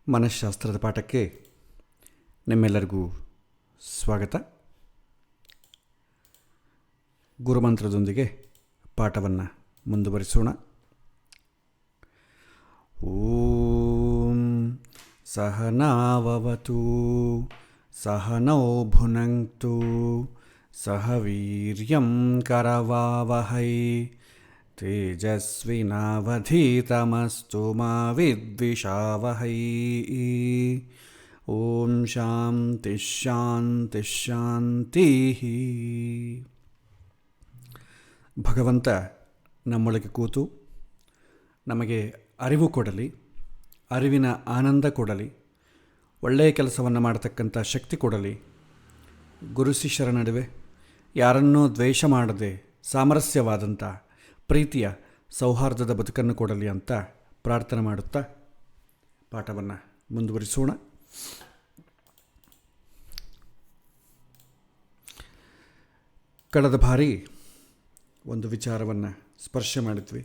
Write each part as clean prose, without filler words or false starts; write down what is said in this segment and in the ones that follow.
ಮನಃಶಾಸ್ತ್ರದ ಪಾಠಕ್ಕೆ ನಿಮ್ಮೆಲ್ಲರಿಗೂ ಸ್ವಾಗತ. ಗುರುಮಂತ್ರದೊಂದಿಗೆ ಪಾಠವನ್ನು ಮುಂದುವರಿಸೋಣ. ಓಂ ಸಹನಾವವತು ಸಹನೌ ಭುನಕ್ತು ಸಹ ವೀರ್ಯಂ ಕರವಾವಹೈ ತೇಜಸ್ವಿನಾವಧೀತಮಸ್ತು ಮಾ ವಿದ್ವಿಷಾವಹೈ. ಓಂ ಶಾಂತಿ ಶಾಂತಿ ಶಾಂತಿ. ಭಗವಂತ ನಮ್ಮೊಳಗೆ ಕೂತು ನಮಗೆ ಅರಿವು ಕೊಡಲಿ, ಅರಿವಿನ ಆನಂದ ಕೊಡಲಿ, ಒಳ್ಳೆಯ ಕೆಲಸವನ್ನು ಮಾಡತಕ್ಕಂಥ ಶಕ್ತಿ ಕೊಡಲಿ. ಗುರು ಶಿಷ್ಯರ ನಡುವೆ ಯಾರನ್ನೂ ದ್ವೇಷ ಮಾಡದೆ ಸಾಮರಸ್ಯವಾದಂಥ ಪ್ರೀತಿಯ ಸೌಹಾರ್ದದ ಬದುಕನ್ನು ಕೊಡಲಿ ಅಂತ ಪ್ರಾರ್ಥನೆ ಮಾಡುತ್ತಾ ಪಾಠವನ್ನು ಮುಂದುವರಿಸೋಣ. ಕಳೆದ ಬಾರಿ ಒಂದು ವಿಚಾರವನ್ನು ಸ್ಪರ್ಶ ಮಾಡಿದ್ವಿ.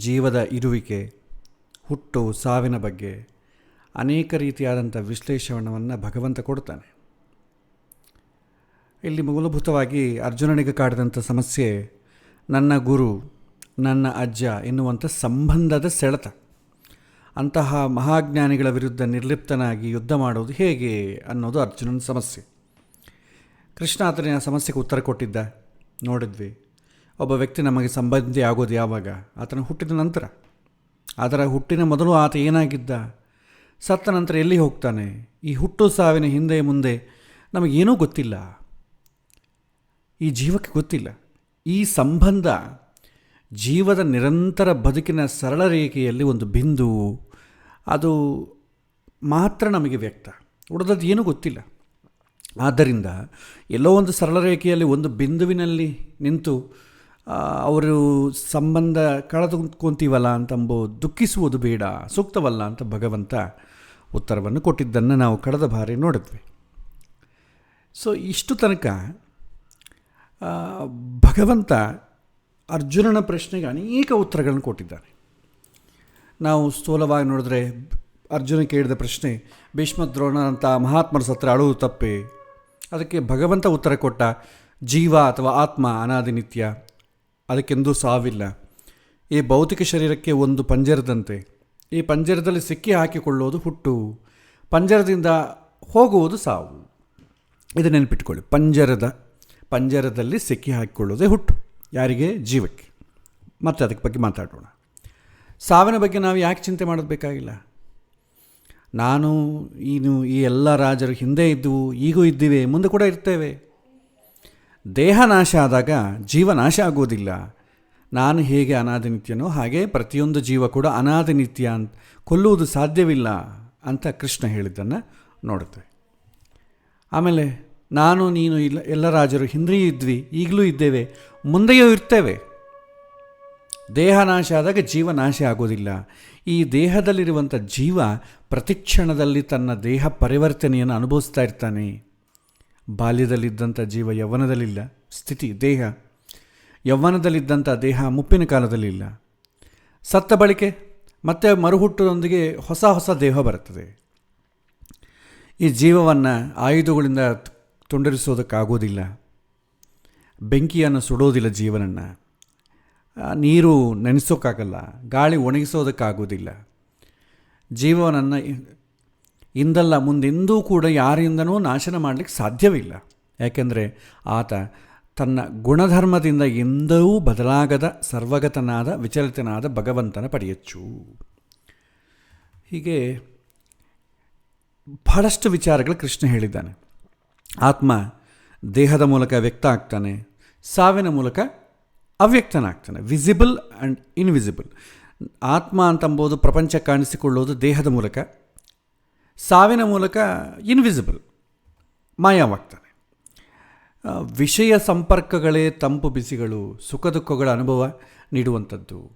ಜೀವದ ಇರುವಿಕೆ, ಹುಟ್ಟು ಸಾವಿನ ಬಗ್ಗೆ ಅನೇಕ ರೀತಿಯಾದಂಥ ವಿಶ್ಲೇಷಣೆಯನ್ನು ಭಗವಂತ ಕೊಡ್ತಾನೆ. ಇಲ್ಲಿ ಮೂಲಭೂತವಾಗಿ ಅರ್ಜುನನಿಗೆ ಕಾಡಿದಂಥ ಸಮಸ್ಯೆ ನನ್ನ ಗುರು, ನನ್ನ ಅಜ್ಜ ಎನ್ನುವಂಥ ಸಂಬಂಧದ ಸೆಳೆತ. ಅಂತಹ ಮಹಾಜ್ಞಾನಿಗಳ ವಿರುದ್ಧ ನಿರ್ಲಿಪ್ತನಾಗಿ ಯುದ್ಧ ಮಾಡೋದು ಹೇಗೆ ಅನ್ನೋದು ಅರ್ಜುನನ ಸಮಸ್ಯೆ. ಕೃಷ್ಣ ಆತನ ಸಮಸ್ಯೆಗೆ ಉತ್ತರ ಕೊಟ್ಟಿದ್ದ ನೋಡಿದ್ವಿ. ಒಬ್ಬ ವ್ಯಕ್ತಿ ನಮಗೆ ಸಂಬಂಧಿ ಆಗೋದು ಯಾವಾಗ? ಆತನ ಹುಟ್ಟಿದ ನಂತರ. ಅದರ ಹುಟ್ಟಿನ ಮೊದಲು ಆತ ಏನಾಗಿದ್ದ, ಸತ್ತ ನಂತರ ಎಲ್ಲಿ ಹೋಗ್ತಾನೆ, ಈ ಹುಟ್ಟು ಸಾವಿನ ಹಿಂದೆ ಮುಂದೆ ನಮಗೇನೂ ಗೊತ್ತಿಲ್ಲ. ಈ ಜೀವಕ್ಕೆ ಗೊತ್ತಿಲ್ಲ. ಈ ಸಂಬಂಧ ಜೀವದ ನಿರಂತರ ಬದುಕಿನ ಸರಳ ರೇಖೆಯಲ್ಲಿ ಒಂದು ಬಿಂದು, ಅದು ಮಾತ್ರ ನಮಗೆ ವ್ಯಕ್ತ. ಉಳಿದದ್ದು ಏನೂ ಗೊತ್ತಿಲ್ಲ. ಆದ್ದರಿಂದ ಎಲ್ಲೋ ಒಂದು ಸರಳ ರೇಖೆಯಲ್ಲಿ ಒಂದು ಬಿಂದುವಿನಲ್ಲಿ ನಿಂತು ಅವರು ಸಂಬಂಧ ಕಳೆದುಕೊಂತೀವಲ್ಲ ಅಂತಂಬೋ ದುಃಖಿಸುವುದು ಬೇಡ, ಸೂಕ್ತವಲ್ಲ ಅಂತ ಭಗವಂತ ಉತ್ತರವನ್ನು ಕೊಟ್ಟಿದ್ದನ್ನು ನಾವು ಕಳೆದ ಬಾರಿ ನೋಡಿದ್ವಿ. ಸೊ ಇಷ್ಟು ತನಕ ಭಗವಂತ ಅರ್ಜುನನ ಪ್ರಶ್ನೆಗೆ ಅನೇಕ ಉತ್ತರಗಳನ್ನು ಕೊಟ್ಟಿದ್ದಾನೆ. ನಾವು ಸ್ಥೂಲವಾಗಿ ನೋಡಿದ್ರೆ ಅರ್ಜುನ ಕೇಳಿದ ಪ್ರಶ್ನೆ, ಭೀಷ್ಮ ದ್ರೋಣರಂಥ ಮಹಾತ್ಮರ ಸತ್ರ ಅಳುವುದು ತಪ್ಪೆ? ಅದಕ್ಕೆ ಭಗವಂತ ಉತ್ತರ ಕೊಟ್ಟ, ಜೀವ ಅಥವಾ ಆತ್ಮ ಅನಾದಿ ನಿತ್ಯ, ಅದಕ್ಕೆಂದೂ ಸಾವಿಲ್ಲ. ಈ ಭೌತಿಕ ಶರೀರಕ್ಕೆ ಒಂದು ಪಂಜರದಂತೆ. ಈ ಪಂಜರದಲ್ಲಿ ಸಿಕ್ಕಿ ಹಾಕಿಕೊಳ್ಳೋದು ಹುಟ್ಟು, ಪಂಜರದಿಂದ ಹೋಗುವುದು ಸಾವು. ಇದು ನೆನಪಿಟ್ಕೊಳ್ಳಿ. ಪಂಜರದಲ್ಲಿ ಸಿಕ್ಕಿ ಹಾಕಿಕೊಳ್ಳೋದೇ ಹುಟ್ಟು. ಯಾರಿಗೆ? ಜೀವಕ್ಕೆ. ಮತ್ತೆ ಅದಕ್ಕೆ ಬಗ್ಗೆ ಮಾತಾಡೋಣ. ಸಾವಿನ ಬಗ್ಗೆ ನಾವು ಯಾಕೆ ಚಿಂತೆ ಮಾಡೋದು? ನಾನು ಈ ಎಲ್ಲ ರಾಜರು ಹಿಂದೆ ಇದ್ದವು, ಈಗೂ ಇದ್ದೀವಿ, ಮುಂದೆ ಕೂಡ ಇರ್ತೇವೆ. ದೇಹ ನಾಶ ಆದಾಗ ಜೀವ ನಾಶ ಆಗೋದಿಲ್ಲ. ನಾನು ಹೇಗೆ ಅನಾದಿನಿತ್ಯನೋ ಹಾಗೆ ಪ್ರತಿಯೊಂದು ಜೀವ ಕೂಡ ಅನಾದಿನಿತ್ಯ ಅಂತ, ಕೊಲ್ಲುವುದು ಸಾಧ್ಯವಿಲ್ಲ ಅಂತ ಕೃಷ್ಣ ಹೇಳಿದ್ದನ್ನು ನೋಡುತ್ತೆ. ಆಮೇಲೆ ನಾನು ನೀನು ಎಲ್ಲ ರಾಜರು ಹಿಂದೆಯೂ ಇದ್ವಿ, ಈಗಲೂ ಇದ್ದೇವೆ, ಮುಂದೆಯೂ ಇರ್ತೇವೆ. ದೇಹ ನಾಶ ಆದಾಗ ಜೀವ ನಾಶ ಆಗೋದಿಲ್ಲ. ಈ ದೇಹದಲ್ಲಿರುವಂಥ ಜೀವ ಪ್ರತಿಕ್ಷಣದಲ್ಲಿ ತನ್ನ ದೇಹ ಪರಿವರ್ತನೆಯನ್ನು ಅನುಭವಿಸ್ತಾ ಇರ್ತಾನೆ. ಬಾಲ್ಯದಲ್ಲಿದ್ದಂಥ ಜೀವ ಯೌವನದಲ್ಲಿಲ್ಲ. ಸ್ಥಿತಿ ದೇಹ ಯೌವನದಲ್ಲಿದ್ದಂಥ ದೇಹ ಮುಪ್ಪಿನ ಕಾಲದಲ್ಲಿಲ್ಲ. ಸತ್ತ ಬಳಿಕೆ ಮತ್ತೆ ಮರುಹುಟ್ಟದೊಂದಿಗೆ ಹೊಸ ದೇಹ ಬರುತ್ತದೆ. ಈ ಜೀವವನ್ನು ಆಯುಧಗಳಿಂದ ತುಂಡರಿಸೋದಕ್ಕಾಗೋದಿಲ್ಲ. ಬೆಂಕಿಯನ್ನು ಸುಡೋದಿಲ್ಲ ಜೀವನನ್ನು. ನೀರು ನೆನೆಸೋಕ್ಕಾಗಲ್ಲ, ಗಾಳಿ ಒಣಗಿಸೋದಕ್ಕಾಗೋದಿಲ್ಲ. ಜೀವನನ್ನು ಇಂದಲ್ಲ ಮುಂದೆಂದೂ ಕೂಡ ಯಾರಿಂದನೂ ನಾಶನ ಮಾಡಲಿಕ್ಕೆ ಸಾಧ್ಯವಿಲ್ಲ. ಯಾಕೆಂದರೆ ಆತ ತನ್ನ ಗುಣಧರ್ಮದಿಂದ ಎಂದೂ ಬದಲಾಗದ ಸರ್ವಗತನಾದ ವಿಚಲಿತನಾದ ಭಗವಂತನ ಪಡೆಯಚ್ಚು. ಹೀಗೆ ಬಹಳಷ್ಟು ವಿಚಾರಗಳು ಕೃಷ್ಣ ಹೇಳಿದ್ದಾನೆ. ಆತ್ಮ ದೇಹದ ಮೂಲಕ ವ್ಯಕ್ತ ಆಗ್ತಾನೆ, ಸಾವಿನ ಮೂಲಕ ಅವ್ಯಕ್ತನಾಗ್ತಾನೆ. Visible and invisible. ಆತ್ಮ ಅಂತಂಬೋದು ಪ್ರಪಂಚ ಕಾಣಿಸಿಕೊಳ್ಳೋದು ದೇಹದ ಮೂಲಕ, ಸಾವಿನ ಮೂಲಕ ಇನ್ವಿಸಿಬಲ್, ಮಾಯವಾಗ್ತಾನೆ. ವಿಷಯ ಸಂಪರ್ಕಗಳೇ ತಂಪು ಬಿಸಿಗಳು, ಸುಖ ದುಃಖಗಳ ಅನುಭವ ನೀಡುವಂಥದ್ದು.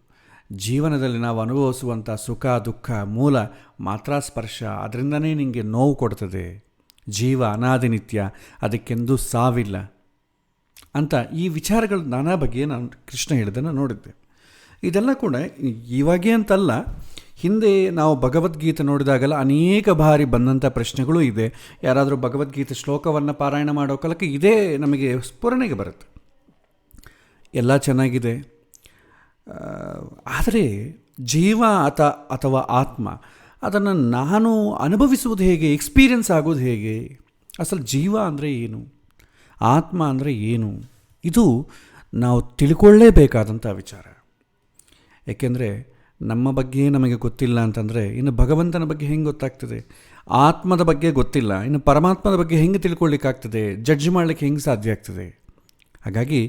ಜೀವನದಲ್ಲಿ ನಾವು ಅನುಭವಿಸುವಂಥ ಸುಖ ದುಃಖ ಮೂಲ ಮಾತ್ರ ಸ್ಪರ್ಶ, ಅದರಿಂದನೇ ನಿಮಗೆ ನೋವು ಕೊಡ್ತದೆ. ಜೀವ ಅನಾದಿನಿತ್ಯ, ಅದಕ್ಕೆಂದೂ ಸಾವಿಲ್ಲ ಅಂತ ಈ ವಿಚಾರಗಳು ನಾನಾ ಬಗ್ಗೆ ನಾನು ಕೃಷ್ಣ ಹೇಳಿದ್ದನ್ನು ನೋಡಿದ್ದೆ. ಇದೆಲ್ಲ ಕೂಡ ಇವಾಗೇ ಅಂತಲ್ಲ, ಹಿಂದೆ ನಾವು ಭಗವದ್ಗೀತೆ ನೋಡಿದಾಗೆಲ್ಲ ಅನೇಕ ಬಾರಿ ಬಂದಂಥ ಪ್ರಶ್ನೆಗಳೂ ಇದೆ. ಯಾರಾದರೂ ಭಗವದ್ಗೀತೆ ಶ್ಲೋಕವನ್ನು ಪಾರಾಯಣ ಮಾಡೋ ಕಾಲಕ್ಕೆ ಇದೇ ನಮಗೆ ಸ್ಫುರಣೆಗೆ ಬರುತ್ತೆ. ಎಲ್ಲ ಚೆನ್ನಾಗಿದೆ, ಆದರೆ ಜೀವ ಅಥವಾ ಆತ್ಮ ಅದನ್ನು ನಾನು ಅನುಭವಿಸುವುದು ಹೇಗೆ, ಎಕ್ಸ್ಪೀರಿಯನ್ಸ್ ಆಗೋದು ಹೇಗೆ, ಅಸಲು ಜೀವ ಅಂದರೆ ಏನು, ಆತ್ಮ ಅಂದರೆ ಏನು, ಇದು ನಾವು ತಿಳ್ಕೊಳ್ಳೇಬೇಕಾದಂಥ ವಿಚಾರ. ಏಕೆಂದರೆ ನಮ್ಮ ಬಗ್ಗೆ ನಮಗೆ ಗೊತ್ತಿಲ್ಲ ಅಂತಂದರೆ ಇನ್ನು ಭಗವಂತನ ಬಗ್ಗೆ ಹೆಂಗೆ ಗೊತ್ತಾಗ್ತದೆ, ಆತ್ಮದ ಬಗ್ಗೆ ಗೊತ್ತಿಲ್ಲ, ಇನ್ನು ಪರಮಾತ್ಮದ ಬಗ್ಗೆ ಹೆಂಗೆ ತಿಳ್ಕೊಳ್ಳಿಕ್ಕಾಗ್ತದೆ, ಜಡ್ಜ್ ಮಾಡಲಿಕ್ಕೆ ಹೆಂಗೆ ಸಾಧ್ಯ ಆಗ್ತದೆ. ಹಾಗಾಗಿ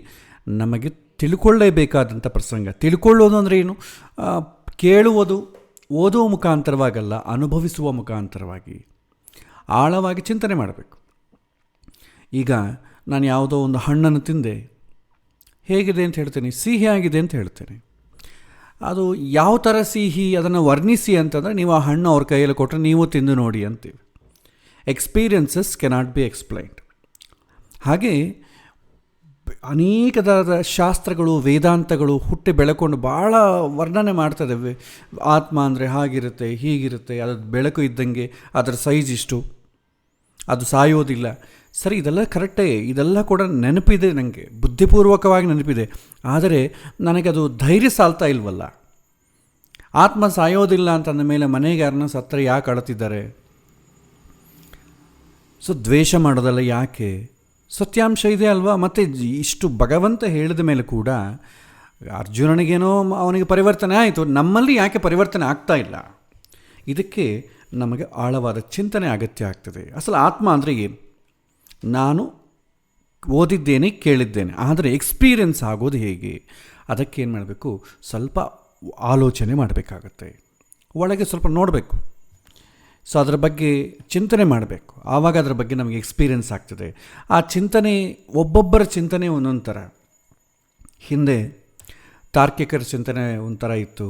ನಮಗೆ ತಿಳ್ಕೊಳ್ಳೇಬೇಕಾದಂಥ ಪ್ರಸಂಗ. ತಿಳ್ಕೊಳ್ಳೋದು ಅಂದರೆ ಏನು, ಕೇಳುವುದು ಓದುವ ಮುಖಾಂತರವಾಗಲ್ಲ, ಅನುಭವಿಸುವ ಮುಖಾಂತರವಾಗಿ ಆಳವಾಗಿ ಚಿಂತನೆ ಮಾಡಬೇಕು. ಈಗ ನಾನು ಯಾವುದೋ ಒಂದು ಹಣ್ಣನ್ನು ತಿಂದೆ, ಹೇಗಿದೆ ಅಂತ ಹೇಳ್ತೇನೆ, ಸಿಹಿ ಆಗಿದೆ ಅಂತ ಹೇಳ್ತೇನೆ. ಅದು ಯಾವ ಥರ ಸಿಹಿ ಅದನ್ನು ವರ್ಣಿಸಿ ಅಂತಂದರೆ ನೀವು ಆ ಹಣ್ಣು ಅವ್ರ ಕೈಯಲ್ಲಿ ಕೊಟ್ಟರೆ ನೀವು ತಿಂದು ನೋಡಿ ಅಂತೀವಿ. Experiences cannot be explained. ಹಾಗೆ ಅನೇಕ ಥರದ ಶಾಸ್ತ್ರಗಳು, ವೇದಾಂತಗಳು ಹುಟ್ಟಿ ಬೆಳಕೊಂಡು ಭಾಳ ವರ್ಣನೆ ಮಾಡ್ತದೆ. ಆತ್ಮ ಅಂದರೆ ಹಾಗಿರುತ್ತೆ, ಹೀಗಿರುತ್ತೆ, ಅದು ಬೆಳಕು ಇದ್ದಂಗೆ, ಅದರ ಸೈಜ್ ಇಷ್ಟು, ಅದು ಸಾಯೋದಿಲ್ಲ. ಸರಿ, ಇದೆಲ್ಲ ಕರೆಕ್ಟೇ, ಇದೆಲ್ಲ ಕೂಡ ನೆನಪಿದೆ, ನನಗೆ ಬುದ್ಧಿಪೂರ್ವಕವಾಗಿ ನೆನಪಿದೆ. ಆದರೆ ನನಗದು ಧೈರ್ಯ ಸಾಲ್ತಾ ಇಲ್ವಲ್ಲ. ಆತ್ಮ ಸಾಯೋದಿಲ್ಲ ಅಂತಂದ ಮೇಲೆ ಮನೆಗೆ ಯಾರನ್ನ ಸತ್ತರೆ ಯಾಕೆ ಅಳುತ್ತಿದ್ದಾರೆ? ಸೊ ದ್ವೇಷ ಮಾಡೋದಲ್ಲ, ಯಾಕೆ? ಸತ್ಯಾಂಶ ಇದೆ ಅಲ್ವಾ. ಮತ್ತು ಇಷ್ಟು ಭಗವಂತ ಹೇಳಿದ ಮೇಲೆ ಕೂಡ ಅರ್ಜುನನಿಗೇನೋ ಅವನಿಗೆ ಪರಿವರ್ತನೆ ಆಯಿತು, ನಮ್ಮಲ್ಲಿ ಯಾಕೆ ಪರಿವರ್ತನೆ ಆಗ್ತಾ ಇಲ್ಲ? ಇದಕ್ಕೆ ನಮಗೆ ಆಳವಾದ ಚಿಂತನೆ ಅಗತ್ಯ ಆಗ್ತದೆ. ಅಸಲು ಆತ್ಮ ಅಂದರೆ ಏನು? ನಾನು ಓದಿದ್ದೇನೆ, ಕೇಳಿದ್ದೇನೆ, ಆದರೆ ಎಕ್ಸ್ಪೀರಿಯನ್ಸ್ ಆಗೋದು ಹೇಗೆ? ಅದಕ್ಕೇನು ಮಾಡಬೇಕು, ಸ್ವಲ್ಪ ಆಲೋಚನೆ ಮಾಡಬೇಕಾಗತ್ತೆ, ಒಳಗೆ ಸ್ವಲ್ಪ ನೋಡಬೇಕು. ಸೊ ಅದರ ಬಗ್ಗೆ ಚಿಂತನೆ ಮಾಡಬೇಕು. ಆವಾಗ ಅದರ ಬಗ್ಗೆ ನಮಗೆ ಎಕ್ಸ್ಪೀರಿಯನ್ಸ್ ಆಗ್ತದೆ. ಆ ಚಿಂತನೆ, ಒಬ್ಬೊಬ್ಬರ ಚಿಂತನೆ ಒಂದೊಂದು ಥರ. ಹಿಂದೆ ತಾರ್ಕಿಕರ ಚಿಂತನೆ ಒಂಥರ ಇತ್ತು,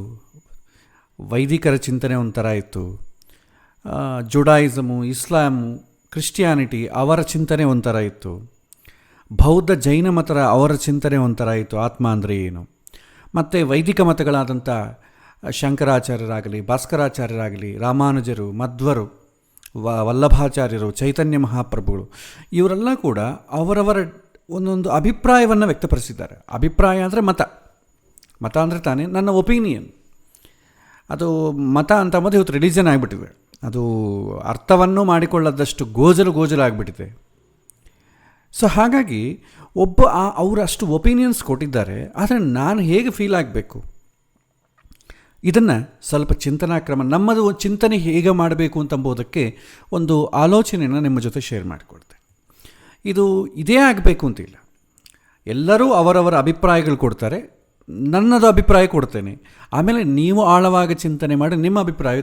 ವೈದಿಕರ ಚಿಂತನೆ ಒಂಥರ ಇತ್ತು, ಜುಡಾಯಿಸಮು, ಇಸ್ಲಾಮು, ಕ್ರಿಶ್ಚಿಯಾನಿಟಿ ಅವರ ಚಿಂತನೆ ಒಂಥರ ಇತ್ತು, ಬೌದ್ಧ ಜೈನ ಮತರ ಅವರ ಚಿಂತನೆ ಒಂಥರ ಇತ್ತು ಆತ್ಮ ಅಂದರೆ ಏನು. ಮತ್ತು ವೈದಿಕ ಮತಗಳಾದಂಥ ಶಂಕರಾಚಾರ್ಯರಾಗಲಿ, ಭಾಸ್ಕರಾಚಾರ್ಯರಾಗಲಿ, ರಾಮಾನುಜರು, ಮಧ್ವರು, ವಲ್ಲಭಾಚಾರ್ಯರು, ಚೈತನ್ಯ ಮಹಾಪ್ರಭುಗಳು, ಇವರೆಲ್ಲ ಕೂಡ ಅವರವರ ಒಂದೊಂದು ಅಭಿಪ್ರಾಯವನ್ನು ವ್ಯಕ್ತಪಡಿಸಿದ್ದಾರೆ. ಅಭಿಪ್ರಾಯ ಅಂದರೆ ಮತ ಅಂದರೆ ತಾನೇ ನನ್ನ ಒಪಿನಿಯನ್. ಅದು ಮತ ಅಂತ ಅಂಬೋದು ಇವತ್ತು ರಿಲಿಜನ್ ಆಗಿಬಿಟ್ಟಿದೆ. ಅದು ಅರ್ಥವನ್ನು ಮಾಡಿಕೊಳ್ಳದಷ್ಟು ಗೋಜಲಾಗಿಬಿಟ್ಟಿದೆ. ಸೊ ಹಾಗಾಗಿ ಅವರು ಅಷ್ಟು ಒಪಿನಿಯನ್ಸ್ ಕೊಟ್ಟಿದ್ದಾರೆ, ಆದರೆ ನಾನು ಹೇಗೆ ಫೀಲ್ ಆಗಬೇಕು, ಇದನ್ನು ಸ್ವಲ್ಪ ಚಿಂತನಾಕ್ರಮ, ನಮ್ಮದು ಚಿಂತನೆ ಹೇಗೆ ಮಾಡಬೇಕು ಅಂತಂಬೋದಕ್ಕೆ ಒಂದು ಆಲೋಚನೆಯನ್ನು ನಿಮ್ಮ ಜೊತೆ ಶೇರ್ ಮಾಡಿಕೊಡ್ತೆ. ಇದೇ ಆಗಬೇಕು ಅಂತಿಲ್ಲ. ಎಲ್ಲರೂ ಅವರವರ ಅಭಿಪ್ರಾಯಗಳು ಕೊಡ್ತಾರೆ, ನನ್ನದು ಅಭಿಪ್ರಾಯ ಕೊಡ್ತೇನೆ. ಆಮೇಲೆ ನೀವು ಆಳವಾಗಿ ಚಿಂತನೆ ಮಾಡಿ ನಿಮ್ಮ ಅಭಿಪ್ರಾಯ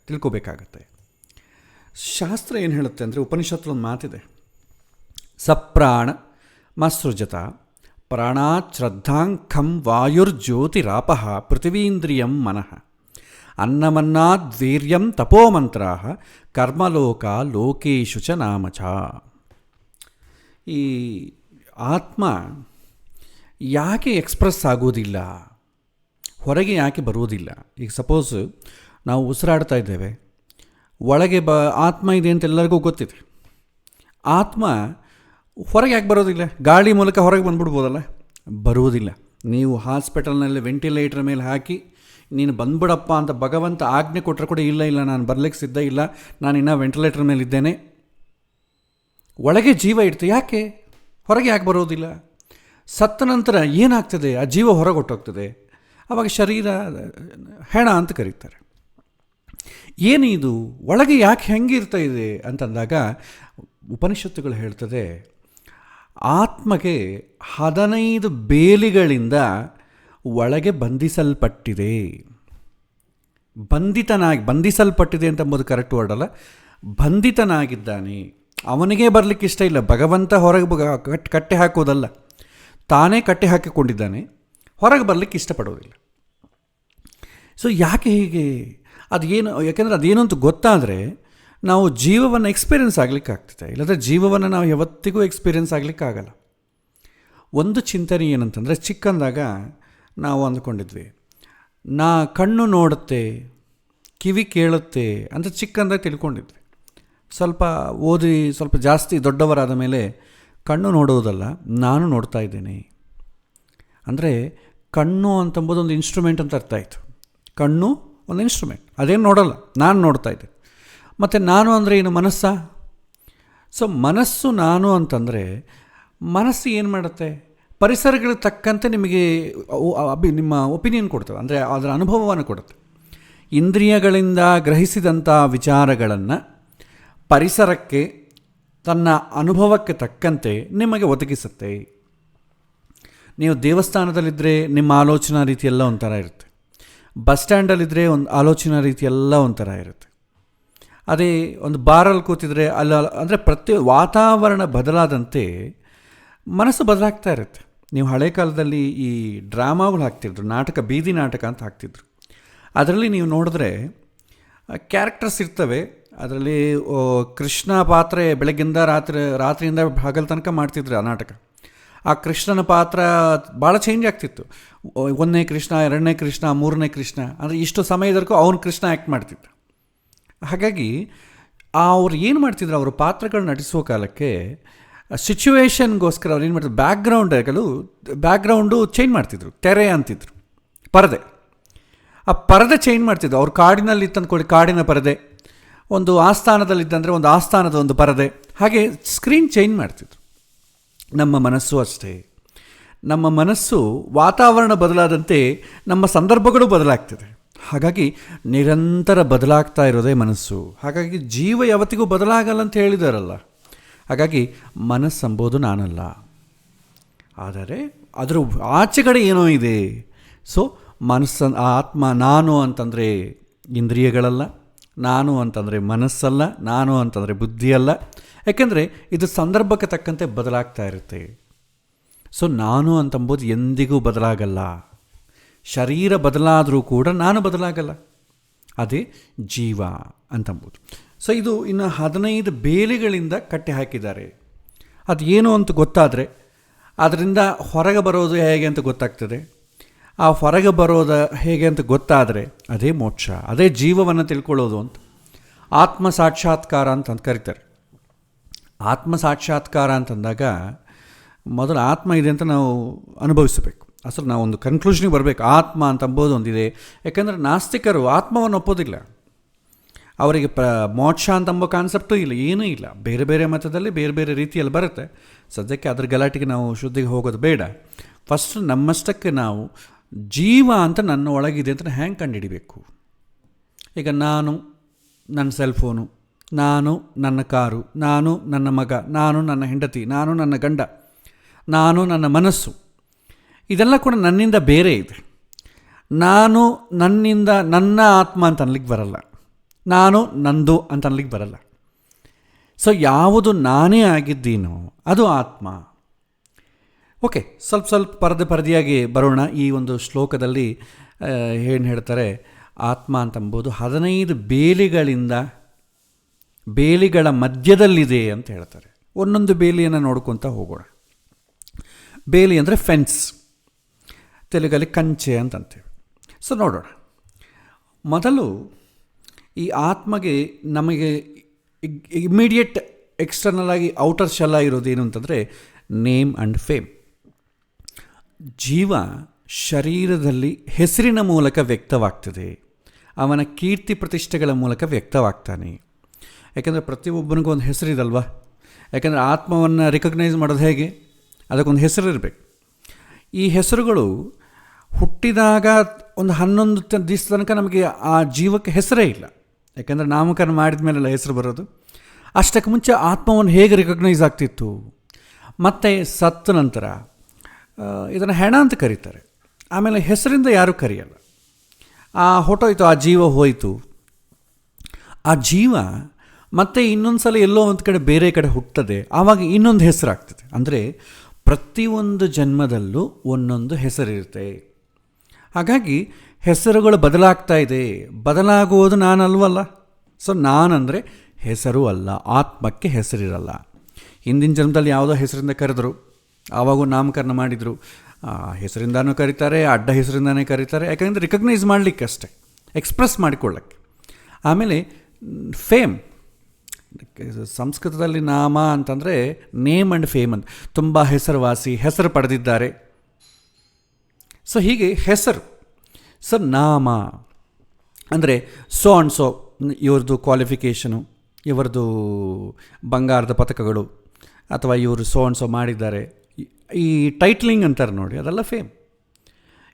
ತಿಳ್ಕೊಬೇಕಾಗತ್ತೆ. ಶಾಸ್ತ್ರ ಏನು ಹೇಳುತ್ತೆ ಅಂದರೆ, ಉಪನಿಷತ್ತು ಒಂದು ಮಾತಿದೆ, ಸಪ್ರಾಣ ಮಸೃಜತ ಪ್ರಾಣಾತ್ ಶ್ರದ್ಧಾಂಖಂ ವಾಯುರ್ಜ್ಯೋತಿರಾಪಃ ಪೃಥಿವೀಂದ್ರಿಯಂ ಮನಃ ಅನ್ನಮನ್ನಾದ್ ವೀರ್ಯಂ ತಪೋಮಂತ್ರಾ ಕರ್ಮಲೋಕ ಲೋಕೇಶು ಚ ನಾಮಚ. ಈ ಆತ್ಮ ಯಾಕೆ ಎಕ್ಸ್ಪ್ರೆಸ್ ಆಗೋದಿಲ್ಲ, ಹೊರಗೆ ಯಾಕೆ ಬರೋದಿಲ್ಲ? ಈಗ ಸಪೋಸ್ ನಾವು ಉಸಿರಾಡ್ತಾ ಇದ್ದೇವೆ, ಒಳಗೆ ಆತ್ಮ ಇದೆ ಅಂತ ಎಲ್ಲರಿಗೂ ಗೊತ್ತಿದೆ. ಆತ್ಮ ಹೊರಗೆ ಯಾಕೆ ಬರೋದಿಲ್ಲ? ಗಾಳಿ ಮೂಲಕ ಹೊರಗೆ ಬಂದ್ಬಿಡ್ಬೋದಲ್ಲ? ಬರುವುದಿಲ್ಲ. ನೀವು ಹಾಸ್ಪಿಟಲ್ನಲ್ಲಿ ವೆಂಟಿಲೇಟರ್ ಮೇಲೆ ಹಾಕಿ ನೀನು ಬಂದ್ಬಿಡಪ್ಪ ಅಂತ ಭಗವಂತ ಆಜ್ಞೆ ಕೊಟ್ಟರೆ ಕೂಡ ಇಲ್ಲ ನಾನು ಬರಲಿಕ್ಕೆ ಸಿದ್ಧ ಇಲ್ಲ, ನಾನು ಇನ್ನೂ ವೆಂಟಿಲೇಟರ್ ಮೇಲೆ ಇದ್ದೇನೆ. ಒಳಗೆ ಜೀವ ಇಡ್ತೆ, ಯಾಕೆ ಹೊರಗೆ ಯಾಕೆ ಬರೋದಿಲ್ಲ? ಸತ್ತ ನಂತರ ಏನಾಗ್ತದೆ? ಆ ಜೀವ ಹೊರಗೆ ಹೊಟ್ಟೋಗ್ತದೆ. ಆವಾಗ ಶರೀರ ಹೆಣ ಅಂತ ಕರೀತಾರೆ. ಏನು ಇದು ಒಳಗೆ ಯಾಕೆ ಹೆಂಗೆ ಇರ್ತಾ ಇದೆ ಅಂತಂದಾಗ ಉಪನಿಷತ್ತುಗಳು ಹೇಳ್ತದೆ, ಆತ್ಮಗೆ 15 ಬೇಲಿಗಳಿಂದ ಒಳಗೆ ಬಂಧಿಸಲ್ಪಟ್ಟಿದೆ. ಬಂಧಿಸಲ್ಪಟ್ಟಿದೆ ಅಂತಂಬುದು ಕರೆಕ್ಟ್ ವರ್ಡ್ ಅಲ್ಲ, ಬಂಧಿತನಾಗಿದ್ದಾನೆ. ಅವನಿಗೆ ಬರಲಿಕ್ಕೆ ಇಷ್ಟ ಇಲ್ಲ, ಭಗವಂತ ಹೊರಗೆ ಕಟ್ಟೆ ಹಾಕೋದಲ್ಲ, ತಾನೇ ಕಟ್ಟೆ ಹಾಕಿಕೊಂಡಿದ್ದಾನೆ, ಹೊರಗೆ ಬರಲಿಕ್ಕೆ ಇಷ್ಟಪಡೋದಿಲ್ಲ. ಸೊ ಯಾಕೆ ಹೀಗೆ? ಯಾಕೆಂದರೆ ಅದೇನು ಅಂತ ಗೊತ್ತಾದರೆ ನಾವು ಜೀವವನ್ನು ಎಕ್ಸ್ಪೀರಿಯೆನ್ಸ್ ಆಗಲಿಕ್ಕಾಗ್ತದೆ. ಇಲ್ಲದ್ರೆ ಜೀವವನ್ನು ನಾವು ಯಾವತ್ತಿಗೂ ಎಕ್ಸ್ಪೀರಿಯೆನ್ಸ್ ಆಗಲಿಕ್ಕಾಗಲ್ಲ. ಒಂದು ಚಿಂತನೆ ಏನಂತಂದರೆ, ಚಿಕ್ಕಂದಾಗ ನಾವು ಅಂದ್ಕೊಂಡಿದ್ವಿ ಕಣ್ಣು ನೋಡುತ್ತೆ, ಕಿವಿ ಕೇಳುತ್ತೆ ಅಂತ ಚಿಕ್ಕಂದಾಗ ತಿಳ್ಕೊಂಡಿದ್ವಿ. ಸ್ವಲ್ಪ ಓದಿ ಸ್ವಲ್ಪ ಜಾಸ್ತಿ ದೊಡ್ಡವರಾದ ಮೇಲೆ ಕಣ್ಣು ನೋಡುವುದಲ್ಲ, ನಾನು ನೋಡ್ತಾ ಇದ್ದೇನೆ ಅಂದರೆ ಕಣ್ಣು ಅಂತಂಬೋದು ಒಂದು ಇನ್ಸ್ಟ್ರೂಮೆಂಟ್ ಅಂತ ಅರ್ಥ ಆಯಿತು. ಕಣ್ಣು ಒಂದು ಇನ್ಸ್ಟ್ರೂಮೆಂಟ್, ಅದೇನು ನೋಡಲ್ಲ, ನಾನು ನೋಡ್ತಾ ಇದ್ದೆ. ಮತ್ತು ನಾನು ಅಂದರೆ ಏನು? ಮನಸ್ಸಾ? ಸೊ ಮನಸ್ಸು ನಾನು ಅಂತಂದರೆ ಮನಸ್ಸು ಏನು ಮಾಡುತ್ತೆ? ಪರಿಸರಗಳಿಗೆ ತಕ್ಕಂತೆ ನಿಮಗೆ ನಿಮ್ಮ ಒಪಿನಿಯನ್ ಕೊಡ್ತದೆ, ಅಂದರೆ ಅದರ ಅನುಭವವನ್ನು ಕೊಡುತ್ತೆ. ಇಂದ್ರಿಯಗಳಿಂದ ಗ್ರಹಿಸಿದಂಥ ವಿಚಾರಗಳನ್ನು ಪರಿಸರಕ್ಕೆ ತನ್ನ ಅನುಭವಕ್ಕೆ ತಕ್ಕಂತೆ ನಿಮಗೆ ಒದಗಿಸುತ್ತೆ. ನೀವು ದೇವಸ್ಥಾನದಲ್ಲಿದ್ದರೆ ನಿಮ್ಮ ಆಲೋಚನಾ ರೀತಿ ಎಲ್ಲ ಒಂಥರ ಇರುತ್ತೆ, ಬಸ್ ಸ್ಟ್ಯಾಂಡಲ್ಲಿದ್ದರೆ ಒಂದು ಆಲೋಚನಾ ರೀತಿ ಎಲ್ಲ ಒಂಥರ ಇರುತ್ತೆ, ಅದೇ ಒಂದು ಬಾರಲ್ಲಿ ಕೂತಿದ್ರೆ ಅಂದರೆ ವಾತಾವರಣ ಬದಲಾದಂತೆ ಮನಸ್ಸು ಬದಲಾಗ್ತಾ ಇರುತ್ತೆ. ನೀವು ಹಳೆ ಕಾಲದಲ್ಲಿ ಈ ಡ್ರಾಮಾಗಳು ಹಾಕ್ತಿದ್ರು, ನಾಟಕ, ಬೀದಿ ನಾಟಕ ಅಂತ ಹಾಕ್ತಿದ್ರು. ಅದರಲ್ಲಿ ನೀವು ನೋಡಿದ್ರೆ ಕ್ಯಾರೆಕ್ಟರ್ಸ್ ಇರ್ತವೆ. ಅದರಲ್ಲಿ ಕೃಷ್ಣ ಪಾತ್ರೆ ಬೆಳಗ್ಗಿಂದ ರಾತ್ರಿಯಿಂದ ಹಗಲ್ ತನಕ ಮಾಡ್ತಿದ್ರು ಆ ನಾಟಕ. ಆ ಕೃಷ್ಣನ ಪಾತ್ರ ಭಾಳ ಚೇಂಜ್ ಆಗ್ತಿತ್ತು. 1ನೇ ಕೃಷ್ಣ, 2ನೇ ಕೃಷ್ಣ, 3ನೇ ಕೃಷ್ಣ, ಅಂದರೆ ಇಷ್ಟು ಸಮಯದವರೆಗೂ ಅವನು ಕೃಷ್ಣ ಆ್ಯಕ್ಟ್ ಮಾಡ್ತಿದ್ದ. ಹಾಗಾಗಿ ಅವ್ರು ಏನು ಮಾಡ್ತಿದ್ರು, ಅವರು ಪಾತ್ರಗಳು ನಟಿಸುವ ಕಾಲಕ್ಕೆ ಸಿಚುವೇಶನ್ಗೋಸ್ಕರ ಅವ್ರು ಏನು ಮಾಡ್ತಿದ್ರು, ಬ್ಯಾಕ್ಗ್ರೌಂಡು ಚೇಂಜ್ ಮಾಡ್ತಿದ್ರು. ತೆರೆ ಅಂತಿದ್ರು, ಪರದೆ. ಆ ಪರದೆ ಚೇಂಜ್ ಮಾಡ್ತಿದ್ರು. ಅವ್ರು ಕಾಡಿನಲ್ಲಿ ತಂದ್ಕೊಡಿ, ಕಾಡಿನ ಪರದೆ, ಒಂದು ಆಸ್ಥಾನದಲ್ಲಿದ್ದಂದರೆ ಒಂದು ಆಸ್ಥಾನದ ಒಂದು ಪರದೆ, ಹಾಗೆ ಸ್ಕ್ರೀನ್ ಚೇಂಜ್ ಮಾಡ್ತಿದ್ರು. ನಮ್ಮ ಮನಸ್ಸು ಅಷ್ಟೇ. ನಮ್ಮ ಮನಸ್ಸು ವಾತಾವರಣ ಬದಲಾದಂತೆ ನಮ್ಮ ಸಂದರ್ಭಗಳು ಬದಲಾಗ್ತದೆ. ಹಾಗಾಗಿ ನಿರಂತರ ಬದಲಾಗ್ತಾ ಇರೋದೇ ಮನಸ್ಸು. ಹಾಗಾಗಿ ಜೀವ ಯಾವತ್ತಿಗೂ ಬದಲಾಗಲ್ಲ ಅಂತ ಹೇಳಿದಾರಲ್ಲ. ಹಾಗಾಗಿ ಮನಸ್ಸಂಬೋದು ನಾನಲ್ಲ, ಆದರೆ ಅದರ ಆಚೆಗಡೆ ಏನೋ ಇದೆ. ಸೊ ಆತ್ಮ ನಾನು ಅಂತಂದರೆ ಇಂದ್ರಿಯಗಳಲ್ಲ, ನಾನು ಅಂತಂದರೆ ಮನಸ್ಸಲ್ಲ, ನಾನು ಅಂತಂದರೆ ಬುದ್ಧಿಯಲ್ಲ. ಯಾಕೆಂದರೆ ಇದು ಸಂದರ್ಭಕ್ಕೆ ತಕ್ಕಂತೆ ಬದಲಾಗ್ತಾ ಇರುತ್ತೆ. ಸೊ ನಾನು ಅಂತಂಬೋದು ಎಂದಿಗೂ ಬದಲಾಗಲ್ಲ. ಶರೀರ ಬದಲಾದರೂ ಕೂಡ ನಾನು ಬದಲಾಗಲ್ಲ, ಅದೇ ಜೀವ ಅಂತಂಬೋದು. ಸೊ ಇದು ಇನ್ನು 15 ಬೇಲಿಗಳಿಂದ ಕಟ್ಟಿ ಹಾಕಿದ್ದಾರೆ. ಅದು ಏನು ಅಂತ ಗೊತ್ತಾದರೆ ಅದರಿಂದ ಹೊರಗೆ ಬರೋದು ಹೇಗೆ ಅಂತ ಗೊತ್ತಾಗ್ತದೆ. ಆ ಹೊರಗೆ ಬರೋದು ಹೇಗೆ ಅಂತ ಗೊತ್ತಾದರೆ ಅದೇ ಮೋಕ್ಷ, ಅದೇ ಜೀವವನ್ನು ತಿಳ್ಕೊಳ್ಳೋದು ಅಂತ. ಆತ್ಮ ಸಾಕ್ಷಾತ್ಕಾರ ಅಂತ ಕರೀತಾರೆ. ಆತ್ಮ ಸಾಕ್ಷಾತ್ಕಾರ ಅಂತಂದಾಗ ಮೊದಲು ಆತ್ಮ ಇದೆ ಅಂತ ನಾವು ಅನುಭವಿಸಬೇಕು. ಅಸಲು ನಾವು ಒಂದು ಕನ್ಕ್ಲೂಷನಿಗೆ ಬರಬೇಕು, ಆತ್ಮ ಅಂತಂಬೋದು ಒಂದಿದೆ. ಯಾಕಂದರೆ ನಾಸ್ತಿಕರು ಆತ್ಮವನ್ನು ಒಪ್ಪೋದಿಲ್ಲ. ಅವರಿಗೆ ಮೋಕ್ಷ ಅಂತಂಬೋ ಕಾನ್ಸೆಪ್ಟು ಇಲ್ಲ, ಏನೂ ಇಲ್ಲ. ಬೇರೆ ಬೇರೆ ಮತದಲ್ಲಿ ಬೇರೆ ಬೇರೆ ರೀತಿಯಲ್ಲಿ ಬರುತ್ತೆ. ಸದ್ಯಕ್ಕೆ ಅದ್ರ ಗಲಾಟೆಗೆ ನಾವು ಶುದ್ಧಿಗೆ ಹೋಗೋದು ಬೇಡ. ಫಸ್ಟ್ ನಮ್ಮಷ್ಟಕ್ಕೆ ನಾವು ಜೀವ ಅಂತ ನನ್ನ ಒಳಗಿದೆ ಅಂತ ಹ್ಯಾಂಗೆ ಕಂಡುಹಿಡಿಬೇಕು. ಈಗ ನಾನು ನನ್ನ ಸೆಲ್ಫೋನು, ನಾನು ನನ್ನ ಕಾರು, ನಾನು ನನ್ನ ಮಗ, ನಾನು ನನ್ನ ಹೆಂಡತಿ, ನಾನು ನನ್ನ ಗಂಡ, ನಾನು ನನ್ನ ಮನಸ್ಸು, ಇದೆಲ್ಲ ಕೂಡ ನನ್ನಿಂದ ಬೇರೆ ಇದೆ. ನಾನು ನನ್ನಿಂದ ನನ್ನ ಆತ್ಮ ಅಂತ ಅನ್ಲಿಕ್ಕೆ ಬರಲ್ಲ, ನಾನು ನಂದು ಅಂತ ಅನ್ಲಿಕ್ಕೆ ಬರಲ್ಲ. ಸೊ ಯಾವುದು ನಾನೇ ಆಗಿದ್ದೀನೋ ಅದು ಆತ್ಮ. ಓಕೆ, ಸ್ವಲ್ಪ ಪರದೆಯಾಗಿ ಬರೋಣ. ಈ ಒಂದು ಶ್ಲೋಕದಲ್ಲಿ ಏನು ಹೇಳ್ತಾರೆ, ಆತ್ಮ ಅಂತಂಬೋದು 15 ಬೇಲಿಗಳ ಮಧ್ಯದಲ್ಲಿದೆ ಅಂತ ಹೇಳ್ತಾರೆ. ಒಂದೊಂದು ಬೇಲಿಯನ್ನು ನೋಡ್ಕೊತ ಹೋಗೋಣ. ಬೇಲಿ ಅಂದರೆ ಫೆನ್ಸ್, ತೆಲುಗಲ್ಲಿ ಕಂಚೆ ಅಂತಂತೇವೆ. ಸೊ ನೋಡೋಣ. ಮೊದಲು ಈ ಆತ್ಮಗೆ ನಮಗೆ ಇಮ್ಮಿಡಿಯೇಟ್ ಎಕ್ಸ್ಟರ್ನಲ್ ಆಗಿ ಔಟರ್ ಶೆಲ್ ಇರೋದೇನು ಅಂತಂದರೆ ನೇಮ್ ಆ್ಯಂಡ್ ಫೇಮ್. ಜೀವ ಶರೀರದಲ್ಲಿ ಹೆಸರಿನ ಮೂಲಕ ವ್ಯಕ್ತವಾಗ್ತದೆ, ಅವನ ಕೀರ್ತಿ ಪ್ರತಿಷ್ಠೆಗಳ ಮೂಲಕ ವ್ಯಕ್ತವಾಗ್ತಾನೆ. ಯಾಕೆಂದರೆ ಪ್ರತಿಯೊಬ್ಬನಿಗೂ ಒಂದು ಹೆಸರಿದಲ್ವ. ಯಾಕೆಂದರೆ ಆತ್ಮವನ್ನು ರಿಕಗ್ನೈಸ್ ಮಾಡೋದು ಹೇಗೆ, ಅದಕ್ಕೊಂದು ಹೆಸರು ಇರಬೇಕು. ಈ ಹೆಸರುಗಳು ಹುಟ್ಟಿದಾಗ ಒಂದು 11 ದಿವಸ ತನಕ ನಮಗೆ ಆ ಜೀವಕ್ಕೆ ಹೆಸರೇ ಇಲ್ಲ. ಯಾಕೆಂದರೆ ನಾಮಕರಣ ಮಾಡಿದ ಮೇಲೆಲ್ಲ ಹೆಸರು ಬರೋದು. ಅಷ್ಟಕ್ಕೆ ಮುಂಚೆ ಆತ್ಮವನ್ನು ಹೇಗೆ ರಿಕಗ್ನೈಸ್ ಆಗ್ತಿತ್ತು. ಮತ್ತು ಸತ್ತ ನಂತರ ಇದನ್ನು ಹೆಣ ಅಂತ ಕರೀತಾರೆ. ಆಮೇಲೆ ಹೆಸರಿಂದ ಯಾರೂ ಕರೆಯಲ್ಲ. ಆ ಹೊಟ್ಟೋಯ್ತು, ಆ ಜೀವ ಹೋಯಿತು. ಆ ಜೀವ ಮತ್ತೆ ಇನ್ನೊಂದು ಸಲ ಎಲ್ಲೋ ಒಂದು ಕಡೆ ಬೇರೆ ಕಡೆ ಹುಟ್ಟದೆ, ಆವಾಗ ಇನ್ನೊಂದು ಹೆಸರಾಗ್ತದೆ. ಅಂದರೆ ಪ್ರತಿಯೊಂದು ಜನ್ಮದಲ್ಲೂ ಒಂದೊಂದು ಹೆಸರಿರುತ್ತೆ. ಹಾಗಾಗಿ ಹೆಸರುಗಳು ಬದಲಾಗ್ತಾ ಇದೆ. ಬದಲಾಗುವುದು ನಾನಲ್ವಲ್ಲ. ಸೊ ನಾನಂದರೆ ಹೆಸರು ಅಲ್ಲ, ಆತ್ಮಕ್ಕೆ ಹೆಸರಿರಲ್ಲ. ಹಿಂದಿನ ಜನ್ಮದಲ್ಲಿ ಯಾವುದೋ ಹೆಸರಿಂದ ಕರೆದರು, ಆವಾಗೂ ನಾಮಕರಣ ಮಾಡಿದರು. ಹೆಸರಿಂದನೂ ಕರೀತಾರೆ, ಅಡ್ಡ ಹೆಸರಿಂದನೇ ಕರೀತಾರೆ, ಯಾಕಂದರೆ ರಿಕಗ್ನೈಸ್ ಮಾಡಲಿಕ್ಕೆ ಅಷ್ಟೇ, ಎಕ್ಸ್ಪ್ರೆಸ್ ಮಾಡಿಕೊಳ್ಳಕ್ಕೆ. ಆಮೇಲೆ ಫೇಮ್, ಸಂಸ್ಕೃತದಲ್ಲಿ ನಾಮ ಅಂತಂದರೆ ನೇಮ್ ಆ್ಯಂಡ್ ಫೇಮ್ ಅಂತ, ತುಂಬ ಹೆಸರುವಾಸಿ, ಹೆಸರು ಪಡೆದಿದ್ದಾರೆ. ಸೊ ಹೀಗೆ ಹೆಸರು. ಸೊ ನಾಮ ಅಂದರೆ ಸೋ ಆ್ಯಂಡ್ ಸೋ, ಇವ್ರದ್ದು ಕ್ವಾಲಿಫಿಕೇಷನು, ಇವರದ್ದು ಬಂಗಾರದ ಪದಕಗಳು, ಅಥವಾ ಇವರು ಸೋ ಆ್ಯಂಡ್ ಸೋ ಮಾಡಿದ್ದಾರೆ, ಈ ಟೈಟ್ಲಿಂಗ್ ಅಂತಾರೆ ನೋಡಿ, ಅದೆಲ್ಲ ಫೇಮ್.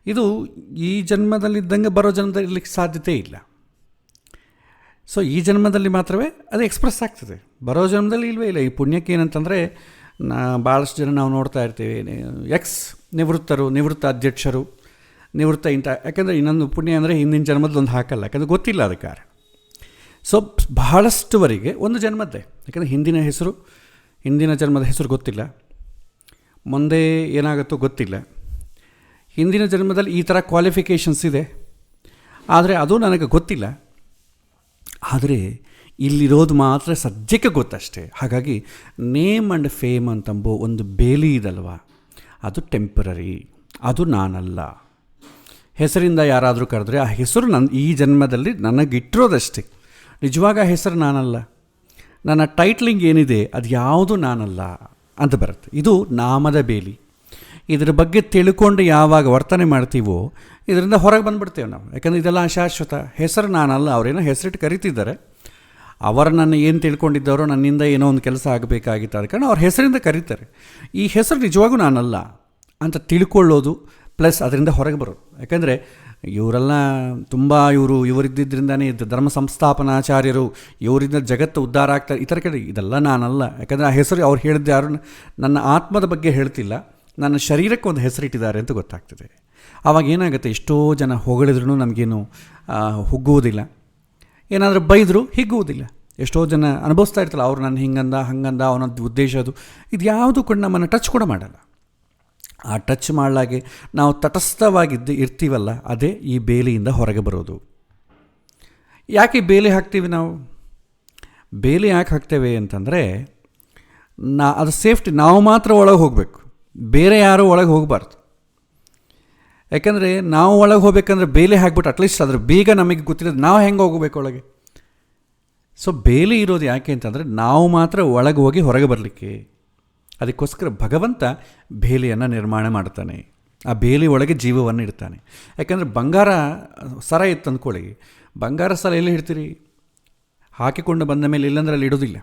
ಇದು ಈ ಜನ್ಮದಲ್ಲಿದ್ದಂಗೆ ಬರೋ ಜನ್ಮದಲ್ಲಿ ಇರಲಿಕ್ಕೆ ಸಾಧ್ಯತೆ ಇಲ್ಲ. ಸೊ ಈ ಜನ್ಮದಲ್ಲಿ ಮಾತ್ರವೇ ಅದು ಎಕ್ಸ್ಪ್ರೆಸ್ ಆಗ್ತದೆ, ಬರೋ ಜನ್ಮದಲ್ಲಿ ಇಲ್ಲವೇ ಇಲ್ಲ. ಈ ಪುಣ್ಯಕ್ಕೆ ಏನಂತಂದರೆ, ಭಾಳಷ್ಟು ಜನ ನಾವು ನೋಡ್ತಾ ಇರ್ತೀವಿ, ನಿವೃತ್ತ ಅಧ್ಯಕ್ಷರು, ನಿವೃತ್ತ ಇಂಥ, ಯಾಕೆಂದರೆ ಇನ್ನೊಂದು ಪುಣ್ಯ ಅಂದರೆ ಹಿಂದಿನ ಜನ್ಮದೊಂದು ಹಾಕಲ್ಲ, ಯಾಕಂದರೆ ಗೊತ್ತಿಲ್ಲ ಅದಕ್ಕೆ ಕಾರಣ. ಸೊ ಬಹಳಷ್ಟುವರೆಗೆ ಒಂದು ಜನ್ಮದ್ದೇ, ಯಾಕಂದರೆ ಹಿಂದಿನ ಜನ್ಮದ ಹೆಸರು ಗೊತ್ತಿಲ್ಲ, ಮುಂದೆ ಏನಾಗುತ್ತೋ ಗೊತ್ತಿಲ್ಲ. ಹಿಂದಿನ ಜನ್ಮದಲ್ಲಿ ಈ ಥರ ಕ್ವಾಲಿಫಿಕೇಷನ್ಸ್ ಇದೆ, ಆದರೆ ಅದು ನನಗೆ ಗೊತ್ತಿಲ್ಲ. ಆದರೆ ಇಲ್ಲಿರೋದು ಮಾತ್ರ ಸದ್ಯಕ್ಕೆ ಗೊತ್ತಷ್ಟೇ. ಹಾಗಾಗಿ ನೇಮ್ ಆ್ಯಂಡ್ ಫೇಮ್ ಅಂತಂಬೋ ಒಂದು ಬೇಲಿ ಇದಲ್ವ, ಅದು ಟೆಂಪರರಿ, ಅದು ನಾನಲ್ಲ. ಹೆಸರಿಂದ ಯಾರಾದರೂ ಕರೆದ್ರೆ ಆ ಹೆಸರು ಈ ಜನ್ಮದಲ್ಲಿ ನನಗಿಟ್ಟಿರೋದಷ್ಟೇ, ನಿಜವಾಗ ಆ ಹೆಸರು ನಾನಲ್ಲ. ನನ್ನ ಟೈಟ್ಲಿಂಗ್ ಏನಿದೆ ಅದು ಯಾವುದು ನಾನಲ್ಲ ಅಂತ ಬರುತ್ತೆ. ಇದು ನಾಮದ ಬೇಲಿ. ಇದರ ಬಗ್ಗೆ ತಿಳ್ಕೊಂಡು ಯಾವಾಗ ವರ್ತನೆ ಮಾಡ್ತೀವೋ ಇದರಿಂದ ಹೊರಗೆ ಬಂದುಬಿಡ್ತೇವೆ ನಾವು, ಯಾಕಂದರೆ ಇದೆಲ್ಲ ಅಶಾಶ್ವತ. ಹೆಸರು ನಾನಲ್ಲ, ಅವರೇನೋ ಹೆಸರಿಟ್ಟು ಕರಿತಿದ್ದಾರೆ, ಅವರು ನನ್ನ ಏನು ತಿಳ್ಕೊಂಡಿದ್ದವರು ನನ್ನಿಂದ ಏನೋ ಒಂದು ಕೆಲಸ ಆಗಬೇಕಾಗಿತ್ತು, ಅದಕ್ಕೆ ಅವ್ರ ಹೆಸರಿಂದ ಕರೀತಾರೆ. ಈ ಹೆಸರು ನಿಜವಾಗೂ ನಾನಲ್ಲ ಅಂತ ತಿಳ್ಕೊಳ್ಳೋದು, ಪ್ಲಸ್ ಅದರಿಂದ ಹೊರಗೆ ಬರೋದು. ಯಾಕಂದರೆ ಇವರೆಲ್ಲ ತುಂಬ ಇವರಿದ್ದರಿಂದನೇ ಧರ್ಮ ಸಂಸ್ಥಾಪನಾಚಾರ್ಯರು, ಇವರಿಂದ ಜಗತ್ತು ಉದ್ಧಾರ ಆಗ್ತಾರೆ, ಈ ಥರ ಕಡೆ ಇದೆಲ್ಲ ನಾನಲ್ಲ. ಯಾಕಂದರೆ ಆ ಹೆಸರು ಅವ್ರು ಹೇಳಿದ್ದು ಯಾರು ನನ್ನ ಆತ್ಮದ ಬಗ್ಗೆ ಹೇಳ್ತಿಲ್ಲ, ನನ್ನ ಶರೀರಕ್ಕೆ ಒಂದು ಹೆಸರಿಟ್ಟಿದ್ದಾರೆ ಅಂತ ಗೊತ್ತಾಗ್ತದೆ. ಆವಾಗ ಏನಾಗುತ್ತೆ, ಎಷ್ಟೋ ಜನ ಹೊಗಳಿದ್ರೂ ನಮಗೇನು ಹುಗ್ಗುವುದಿಲ್ಲ, ಏನಾದರೂ ಬೈದರೂ ಹಿಗ್ಗುವುದಿಲ್ಲ. ಎಷ್ಟೋ ಜನ ಅನುಭವಿಸ್ತಾ ಇರ್ತಲ್ಲ, ಅವ್ರು ನನ್ನ ಹಂಗಂದ ಅವನದ್ದು ಉದ್ದೇಶ ಅದು, ಇದು ಯಾವುದು ಕೂಡ ನಮ್ಮನ್ನು ಟಚ್ ಕೂಡ ಮಾಡಲ್ಲ. ಆ ಟಚ್ ಮಾಡಲಾಗೆ ನಾವು ಇರ್ತೀವಲ್ಲ, ಅದೇ ಈ ಬೇಲಿಯಿಂದ ಹೊರಗೆ ಬರೋದು. ಯಾಕೆ ಬೇಲಿ ಹಾಕ್ತೀವಿ ನಾವು? ಬೇಲಿ ಯಾಕೆ ಹಾಕ್ತೇವೆ ಅಂತಂದರೆ, ಅದು ಸೇಫ್ಟಿ, ನಾವು ಮಾತ್ರ ಒಳಗೆ ಹೋಗಬೇಕು, ಬೇರೆ ಯಾರೂ ಒಳಗೆ ಹೋಗಬಾರ್ದು. ಯಾಕೆಂದರೆ ನಾವು ಒಳಗೆ ಹೋಗ್ಬೇಕಂದ್ರೆ ಬೇಲಿ ಹಾಕ್ಬಿಟ್ಟು ಅಟ್ಲೀಸ್ಟ್ ಅದ್ರ ಬೇಗ ನಮಗೆ ಗೊತ್ತಿರೋದು ನಾವು ಹೆಂಗೆ ಹೋಗಬೇಕು ಒಳಗೆ. ಸೊ ಬೇಲಿ ಇರೋದು ಯಾಕೆ ಅಂತಂದರೆ ನಾವು ಮಾತ್ರ ಒಳಗೆ ಹೋಗಿ ಹೊರಗೆ ಬರಲಿಕ್ಕೆ. ಅದಕ್ಕೋಸ್ಕರ ಭಗವಂತ ಬೇಲಿಯನ್ನು ನಿರ್ಮಾಣ ಮಾಡ್ತಾನೆ, ಆ ಬೇಲಿ ಒಳಗೆ ಜೀವವನ್ನು ಇಡ್ತಾನೆ. ಯಾಕೆಂದರೆ ಬಂಗಾರ ಸರ ಇತ್ತು ಅಂದ್ಕೊಳ್ಳಿ, ಬಂಗಾರ ಸರ ಎಲ್ಲಿ ಇಡ್ತೀರಿ? ಹಾಕಿಕೊಂಡು ಬಂದ ಮೇಲೆ ಇಲ್ಲಂದ್ರೆ ಅಲ್ಲಿ ಇಡೋದಿಲ್ಲ.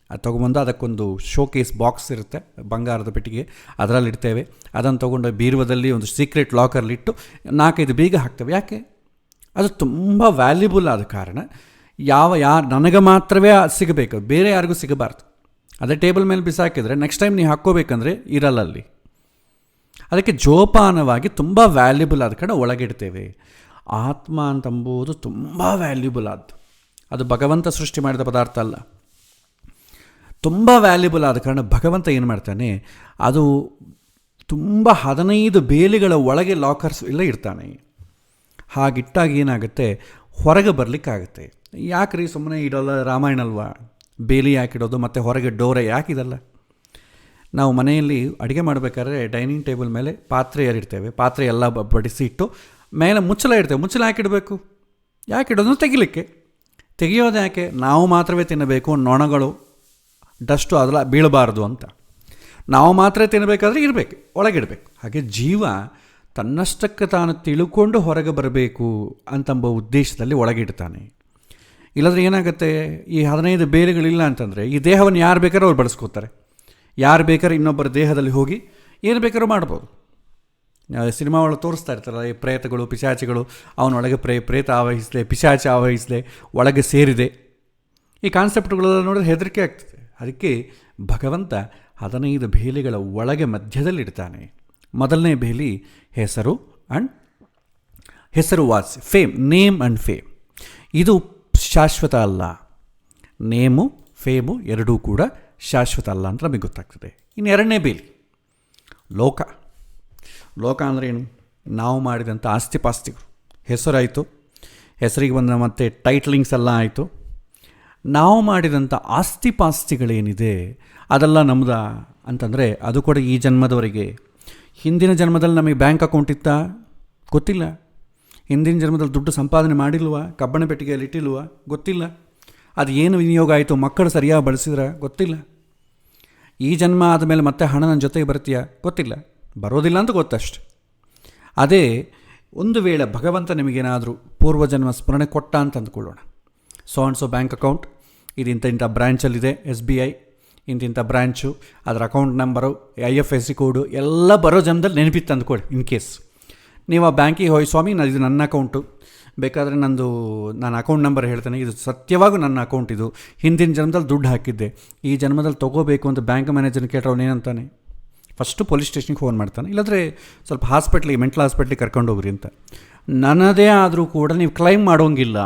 ಅದು ತೊಗೊಂಬಂದು ಅದಕ್ಕೊಂದು ಶೋಕೇಸ್ ಬಾಕ್ಸ್ ಇರುತ್ತೆ, ಬಂಗಾರದ ಪೆಟ್ಟಿಗೆ, ಅದರಲ್ಲಿ ಇಡ್ತೇವೆ. ಅದನ್ನು ತೊಗೊಂಡು ಬೀರುವದಲ್ಲಿ ಒಂದು ಸೀಕ್ರೆಟ್ ಲಾಕರ್ಲಿಟ್ಟು 4-5 ಬೀಗ ಹಾಕ್ತೇವೆ. ಯಾಕೆ? ಅದು ತುಂಬ ವ್ಯಾಲ್ಯೂಬಲ್ ಆದ ಕಾರಣ ಯಾರು ನನಗೆ ಮಾತ್ರವೇ ಸಿಗಬೇಕು, ಬೇರೆ ಯಾರಿಗೂ ಸಿಗಬಾರ್ದು. ಅದೇ ಟೇಬಲ್ ಮೇಲೆ ಬಿಸಾಕಿದರೆ ನೆಕ್ಸ್ಟ್ ಟೈಮ್ ನೀವು ಹಾಕ್ಕೋಬೇಕಂದ್ರೆ ಇರಲ್ಲ ಅಲ್ಲಿ. ಅದಕ್ಕೆ ಜೋಪಾನವಾಗಿ ತುಂಬ ವ್ಯಾಲ್ಯೂಬಲ್ ಆದ ಕಡೆ ಒಳಗಿಡ್ತೇವೆ. ಆತ್ಮ ಅಂತಂಬುದು ತುಂಬ ವ್ಯಾಲ್ಯೂಬಲ್ ಆದ್ದು, ಅದು ಭಗವಂತ ಸೃಷ್ಟಿ ಮಾಡಿದ ಪದಾರ್ಥ ಅಲ್ಲ, ತುಂಬ ವ್ಯಾಲ್ಯೂಬಲ್ ಆದ ಕಾರಣ ಭಗವಂತ ಏನು ಮಾಡ್ತಾನೆ, ಅದು ತುಂಬ 15 ಬೇಲಿಗಳ ಒಳಗೆ ಲಾಕರ್ಸ್ ಎಲ್ಲ ಇಡ್ತಾನೆ. ಹಾಗಿಟ್ಟಾಗ ಏನಾಗುತ್ತೆ, ಹೊರಗೆ ಬರಲಿಕ್ಕಾಗುತ್ತೆ. ಯಾಕ್ರಿ ಸುಮ್ಮನೆ ಇಡೋಲ್ಲ, ರಾಮಾಯಣ ಅಲ್ವಾ, ಬೇಲಿ ಯಾಕಿಡೋದು ಮತ್ತು ಹೊರಗೆ ಡೋರೆ ಯಾಕಿದಲ್ಲ? ನಾವು ಮನೆಯಲ್ಲಿ ಅಡುಗೆ ಮಾಡಬೇಕಾದ್ರೆ ಡೈನಿಂಗ್ ಟೇಬಲ್ ಮೇಲೆ ಪಾತ್ರೆ ಇಡ್ತೇವೆ, ಪಾತ್ರೆ ಎಲ್ಲ ಬಡಿಸಿ ಇಟ್ಟು ಮೇಲೆ ಮುಚ್ಚಳ ಇಡ್ತೇವೆ. ಮುಚ್ಚಳ ಯಾಕಿಡಬೇಕು? ಯಾಕಿಡೋದು? ತೆಗೆಯೋದು ಯಾಕೆ? ನಾವು ಮಾತ್ರವೇ ತಿನ್ನಬೇಕು, ನೊಣಗಳು ಡಸ್ಟು ಅದೆಲ್ಲ ಬೀಳಬಾರ್ದು ಅಂತ. ನಾವು ಮಾತ್ರ ತಿನ್ನಬೇಕಾದ್ರೆ ಇರಬೇಕು, ಒಳಗಿಡಬೇಕು. ಹಾಗೆ ಜೀವ ತನ್ನಷ್ಟಕ್ಕೆ ತಾನು ತಿಳ್ಕೊಂಡು ಹೊರಗೆ ಬರಬೇಕು ಅಂತಂಬ ಉದ್ದೇಶದಲ್ಲಿ ಒಳಗಿಡ್ತಾನೆ. ಇಲ್ಲಾಂದರೆ ಏನಾಗುತ್ತೆ, ಈ 15 ಬೇಲಿಗಳಿಲ್ಲ ಅಂತಂದರೆ ಈ ದೇಹವನ್ನು ಯಾರು ಬೇಕಾದ್ರೂ ಅವ್ರು ಬಳಸ್ಕೋತಾರೆ. ಯಾರು ಬೇಕಾದ್ರೆ ಇನ್ನೊಬ್ಬರ ದೇಹದಲ್ಲಿ ಹೋಗಿ ಏನು ಬೇಕಾದ್ರೂ ಮಾಡ್ಬೋದು. ಸಿನಿಮಾ ಒಳಗೆ ತೋರಿಸ್ತಾ ಇರ್ತಾರಲ್ಲ, ಈ ಪ್ರೇತಗಳು, ಪಿಶಾಚಿಗಳು, ಅವನೊಳಗೆ ಪ್ರೇತ ಆವಹಿಸಲೆ, ಪಿಶಾಚಿ ಆವಹಿಸಲೆ, ಒಳಗೆ ಸೇರಿದೆ. ಈ ಕಾನ್ಸೆಪ್ಟ್ಗಳೆಲ್ಲ ನೋಡಿದ್ರೆ ಹೆದರಿಕೆ ಆಗ್ತದೆ. ಅದಕ್ಕೆ ಭಗವಂತ 15 ಬೇಲಿಗಳ ಒಳಗೆ ಮಧ್ಯದಲ್ಲಿಡ್ತಾನೆ. ಮೊದಲನೇ ಬೇಲಿ ಹೆಸರು ಆ್ಯಂಡ್ ಹೆಸರುವಾಸಿ, ಫೇಮ್, ನೇಮ್ ಆ್ಯಂಡ್ ಫೇಮ್. ಇದು ಶಾಶ್ವತ ಅಲ್ಲ. ನೇಮು ಫೇಮು ಎರಡೂ ಕೂಡ ಶಾಶ್ವತ ಅಲ್ಲ ಅಂತ ನಮಗೆ ಗೊತ್ತಾಗ್ತದೆ. ಇನ್ನು ಎರಡನೇ ಬೇಲಿ ಲೋಕ. ಲೋಕ ಅಂದರೆ ಏನು? ನಾವು ಮಾಡಿದಂಥ ಆಸ್ತಿಪಾಸ್ತಿಗಳು. ಹೆಸರಾಯಿತು, ಹೆಸರಿಗೆ ಬಂದ ಮತ್ತು ಟೈಟ್ಲಿಂಗ್ಸ್ ಎಲ್ಲ ಆಯಿತು. ನಾವು ಮಾಡಿದಂಥ ಆಸ್ತಿಪಾಸ್ತಿಗಳೇನಿದೆ ಅದೆಲ್ಲ ನಮ್ಮದ ಅಂತಂದರೆ ಅದು ಕೂಡ ಈ ಜನ್ಮದವರೆಗೆ. ಹಿಂದಿನ ಜನ್ಮದಲ್ಲಿ ನಮಗೆ ಬ್ಯಾಂಕ್ ಅಕೌಂಟ್ ಇತ್ತಾ? ಗೊತ್ತಿಲ್ಲ. ಹಿಂದಿನ ಜನ್ಮದಲ್ಲಿ ದುಡ್ಡು ಸಂಪಾದನೆ ಮಾಡಿಲ್ವಾ? ಕಬ್ಬಣ ಪೆಟ್ಟಿಗೆಯಲ್ಲಿ ಇಟ್ಟಿಲ್ವಾ? ಗೊತ್ತಿಲ್ಲ. ಅದು ಏನು ವಿನಿಯೋಗ ಆಯಿತು? ಮಕ್ಕಳು ಸರಿಯಾಗಿ ಬಳಸಿದ್ರೆ? ಗೊತ್ತಿಲ್ಲ. ಈ ಜನ್ಮ ಆದಮೇಲೆ ಮತ್ತೆ ಹಣ ನನ್ನ ಜೊತೆಗೆ ಬರ್ತೀಯಾ? ಗೊತ್ತಿಲ್ಲ. ಬರೋದಿಲ್ಲ ಅಂತ ಗೊತ್ತಷ್ಟೆ. ಅದೇ ಒಂದು ವೇಳೆ ಭಗವಂತ ನಿಮಗೇನಾದರೂ ಪೂರ್ವಜನ್ಮ ಸ್ಮರಣೆ ಕೊಟ್ಟ ಅಂತ ಅಂದ್ಕೊಳ್ಳೋಣ. ಸೊ ಬ್ಯಾಂಕ್ ಅಕೌಂಟ್ ಇದು ಇಂಥ ಬ್ರ್ಯಾಂಚಲ್ಲಿದೆ, SBI ಇಂತಿಂಥ ಬ್ರ್ಯಾಂಚು, ಅದರ ಅಕೌಂಟ್ ನಂಬರು, IFSC ಕೋಡು ಎಲ್ಲ ಬರೋ ಜನ್ಮದಲ್ಲಿ ನೆನಪಿತ್ತು ಅಂದ್ಕೊಳ್ಳಿ. ಇನ್ ಕೇಸ್ ನೀವು ಆ ಬ್ಯಾಂಕಿಗೆ ಹೋಗಿ, ಸ್ವಾಮಿ ಇದು ನನ್ನ ಅಕೌಂಟು, ಬೇಕಾದರೆ ನಾನು ಅಕೌಂಟ್ ನಂಬರ್ ಹೇಳ್ತೇನೆ, ಇದು ಸತ್ಯವಾಗೂ ನನ್ನ ಅಕೌಂಟ್, ಇದು ಹಿಂದಿನ ಜನ್ಮದಲ್ಲಿ ದುಡ್ಡು ಹಾಕಿದ್ದೆ, ಈ ಜನ್ಮದಲ್ಲಿ ತೊಗೋಬೇಕು ಅಂತ ಬ್ಯಾಂಕ್ ಮ್ಯಾನೇಜರ್ನ ಕೇಳ್ರೆ ಅವನೇನಂತಾನೆ? ಫಸ್ಟು ಪೊಲೀಸ್ ಸ್ಟೇಷನ್ಗೆ ಫೋನ್ ಮಾಡ್ತಾನೆ, ಇಲ್ಲಾಂದರೆ ಸ್ವಲ್ಪ ಹಾಸ್ಪಿಟ್ಲಿಗೆ, ಮೆಂಟಲ್ ಹಾಸ್ಪಿಟ್ಲಿಗೆ ಕರ್ಕೊಂಡು ಹೋಗ್ರಿ ಅಂತ. ನನ್ನದೇ ಆದರೂ ಕೂಡ ನೀವು ಕ್ಲೈಮ್ ಮಾಡೋಂಗಿಲ್ಲ.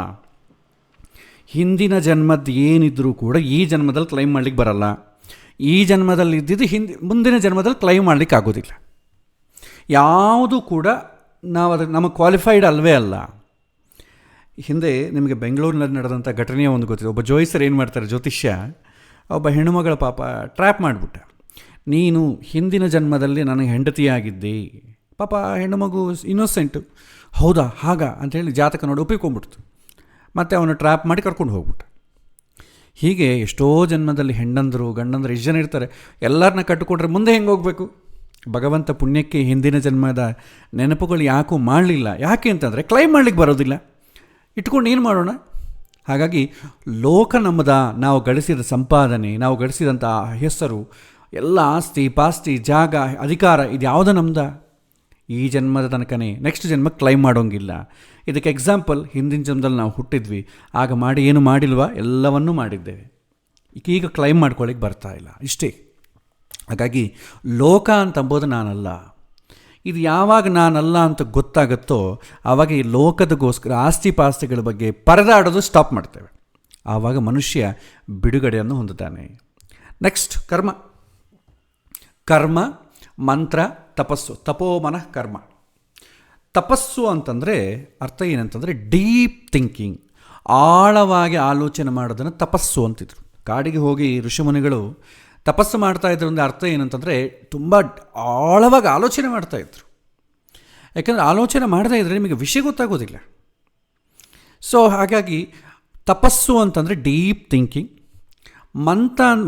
ಹಿಂದಿನ ಜನ್ಮದ್ದು ಏನಿದ್ರೂ ಕೂಡ ಈ ಜನ್ಮದಲ್ಲಿ ಕ್ಲೈಮ್ ಮಾಡ್ಲಿಕ್ಕೆ ಬರಲ್ಲ. ಈ ಜನ್ಮದಲ್ಲಿ ಇದ್ದಿದ್ದು ಮುಂದಿನ ಜನ್ಮದಲ್ಲಿ ಕ್ಲೈಮ್ ಮಾಡಲಿಕ್ಕೆ ಆಗೋದಿಲ್ಲ. ಯಾವುದೂ ಕೂಡ ನಮಗೆ ಕ್ವಾಲಿಫೈಡ್ ಅಲ್ವೇ ಅಲ್ಲ. ಹಿಂದೆ ನಿಮಗೆ ಬೆಂಗಳೂರಿನಲ್ಲಿ ನಡೆದಂಥ ಘಟನೆಯ ಒಂದು ಗೊತ್ತಿದೆ. ಒಬ್ಬ ಜೋಯಿಸರು ಏನು ಮಾಡ್ತಾರೆ, ಜ್ಯೋತಿಷ್ಯ, ಒಬ್ಬ ಹೆಣ್ಣುಮಗಳ ಪಾಪ ಟ್ರ್ಯಾಪ್ ಮಾಡಿಬಿಟ್ಟ. ನೀನು ಹಿಂದಿನ ಜನ್ಮದಲ್ಲಿ ನನಗೆ ಹೆಂಡತಿಯಾಗಿದ್ದೆ. ಪಾಪ ಹೆಣ್ಣುಮಗು ಇನ್ನೋಸೆಂಟು, ಹೌದಾ ಹಾಗ ಅಂಥೇಳಿ ಜಾತಕ ನೋಡಿ ಒಪ್ಪಿಕೊಂಡ್ಬಿಡ್ತು. ಮತ್ತು ಅವನು ಟ್ರ್ಯಾಪ್ ಮಾಡಿ ಕರ್ಕೊಂಡು ಹೋಗ್ಬಿಟ್ಟ. ಹೀಗೆ ಎಷ್ಟೋ ಜನ್ಮದಲ್ಲಿ ಹೆಣ್ಣಂದರು ಗಂಡಂದರು ಎಷ್ಟು ಜನ ಇರ್ತಾರೆ. ಎಲ್ಲರನ್ನ ಕಟ್ಟಿಕೊಂಡ್ರೆ ಮುಂದೆ ಹೆಂಗೆ ಹೋಗಬೇಕು? ಭಗವಂತ ಪುಣ್ಯಕ್ಕೆ ಹಿಂದಿನ ಜನ್ಮದ ನೆನಪುಗಳು ಯಾಕೂ ಮಾಡಲಿಲ್ಲ. ಯಾಕೆ ಅಂತಂದರೆ ಕ್ಲೈಮ್ ಮಾಡಲಿಕ್ಕೆ ಬರೋದಿಲ್ಲ. ಇಟ್ಕೊಂಡು ಏನು ಮಾಡೋಣ? ಹಾಗಾಗಿ ಲೋಕ ನಮ್ಮದ, ನಾವು ಗಳಿಸಿದ ಸಂಪಾದನೆ, ನಾವು ಗಳಿಸಿದಂಥ ಹೆಸರು, ಎಲ್ಲ ಆಸ್ತಿ ಪಾಸ್ತಿ, ಜಾಗ, ಅಧಿಕಾರ, ಇದು ಯಾವುದೋ ನಮ್ದ? ಈ ಜನ್ಮದ ತನಕನೇ, ನೆಕ್ಸ್ಟ್ ಜನ್ಮಕ್ಕೆ ಕ್ಲೈಮ್ ಮಾಡೋಂಗಿಲ್ಲ. ಇದಕ್ಕೆ ಎಕ್ಸಾಂಪಲ್, ಹಿಂದಿನ ಜನ್ಮದಲ್ಲಿ ನಾವು ಹುಟ್ಟಿದ್ವಿ, ಆಗ ಮಾಡಿ ಏನು ಮಾಡಿಲ್ವಾ? ಎಲ್ಲವನ್ನೂ ಮಾಡಿದ್ದೇವೆ. ಈಗ ಕ್ಲೈಮ್ ಮಾಡ್ಕೊಳ್ಳಿಕ್ಕೆ ಬರ್ತಾ ಇಲ್ಲ, ಇಷ್ಟೇ. ಹಾಗಾಗಿ ಲೋಕ ಅಂತಂಬೋದು ನಾನಲ್ಲ. ಇದು ಯಾವಾಗ ನಾನಲ್ಲ ಅಂತ ಗೊತ್ತಾಗುತ್ತೋ ಆವಾಗ ಈ ಲೋಕದಗೋಸ್ಕರ ಆಸ್ತಿ ಪಾಸ್ತಿಗಳ ಬಗ್ಗೆ ಪರದಾಡೋದು ಸ್ಟಾಪ್ ಮಾಡ್ತೇವೆ. ಆವಾಗ ಮನುಷ್ಯ ಬಿಡುಗಡೆಯನ್ನು ಹೊಂದುತ್ತಾನೆ. ನೆಕ್ಸ್ಟ್ ಕರ್ಮ, ಮಂತ್ರ, ತಪಸ್ಸು. ತಪೋಮನಃ ಕರ್ಮ. ತಪಸ್ಸು ಅಂತಂದರೆ ಅರ್ಥ ಏನಂತಂದರೆ ಡೀಪ್ ಥಿಂಕಿಂಗ್, ಆಳವಾಗಿ ಆಲೋಚನೆ ಮಾಡೋದನ್ನು ತಪಸ್ಸು ಅಂತಿದ್ರು. ಕಾಡಿಗೆ ಹೋಗಿ ಋಷಿಮುನಿಗಳು ತಪಸ್ಸು ಮಾಡ್ತಾಯಿದ್ರು ಅಂದರೆ ಅರ್ಥ ಏನಂತಂದರೆ ತುಂಬ ಆಳವಾಗಿ ಆಲೋಚನೆ ಮಾಡ್ತಾಯಿದ್ರು. ಯಾಕಂದರೆ ಆಲೋಚನೆ ಮಾಡದೇ ಇದ್ದರೆ ನಿಮಗೆ ವಿಷಯ ಗೊತ್ತಾಗೋದಿಲ್ಲ. ಸೊ ಹಾಗಾಗಿ ತಪಸ್ಸು ಅಂತಂದರೆ ಡೀಪ್ ಥಿಂಕಿಂಗ್.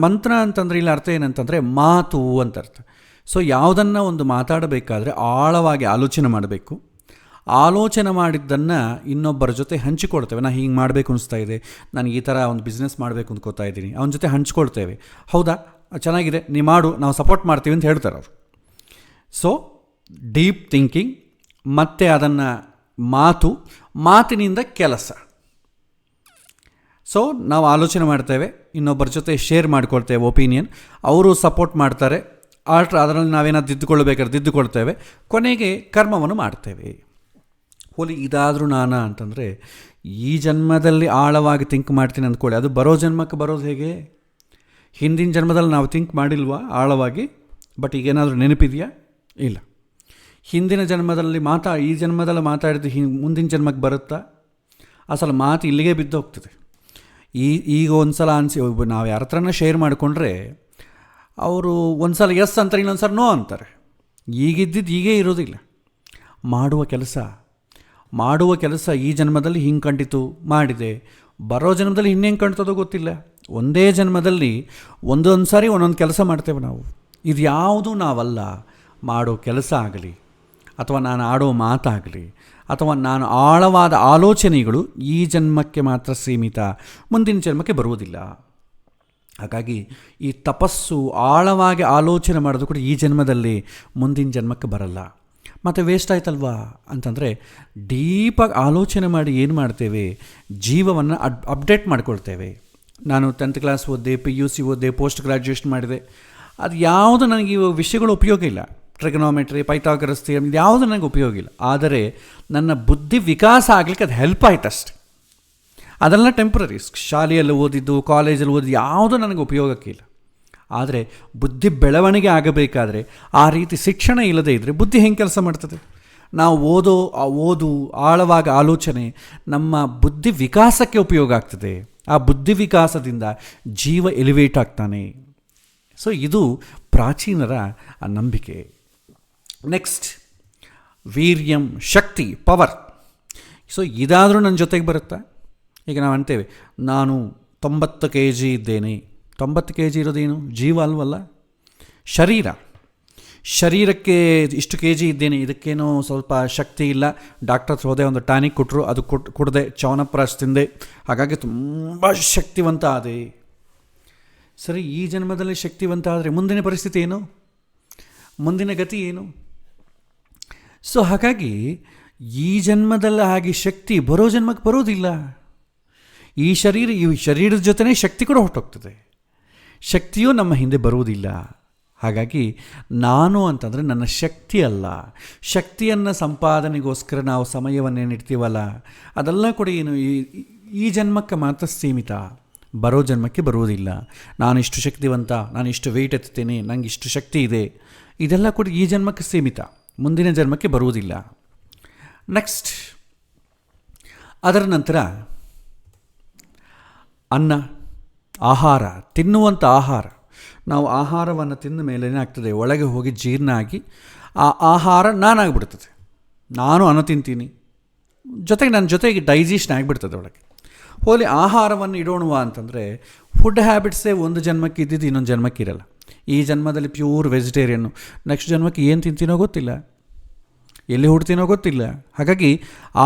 ಮಂತ್ರ ಅಂತಂದರೆ ಇಲ್ಲಿ ಅರ್ಥ ಏನಂತಂದರೆ ಮಾತು ಅಂತ ಅರ್ಥ. ಸೊ ಯಾವುದನ್ನು ಒಂದು ಮಾತಾಡಬೇಕಾದ್ರೆ ಆಳವಾಗಿ ಆಲೋಚನೆ ಮಾಡಬೇಕು. ಆಲೋಚನೆ ಮಾಡಿದ್ದನ್ನು ಇನ್ನೊಬ್ಬರ ಜೊತೆ ಹಂಚಿಕೊಳ್ತೇವೆ. ನಾನು ಹೀಗೆ ಮಾಡಬೇಕು ಅನಿಸ್ತಾ ಇದೆ, ನಾನು ಈ ಥರ ಒಂದು ಬಿಸ್ನೆಸ್ ಮಾಡಬೇಕು ಅಂದ್ಕೋತಾ ಇದ್ದೀನಿ, ಅವನ ಜೊತೆ ಹಂಚ್ಕೊಳ್ತೇವೆ. ಹೌದಾ, ಚೆನ್ನಾಗಿದೆ, ನೀ ಮಾಡು, ನಾವು ಸಪೋರ್ಟ್ ಮಾಡ್ತೀವಿ ಅಂತ ಹೇಳ್ತಾರೆ ಅವರು. ಸೊ ಡೀಪ್ ಥಿಂಕಿಂಗ್, ಮತ್ತು ಅದನ್ನು ಮಾತಿನಿಂದ ಕೆಲಸ. ಸೊ ನಾವು ಆಲೋಚನೆ ಮಾಡ್ತೇವೆ, ಇನ್ನೊಬ್ಬರ ಜೊತೆ ಶೇರ್ ಮಾಡ್ಕೊಳ್ತೇವೆ ಒಪಿನಿಯನ್, ಅವರು ಸಪೋರ್ಟ್ ಮಾಡ್ತಾರೆ, ಅದರಲ್ಲಿ ನಾವೇನಾದ್ರು ದಿದ್ದುಕೊಳ್ತೇವೆ, ಕೊನೆಗೆ ಕರ್ಮವನ್ನು ಮಾಡ್ತೇವೆ. ಇದಾದರೂ ನಾನಾ ಅಂತಂದರೆ ಈ ಜನ್ಮದಲ್ಲಿ ಆಳವಾಗಿ ಥಿಂಕ್ ಮಾಡ್ತೀನಿ ಅಂದ್ಕೊಳ್ಳಿ, ಅದು ಬರೋ ಜನ್ಮಕ್ಕೆ ಬರೋದು ಹೇಗೆ? ಹಿಂದಿನ ಜನ್ಮದಲ್ಲಿ ನಾವು ಥಿಂಕ್ ಮಾಡಿಲ್ವಾ ಆಳವಾಗಿ? ಬಟ್ ಈಗೇನಾದರೂ ನೆನಪಿದೆಯಾ? ಇಲ್ಲ. ಹಿಂದಿನ ಜನ್ಮದಲ್ಲಿ ಈ ಜನ್ಮದಲ್ಲಿ ಮಾತಾಡಿದ್ದು ಮುಂದಿನ ಜನ್ಮಕ್ಕೆ ಬರುತ್ತಾ? ಅಸಲು ಮಾತು ಇಲ್ಲಿಗೆ ಬಿದ್ದು ಹೋಗ್ತದೆ. ಈಗ ಒಂದು ಸಲ ನಾವು ಯಾರ ಹತ್ರನ ಶೇರ್ ಮಾಡಿಕೊಂಡ್ರೆ ಅವರು ಒಂದು ಸಲ ಎಸ್ ಅಂತಾರೆ, ಇನ್ನೊಂದು ಸಲ ನೋ ಅಂತಾರೆ. ಈಗಿದ್ದಿದ್ದು ಈಗೇ ಇರೋದಿಲ್ಲ. ಮಾಡುವ ಕೆಲಸ ಈ ಜನ್ಮದಲ್ಲಿ ಹಿಂಗೆ ಕಂಡಿತು, ಮಾಡಿದೆ, ಬರೋ ಜನ್ಮದಲ್ಲಿ ಇನ್ನೇನು ಕಾಣ್ತದೋ ಗೊತ್ತಿಲ್ಲ. ಒಂದೇ ಜನ್ಮದಲ್ಲಿ ಒಂದೊಂದು ಸಾರಿ ಒಂದೊಂದು ಕೆಲಸ ಮಾಡ್ತೇವೆ ನಾವು. ಇದು ಯಾವುದೂ ನಾವಲ್ಲ. ಮಾಡೋ ಕೆಲಸ ಆಗಲಿ, ಅಥವಾ ನಾನು ಆಡೋ ಮಾತಾಗಲಿ, ಅಥವಾ ನಾನು ಆಳವಾದ ಆಲೋಚನೆಗಳು ಈ ಜನ್ಮಕ್ಕೆ ಮಾತ್ರ ಸೀಮಿತ, ಮುಂದಿನ ಜನ್ಮಕ್ಕೆ ಬರುವುದಿಲ್ಲ. ಹಾಗಾಗಿ ಈ ತಪಸ್ಸು, ಆಳವಾಗಿ ಆಲೋಚನೆ ಮಾಡೋದು ಕೂಡ ಈ ಜನ್ಮದಲ್ಲಿ, ಮುಂದಿನ ಜನ್ಮಕ್ಕೆ ಬರಲ್ಲ. ಮತ್ತು ವೇಸ್ಟ್ ಆಯ್ತಲ್ವಾ ಅಂತಂದರೆ ಡೀಪಾಗಿ ಆಲೋಚನೆ ಮಾಡಿ ಏನು ಮಾಡ್ತೇವೆ, ಜೀವವನ್ನು ಅಪ್ಡೇಟ್ ಮಾಡ್ಕೊಳ್ತೇವೆ. ನಾನು 10th ಕ್ಲಾಸ್ ಓದಿದೆ, PUC ಓದಿದೆ, ಪೋಸ್ಟ್ ಗ್ರ್ಯಾಜುಯೇಷನ್ ಮಾಡಿದೆ, ಅದು ಯಾವುದು ನನಗೆ ಇವಾಗ ವಿಷಯಗಳು ಉಪಯೋಗ ಇಲ್ಲ. ಟ್ರಿಗನೋಮೆಟ್ರಿ, ಪೈಥಾಗರಸ್ ಥಿಯರಮ್, ಇದು ಯಾವುದು ನನಗೆ ಉಪಯೋಗ ಇಲ್ಲ. ಆದರೆ ನನ್ನ ಬುದ್ಧಿ ವಿಕಾಸ ಆಗಲಿಕ್ಕೆ ಅದು ಹೆಲ್ಪ್ ಆಯ್ತು ಅಷ್ಟೆ. ಅದೆಲ್ಲ ಟೆಂಪ್ರರಿ. ಶಾಲೆಯಲ್ಲಿ ಓದಿದ್ದು, ಕಾಲೇಜಲ್ಲಿ ಓದಿದ್ದು ಯಾವುದೂ ನನಗೆ ಉಪಯೋಗಕ್ಕಿಲ್ಲ. ಆದರೆ ಬುದ್ಧಿ ಬೆಳವಣಿಗೆ ಆಗಬೇಕಾದ್ರೆ ಆ ರೀತಿ ಶಿಕ್ಷಣ ಇಲ್ಲದೇ ಇದ್ದರೆ ಬುದ್ಧಿ ಹೆಂಗೆ ಕೆಲಸ ಮಾಡ್ತದೆ? ನಾವು ಓದು, ಆಳವಾಗಿ ಆಲೋಚನೆ ನಮ್ಮ ಬುದ್ಧಿ ವಿಕಾಸಕ್ಕೆ ಉಪಯೋಗ ಆಗ್ತದೆ. ಆ ಬುದ್ಧಿ ವಿಕಾಸದಿಂದ ಜೀವ ಎಲಿವೇಟ್ ಆಗ್ತಾನೆ. ಸೊ ಇದು ಪ್ರಾಚೀನರ ನಂಬಿಕೆ. ನೆಕ್ಸ್ಟ್ ವೀರ್ಯಂ, ಶಕ್ತಿ, ಪವರ್. ಸೊ ಇದಾದರೂ ನನ್ನ ಜೊತೆಗೆ ಬರುತ್ತಾ? ಈಗ ನಾವು ಅಂತೇವೆ ನಾನು 90 kg ಇದ್ದೇನೆ. 90 kg ಇರೋದೇನು? ಜೀವ ಅಲ್ವಲ್ಲ, ಶರೀರ. ಶರೀರಕ್ಕೆ ಇಷ್ಟು kg ಇದ್ದೇನೆ, ಇದಕ್ಕೇನೋ ಸ್ವಲ್ಪ ಶಕ್ತಿ ಇಲ್ಲ, ಡಾಕ್ಟರ್ ಹತ್ರ ಹೋದೆ, ಒಂದು ಟಾನಿಕ್ ಕೊಟ್ಟರು, ಅದು ಕುಡ್ದೆ, ಚ್ಯವನಪ್ರಾಶ್ ತಿಂದೆ, ಹಾಗಾಗಿ ತುಂಬ ಶಕ್ತಿವಂತ ಆದೆ. ಸರಿ, ಈ ಜನ್ಮದಲ್ಲಿ ಶಕ್ತಿವಂತ ಆದರೆ ಮುಂದಿನ ಪರಿಸ್ಥಿತಿ ಏನು? ಮುಂದಿನ ಗತಿ ಏನು? ಸೊ ಹಾಗಾಗಿ ಈ ಜನ್ಮದಲ್ಲಿ ಹಾಗೆ ಶಕ್ತಿ ಬರೋ ಜನ್ಮಕ್ಕೆ ಬರೋದಿಲ್ಲ. ಈ ಶರೀರದ ಜೊತೆನೇ ಶಕ್ತಿ ಕೂಡ ಹೊರಟೋಗ್ತದೆ, ಶಕ್ತಿಯೂ ನಮ್ಮ ಹಿಂದೆ ಬರುವುದಿಲ್ಲ. ಹಾಗಾಗಿ ನಾನು ಅಂತಂದರೆ ನನ್ನ ಶಕ್ತಿ ಅಲ್ಲ. ಶಕ್ತಿಯನ್ನು ಸಂಪಾದನೆಗೋಸ್ಕರ ನಾವು ಸಮಯವನ್ನೇನಿಡ್ತೀವಲ್ಲ, ಅದೆಲ್ಲ ಕೂಡ ಏನು ಈ ಜನ್ಮಕ್ಕೆ ಮಾತ್ರ ಸೀಮಿತ, ಬರೋ ಜನ್ಮಕ್ಕೆ ಬರುವುದಿಲ್ಲ. ನಾನಿಷ್ಟು ಶಕ್ತಿವಂತ, ನಾನಿಷ್ಟು ವೆಯ್ಟ್ ಎತ್ತುತ್ತೇನೆ, ನನಗೆ ಇಷ್ಟು ಶಕ್ತಿ ಇದೆ, ಇದೆಲ್ಲ ಕೂಡ ಈ ಜನ್ಮಕ್ಕೆ ಸೀಮಿತ, ಮುಂದಿನ ಜನ್ಮಕ್ಕೆ ಬರುವುದಿಲ್ಲ. ನೆಕ್ಸ್ಟ್, ಅದರ ನಂತರ ಅನ್ನ, ಆಹಾರ, ತಿನ್ನುವಂಥ ಆಹಾರ. ನಾವು ಆಹಾರವನ್ನು ತಿಂದ ಮೇಲೆ ಏನಾಗ್ತದೆ, ಒಳಗೆ ಹೋಗಿ ಜೀರ್ಣ ಆಗಿ ಆ ಆಹಾರ ನಾನಾಗ್ಬಿಡ್ತದೆ. ನಾನು ಅನ್ನ ತಿಂತೀನಿ, ನನ್ನ ಜೊತೆಗೆ ಡೈಜೆಷನ್ ಆಗಿಬಿಡ್ತದೆ ಒಳಗೆ. ಹೋಲಿ ಆಹಾರವನ್ನು ಇಡೋಣವಾ ಅಂತಂದರೆ, ಫುಡ್ ಹ್ಯಾಬಿಟ್ಸೇ ಒಂದು ಜನ್ಮಕ್ಕೆ ಇದ್ದಿದ್ದು ಇನ್ನೊಂದು ಜನ್ಮಕ್ಕೆ ಇರಲ್ಲ. ಈ ಜನ್ಮದಲ್ಲಿ ಪ್ಯೂರ್ ವೆಜಿಟೇರಿಯನ್ನು, ನೆಕ್ಸ್ಟ್ ಜನ್ಮಕ್ಕೆ ಏನು ತಿಂತೀನೋ ಗೊತ್ತಿಲ್ಲ, ಎಲ್ಲಿ ಹುಡ್ತೀನೋ ಗೊತ್ತಿಲ್ಲ. ಹಾಗಾಗಿ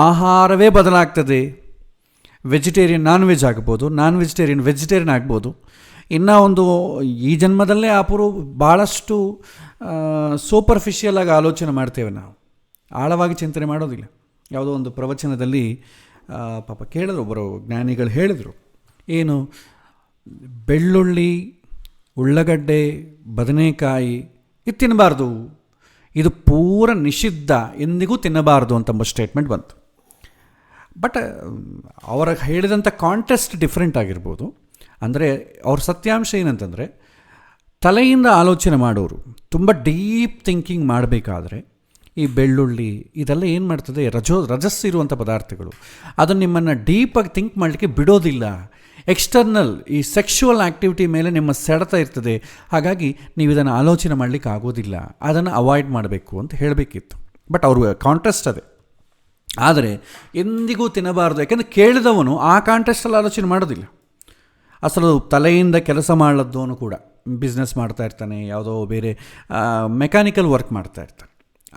ಆಹಾರವೇ ಬದಲಾಗ್ತದೆ. ವೆಜಿಟೇರಿಯನ್ ನಾನ್ ವೆಜ್ ಆಗ್ಬೋದು, ನಾನ್ ವೆಜಿಟೇರಿಯನ್ ವೆಜಿಟೇರಿಯನ್ ಆಗ್ಬೋದು. ಇನ್ನೂ ಒಂದು ಈ ಜನ್ಮದಲ್ಲೇ ಭಾಳಷ್ಟು ಸೂಪರ್ಫಿಷಿಯಲ್ ಆಗಿ ಆಲೋಚನೆ ಮಾಡ್ತೇವೆ ನಾವು, ಆಳವಾಗಿ ಚಿಂತನೆ ಮಾಡೋದಿಲ್ಲ. ಯಾವುದೋ ಒಂದು ಪ್ರವಚನದಲ್ಲಿ ಪಾಪ ಕೇಳಿದ್ರು, ಒಬ್ಬರು ಜ್ಞಾನಿಗಳು ಹೇಳಿದರು, ಏನು ಬೆಳ್ಳುಳ್ಳಿ, ಉಳ್ಳಗಡ್ಡೆ, ಬದನೆಕಾಯಿ ಇದು ತಿನ್ನಬಾರ್ದು, ಇದು ಪೂರ ನಿಷಿದ್ಧ, ಎಂದಿಗೂ ತಿನ್ನಬಾರ್ದು ಅಂತಂಬ ಸ್ಟೇಟ್ಮೆಂಟ್ ಬಂತು. ಬಟ್ ಅವರ ಹೇಳಿದಂಥ ಕಾಂಟೆಸ್ಟ್ ಡಿಫ್ರೆಂಟ್ ಆಗಿರ್ಬೋದು. ಅಂದರೆ ಅವ್ರ ಸತ್ಯಾಂಶ ಏನಂತಂದರೆ, ತಲೆಯಿಂದ ಆಲೋಚನೆ ಮಾಡೋರು, ತುಂಬ ಡೀಪ್ ಥಿಂಕಿಂಗ್ ಮಾಡಬೇಕಾದ್ರೆ ಈ ಬೆಳ್ಳುಳ್ಳಿ ಇದೆಲ್ಲ ಏನು ಮಾಡ್ತದೆ, ರಜಸ್ಸಿರುವಂಥ ಪದಾರ್ಥಗಳು, ಅದನ್ನು ನಿಮ್ಮನ್ನು ಡೀಪಾಗಿ ಥಿಂಕ್ ಮಾಡಲಿಕ್ಕೆ ಬಿಡೋದಿಲ್ಲ. ಎಕ್ಸ್ಟರ್ನಲ್ ಈ ಸೆಕ್ಷುವಲ್ ಆ್ಯಕ್ಟಿವಿಟಿ ಮೇಲೆ ನಿಮ್ಮ ಸೆಳೆತ ಇರ್ತದೆ. ಹಾಗಾಗಿ ನೀವು ಇದನ್ನು ಆಲೋಚನೆ ಮಾಡಲಿಕ್ಕೆ ಆಗೋದಿಲ್ಲ, ಅದನ್ನು ಅವಾಯ್ಡ್ ಮಾಡಬೇಕು ಅಂತ ಹೇಳಬೇಕಿತ್ತು. ಬಟ್ ಅವ್ರ ಕಾಂಟ್ರೆಸ್ಟ್ ಅದೇ. ಆದರೆ ಎಂದಿಗೂ ತಿನ್ನಬಾರ್ದು, ಯಾಕೆಂದರೆ ಕೇಳಿದವನು ಆ ಕಾಂಟ್ರೆಸ್ಟಲ್ಲಿ ಆಲೋಚನೆ ಮಾಡೋದಿಲ್ಲ. ಅಸಲು ತಲೆಯಿಂದ ಕೆಲಸ ಮಾಡಲದ್ದವನು ಕೂಡ ಬಿಸ್ನೆಸ್ ಮಾಡ್ತಾ ಇರ್ತಾನೆ, ಯಾವುದೋ ಬೇರೆ ಮೆಕ್ಯಾನಿಕಲ್ ವರ್ಕ್ ಮಾಡ್ತಾ ಇರ್ತಾನೆ.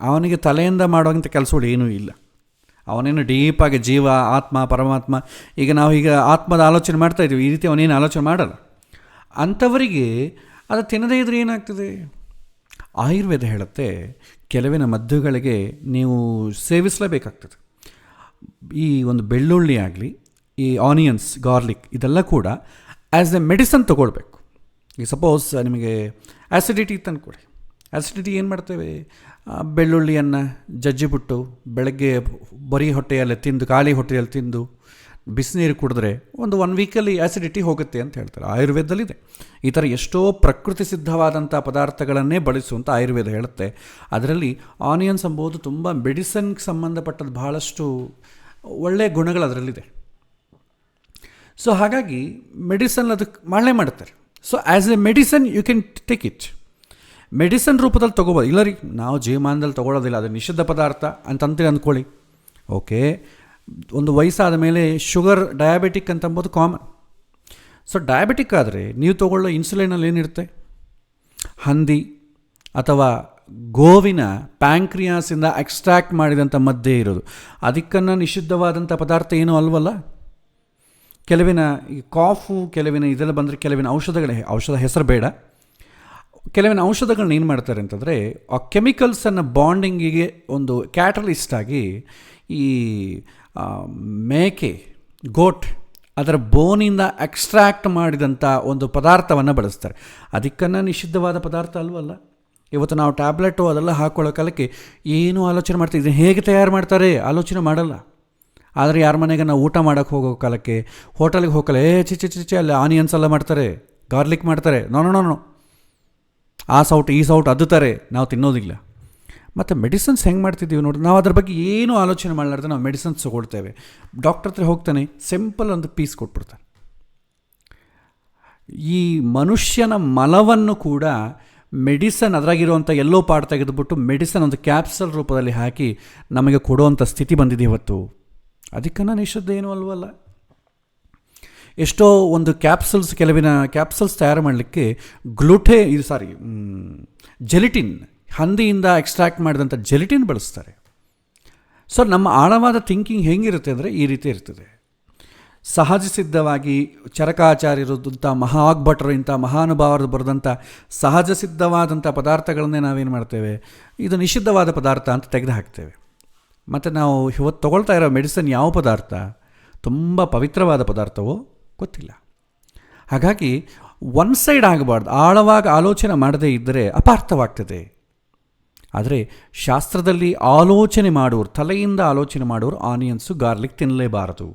ಅವನಿಗೆ ತಲೆಯಿಂದ ಮಾಡುವಂಥ ಕೆಲಸಗಳು ಏನೂ ಇಲ್ಲ. ಅವನೇನು ಡೀಪಾಗಿ ಜೀವ, ಆತ್ಮ, ಪರಮಾತ್ಮ, ಈಗ ನಾವು ಆತ್ಮದ ಆಲೋಚನೆ ಮಾಡ್ತಾಯಿದ್ದೀವಿ, ಈ ರೀತಿ ಅವನೇನು ಆಲೋಚನೆ ಮಾಡಲ್ಲ. ಅಂಥವರಿಗೆ ಅದು ತಿನ್ನದೇ ಇದ್ದರೆ ಏನಾಗ್ತದೆ? ಆಯುರ್ವೇದ ಹೇಳುತ್ತೆ, ಕೆಲವಿನ ಮದ್ದುಗಳಿಗೆ ನೀವು ಸೇವಿಸಲೇಬೇಕಾಗ್ತದೆ. ಈ ಒಂದು ಬೆಳ್ಳುಳ್ಳಿ ಆಗಲಿ, ಈ ಆನಿಯನ್ಸ್, ಗಾರ್ಲಿಕ್ ಇದೆಲ್ಲ ಕೂಡ ಆ್ಯಸ್ ಎ ಮೆಡಿಸನ್ ತೊಗೊಳ್ಬೇಕು. ಈಗ ಸಪೋಸ್ ನಿಮಗೆ ಆ್ಯಸಿಡಿಟಿ ಇತ್ತು ಅಂದ್ಕೊಳ್ಳಿ. ಆ್ಯಸಿಡಿಟಿ ಏನು ಮಾಡ್ತೇವೆ, ಬೆಳ್ಳುಳ್ಳಿಯನ್ನು ಜಜ್ಜಿಬಿಟ್ಟು ಬೆಳಗ್ಗೆ ಬರೀ ಹೊಟ್ಟೆಯಲ್ಲಿ ತಿಂದು, ಖಾಲಿ ಹೊಟ್ಟೆಯಲ್ಲಿ ತಿಂದು ಬಿಸಿನೀರು ಕುಡಿದ್ರೆ ಒಂದು 1 ವೀಕಲ್ಲಿ ಆ್ಯಸಿಡಿಟಿ ಹೋಗುತ್ತೆ ಅಂತ ಹೇಳ್ತಾರೆ. ಆಯುರ್ವೇದದಲ್ಲಿದೆ ಈ ಥರ ಎಷ್ಟೋ ಪ್ರಕೃತಿ ಸಿದ್ಧವಾದಂಥ ಪದಾರ್ಥಗಳನ್ನೇ ಬಳಸುವಂಥ ಆಯುರ್ವೇದ ಹೇಳುತ್ತೆ. ಅದರಲ್ಲಿ ಆನಿಯನ್ಸ್ ಎಂಬುದು ತುಂಬ ಮೆಡಿಸನ್ಗೆ ಸಂಬಂಧಪಟ್ಟದ್ದು, ಬಹಳಷ್ಟು ಒಳ್ಳೆಯ ಗುಣಗಳು ಅದರಲ್ಲಿದೆ. ಸೊ ಹಾಗಾಗಿ ಮೆಡಿಸನ್ ಅದಕ್ಕೆ ಮಾಡ್ತಾರೆ. So as a medicine you can take it. Medicine ರೂಪದಲ್ಲಿ ತೊಗೋಬೋದು. ಇಲ್ಲ ರೀ, ನಾವು ಜೀವಮಾನದಲ್ಲಿ ತೊಗೊಳ್ಳೋದಿಲ್ಲ, ಅದು ನಿಷಿದ್ಧ ಪದಾರ್ಥ ಅಂತಂತೇಳಿ ಅಂದ್ಕೊಳ್ಳಿ. ಓಕೆ, ಒಂದು ವಯಸ್ಸಾದ ಮೇಲೆ ಶುಗರ್, ಡಯಾಬಿಟಿಕ್ ಅಂತಂಬೋದು ಕಾಮನ್. ಸೊ ಡಯಾಬಿಟಿಕ್ ಆದರೆ ನೀವು ತೊಗೊಳ್ಳೋ ಇನ್ಸುಲಿನಲ್ಲಿ ಏನಿರುತ್ತೆ, ಹಂದಿ ಅಥವಾ ಗೋವಿನ ಪ್ಯಾಂಕ್ರಿಯಾಸಿಂದ ಎಕ್ಸ್ಟ್ರಾಕ್ಟ್ ಮಾಡಿದಂಥ ಮದ್ದೇ ಇರೋದು. ಅದಕ್ಕನ್ನು ನಿಷಿದ್ಧವಾದಂಥ ಪದಾರ್ಥ ಏನೂ ಅಲ್ವಲ್ಲ. ಕೆಲವಿನ ಈ ಕಾಫು, ಕೆಲವಿನ ಇದೆಲ್ಲ ಬಂದರೆ, ಕೆಲವಿನ ಔಷಧ ಹೆಸರು ಬೇಡ, ಕೆಲವಿನ ಔಷಧಗಳನ್ನ ಏನು ಮಾಡ್ತಾರೆ ಅಂತಂದರೆ, ಆ ಕೆಮಿಕಲ್ಸನ್ನು ಬಾಂಡಿಂಗಿಗೆ ಒಂದು ಕ್ಯಾಟಲಿಸ್ಟ್ ಆಗಿ ಈ ಮೇಕೆ, ಗೋಟ್ ಅದರ ಬೋನಿಂದ ಎಕ್ಸ್ಟ್ರಾಕ್ಟ್ ಮಾಡಿದಂಥ ಒಂದು ಪದಾರ್ಥವನ್ನು ಬಳಸ್ತಾರೆ. ಅದಕ್ಕನ್ನು ನಿಷಿದ್ಧವಾದ ಪದಾರ್ಥ ಅಲ್ವಲ್ಲ. ಇವತ್ತು ನಾವು ಟ್ಯಾಬ್ಲೆಟು ಅದೆಲ್ಲ ಹಾಕ್ಕೊಳ್ಳೋ ಕಾಲಕ್ಕೆ ಏನೂ ಆಲೋಚನೆ ಮಾಡ್ತೀವಿ, ಇದನ್ನು ಹೇಗೆ ತಯಾರು ಮಾಡ್ತಾರೆ ಆಲೋಚನೆ ಮಾಡಲ್ಲ. ಆದರೆ ಯಾರ ಮನೆಗೆ ನಾವು ಊಟ ಮಾಡೋಕ್ಕೆ ಹೋಗೋ ಕಾಲಕ್ಕೆ, ಹೋಟೆಲ್ಗೆ ಹೋಗಲ್ಲ, ಚಿಚ್ಚಿ ಅಲ್ಲಿ ಆನಿಯನ್ಸ್ ಎಲ್ಲ ಮಾಡ್ತಾರೆ, ಗಾರ್ಲಿಕ್ ಮಾಡ್ತಾರೆ, ನೋ ಆ ಸೌಟ್ ಈ ಸೌಟ್ ಅದ್ದುತ್ತಾರೆ, ನಾವು ತಿನ್ನೋದಿಲ್ಲ. ಮತ್ತು ಮೆಡಿಸಿನ್ಸ್ ಹೆಂಗೆ ಮಾಡ್ತಿದ್ದೀವಿ ನೋಡಿ, ನಾವು ಅದ್ರ ಬಗ್ಗೆ ಏನೂ ಆಲೋಚನೆ ಮಾಡಲಾರ್ದೆ ನಾವು ಮೆಡಿಸಿನ್ಸ್ ತೊಗೊಳ್ತೇವೆ. ಡಾಕ್ಟರ್ ಹತ್ರ ಹೋಗ್ತಾನೆ, ಸಿಂಪಲ್ ಒಂದು ಪೀಸ್ ಕೊಟ್ಬಿಡ್ತಾನೆ. ಈ ಮನುಷ್ಯನ ಮಲವನ್ನು ಕೂಡ ಮೆಡಿಸನ್ ಅದರಾಗಿರುವಂಥ ಎಲ್ಲೋ ಪಾರ್ಟ್ ತೆಗೆದುಬಿಟ್ಟು ಮೆಡಿಸನ್ ಒಂದು ಕ್ಯಾಪ್ಸಲ್ ರೂಪದಲ್ಲಿ ಹಾಕಿ ನಮಗೆ ಕೊಡುವಂಥ ಸ್ಥಿತಿ ಬಂದಿದೆ ಇವತ್ತು. ಅದಕ್ಕೆ ನಿಷಿದ್ಧ ಏನೂ ಅಲ್ವಲ್ಲ. ಎಷ್ಟೋ ಒಂದು ಕೆಲವಿನ ಕ್ಯಾಪ್ಸಲ್ಸ್ ತಯಾರು ಮಾಡಲಿಕ್ಕೆ ಜೆಲಿಟಿನ್, ಹಂದಿಯಿಂದ ಎಕ್ಸ್ಟ್ರಾಕ್ಟ್ ಮಾಡಿದಂಥ ಜೆಲಿಟಿನ್ ಬಳಸ್ತಾರೆ. ಸೊ ನಮ್ಮ ಆಳವಾದ ಥಿಂಕಿಂಗ್ ಹೇಗಿರುತ್ತೆ ಅಂದರೆ ಈ ರೀತಿ ಇರ್ತದೆ. ಸಹಜ ಸಿದ್ಧವಾಗಿ ಚರಕಾಚಾರ್ಯರಂಥ ಮಹಾಗ್ಭಟರು ಇಂಥ ಮಹಾನುಭಾವರು ಬರೆದಂಥ ಸಹಜ ಸಿದ್ಧವಾದಂಥ ಪದಾರ್ಥಗಳನ್ನೇ ನಾವೇನು ಮಾಡ್ತೇವೆ, ಇದು ನಿಷಿದ್ಧವಾದ ಪದಾರ್ಥ ಅಂತ ತೆಗೆದು ಹಾಕ್ತೇವೆ. ಮತ್ತು ನಾವು ಇವತ್ತು ತೊಗೊಳ್ತಾ ಇರೋ ಮೆಡಿಸಿನ್ ಯಾವ ಪದಾರ್ಥ ತುಂಬ ಪವಿತ್ರವಾದ ಪದಾರ್ಥವೋ ಗೊತ್ತಿಲ್ಲ. ಹಾಗಾಗಿ ಒನ್ ಸೈಡ್ ಆಗಬಾರ್ದು. ಆಳವಾಗಿ ಆಲೋಚನೆ ಮಾಡದೇ ಇದ್ದರೆ ಅಪಾರ್ಥವಾಗ್ತದೆ. ಆದರೆ ಶಾಸ್ತ್ರದಲ್ಲಿ ಆಲೋಚನೆ ಮಾಡೋರು, ತಲೆಯಿಂದ ಆಲೋಚನೆ ಮಾಡೋರು ಆನಿಯನ್ಸು ಗಾರ್ಲಿಕ್ ತಿನ್ನಲೇಬಾರದು.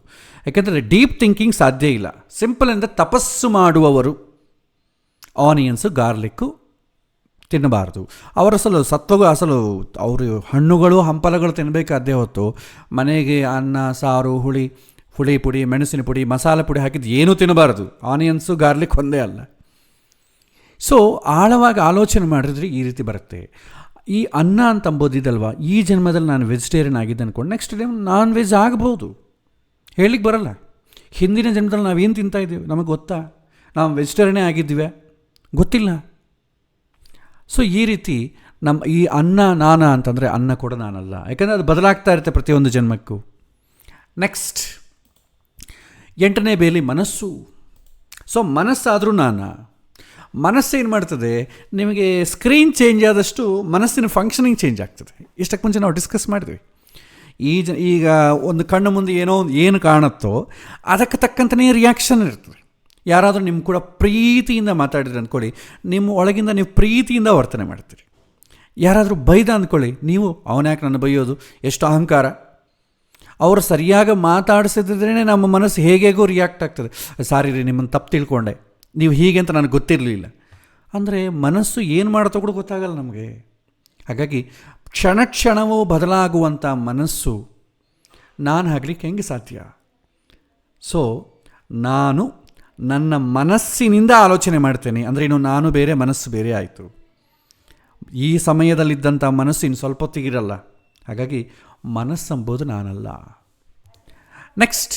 ಯಾಕೆಂದರೆ ಡೀಪ್ ಥಿಂಕಿಂಗ್ ಸಾಧ್ಯ ಇಲ್ಲ. ಸಿಂಪಲ್ ಅಂದರೆ ತಪಸ್ಸು ಮಾಡುವವರು ಆನಿಯನ್ಸು ಗಾರ್ಲಿಕ್ಕು ತಿನ್ನಬಾರ್ದು. ಅಸಲು ಅವರು ಹಣ್ಣುಗಳು ಹಂಪಲಗಳು ತಿನ್ನಬೇಕಾದ್ದೇ ಹೊತ್ತು ಮನೆಗೆ ಅನ್ನ ಸಾರು ಹುಳಿ ಪುಡಿ, ಮೆಣಸಿನ ಪುಡಿ, ಮಸಾಲೆ ಪುಡಿ ಹಾಕಿದ್ದು ಏನೂ ತಿನ್ನಬಾರ್ದು. ಆನಿಯನ್ಸು ಗಾರ್ಲಿಕ್ ಒಂದೇ ಅಲ್ಲ. ಸೊ ಆಳವಾಗಿ ಆಲೋಚನೆ ಮಾಡಿದ್ರೆ ಈ ರೀತಿ ಬರುತ್ತೆ. ಈ ಅನ್ನ ಅಂತ ಅಂಬೋದಿದಲ್ವ, ಈ ಜನ್ಮದಲ್ಲಿ ನಾನು ವೆಜಿಟೇರಿಯನ್ ಆಗಿದ್ದೆ ಅಂದ್ಕೊಂಡು ನೆಕ್ಸ್ಟ್ ಟೈಮ್ ನಾನ್ ವೆಜ್ ಆಗ್ಬೋದು, ಹೇಳಿಕ್ಕೆ ಬರಲ್ಲ. ಹಿಂದಿನ ಜನ್ಮದಲ್ಲಿ ನಾವೇನು ತಿಂತಾಯಿದ್ದೀವಿ ನಮಗೆ ಗೊತ್ತಾ? ನಾವು ವೆಜಿಟೇರಿಯನ್ನೇ ಆಗಿದ್ದೀವಿ ಗೊತ್ತಿಲ್ಲ. ಸೊ ಈ ರೀತಿ ಈ ಅನ್ನ ಅಂತಂದರೆ ಅನ್ನ ಕೂಡ ನಾನಲ್ಲ. ಯಾಕಂದರೆ ಅದು ಬದಲಾಗ್ತಾ ಇರುತ್ತೆ ಪ್ರತಿಯೊಂದು ಜನ್ಮಕ್ಕೂ. ನೆಕ್ಸ್ಟ್ 8ನೇ ಬೇಲಿ ಮನಸ್ಸು. ಸೊ ಮನಸ್ಸಾದರೂ ಮನಸ್ಸೇನು ಮಾಡ್ತದೆ, ನಿಮಗೆ ಸ್ಕ್ರೀನ್ ಚೇಂಜ್ ಆದಷ್ಟು ಮನಸ್ಸಿನ ಫಂಕ್ಷನಿಂಗ್ ಚೇಂಜ್ ಆಗ್ತದೆ. ಇಷ್ಟಕ್ಕೆ ಮುಂಚೆ ನಾವು ಡಿಸ್ಕಸ್ ಮಾಡಿದ್ವಿ. ಈಗ ಒಂದು ಕಣ್ಣು ಮುಂದೆ ಏನು ಕಾಣುತ್ತೋ ಅದಕ್ಕೆ ತಕ್ಕಂತನೇ ರಿಯಾಕ್ಷನ್ ಇರ್ತದೆ. ಯಾರಾದರೂ ನಿಮ್ಮ ಕೂಡ ಪ್ರೀತಿಯಿಂದ ಮಾತಾಡಿದ್ರೆ ಅಂದ್ಕೊಳ್ಳಿ, ನಿಮ್ಮ ಒಳಗಿಂದ ನೀವು ಪ್ರೀತಿಯಿಂದ ವರ್ತನೆ ಮಾಡ್ತೀರಿ. ಯಾರಾದರೂ ಬೈದ ಅಂದ್ಕೊಳ್ಳಿ, ನೀವು ಅವನ್ಯಾಕೆ ನನ್ನ ಬೈಯೋದು, ಎಷ್ಟು ಅಹಂಕಾರ. ಅವರು ಸರಿಯಾಗಿ ಮಾತಾಡಿಸಿದ್ರೇ ನಮ್ಮ ಮನಸ್ಸು ಹೇಗೇಗೋ ರಿಯಾಕ್ಟ್ ಆಗ್ತದೆ. ಸಾರಿ ರೀ, ನಿಮ್ಮನ್ನು ತಪ್ಪು ತಿಳ್ಕೊಂಡೆ, ನೀವು ಹೀಗೆ ಅಂತ ನನಗೆ ಗೊತ್ತಿರಲಿಲ್ಲ ಅಂದರೆ ಮನಸ್ಸು ಏನು ಮಾಡುತ್ತೋ ಕೂಡ ಗೊತ್ತಾಗಲ್ಲ ನಮಗೆ. ಹಾಗಾಗಿ ಕ್ಷಣವೂ ಬದಲಾಗುವಂಥ ಮನಸ್ಸು ನಾನು ಆಗಲಿಕ್ಕೆ ಹೆಂಗೆ ಸಾಧ್ಯ? ಸೊ ನಾನು ನನ್ನ ಮನಸ್ಸಿನಿಂದ ಆಲೋಚನೆ ಮಾಡ್ತೇನೆ ಅಂದರೆ ಇನ್ನು ನಾನು ಬೇರೆ ಮನಸ್ಸು ಬೇರೆ ಆಯಿತು. ಈ ಸಮಯದಲ್ಲಿದ್ದಂಥ ಮನಸ್ಸು ಇನ್ನು ಸ್ವಲ್ಪ ಹೊತ್ತಿಗಿರಲ್ಲ. ಹಾಗಾಗಿ ಮನಸ್ಸಂಬುದು ನಾನಲ್ಲ. ನೆಕ್ಸ್ಟ್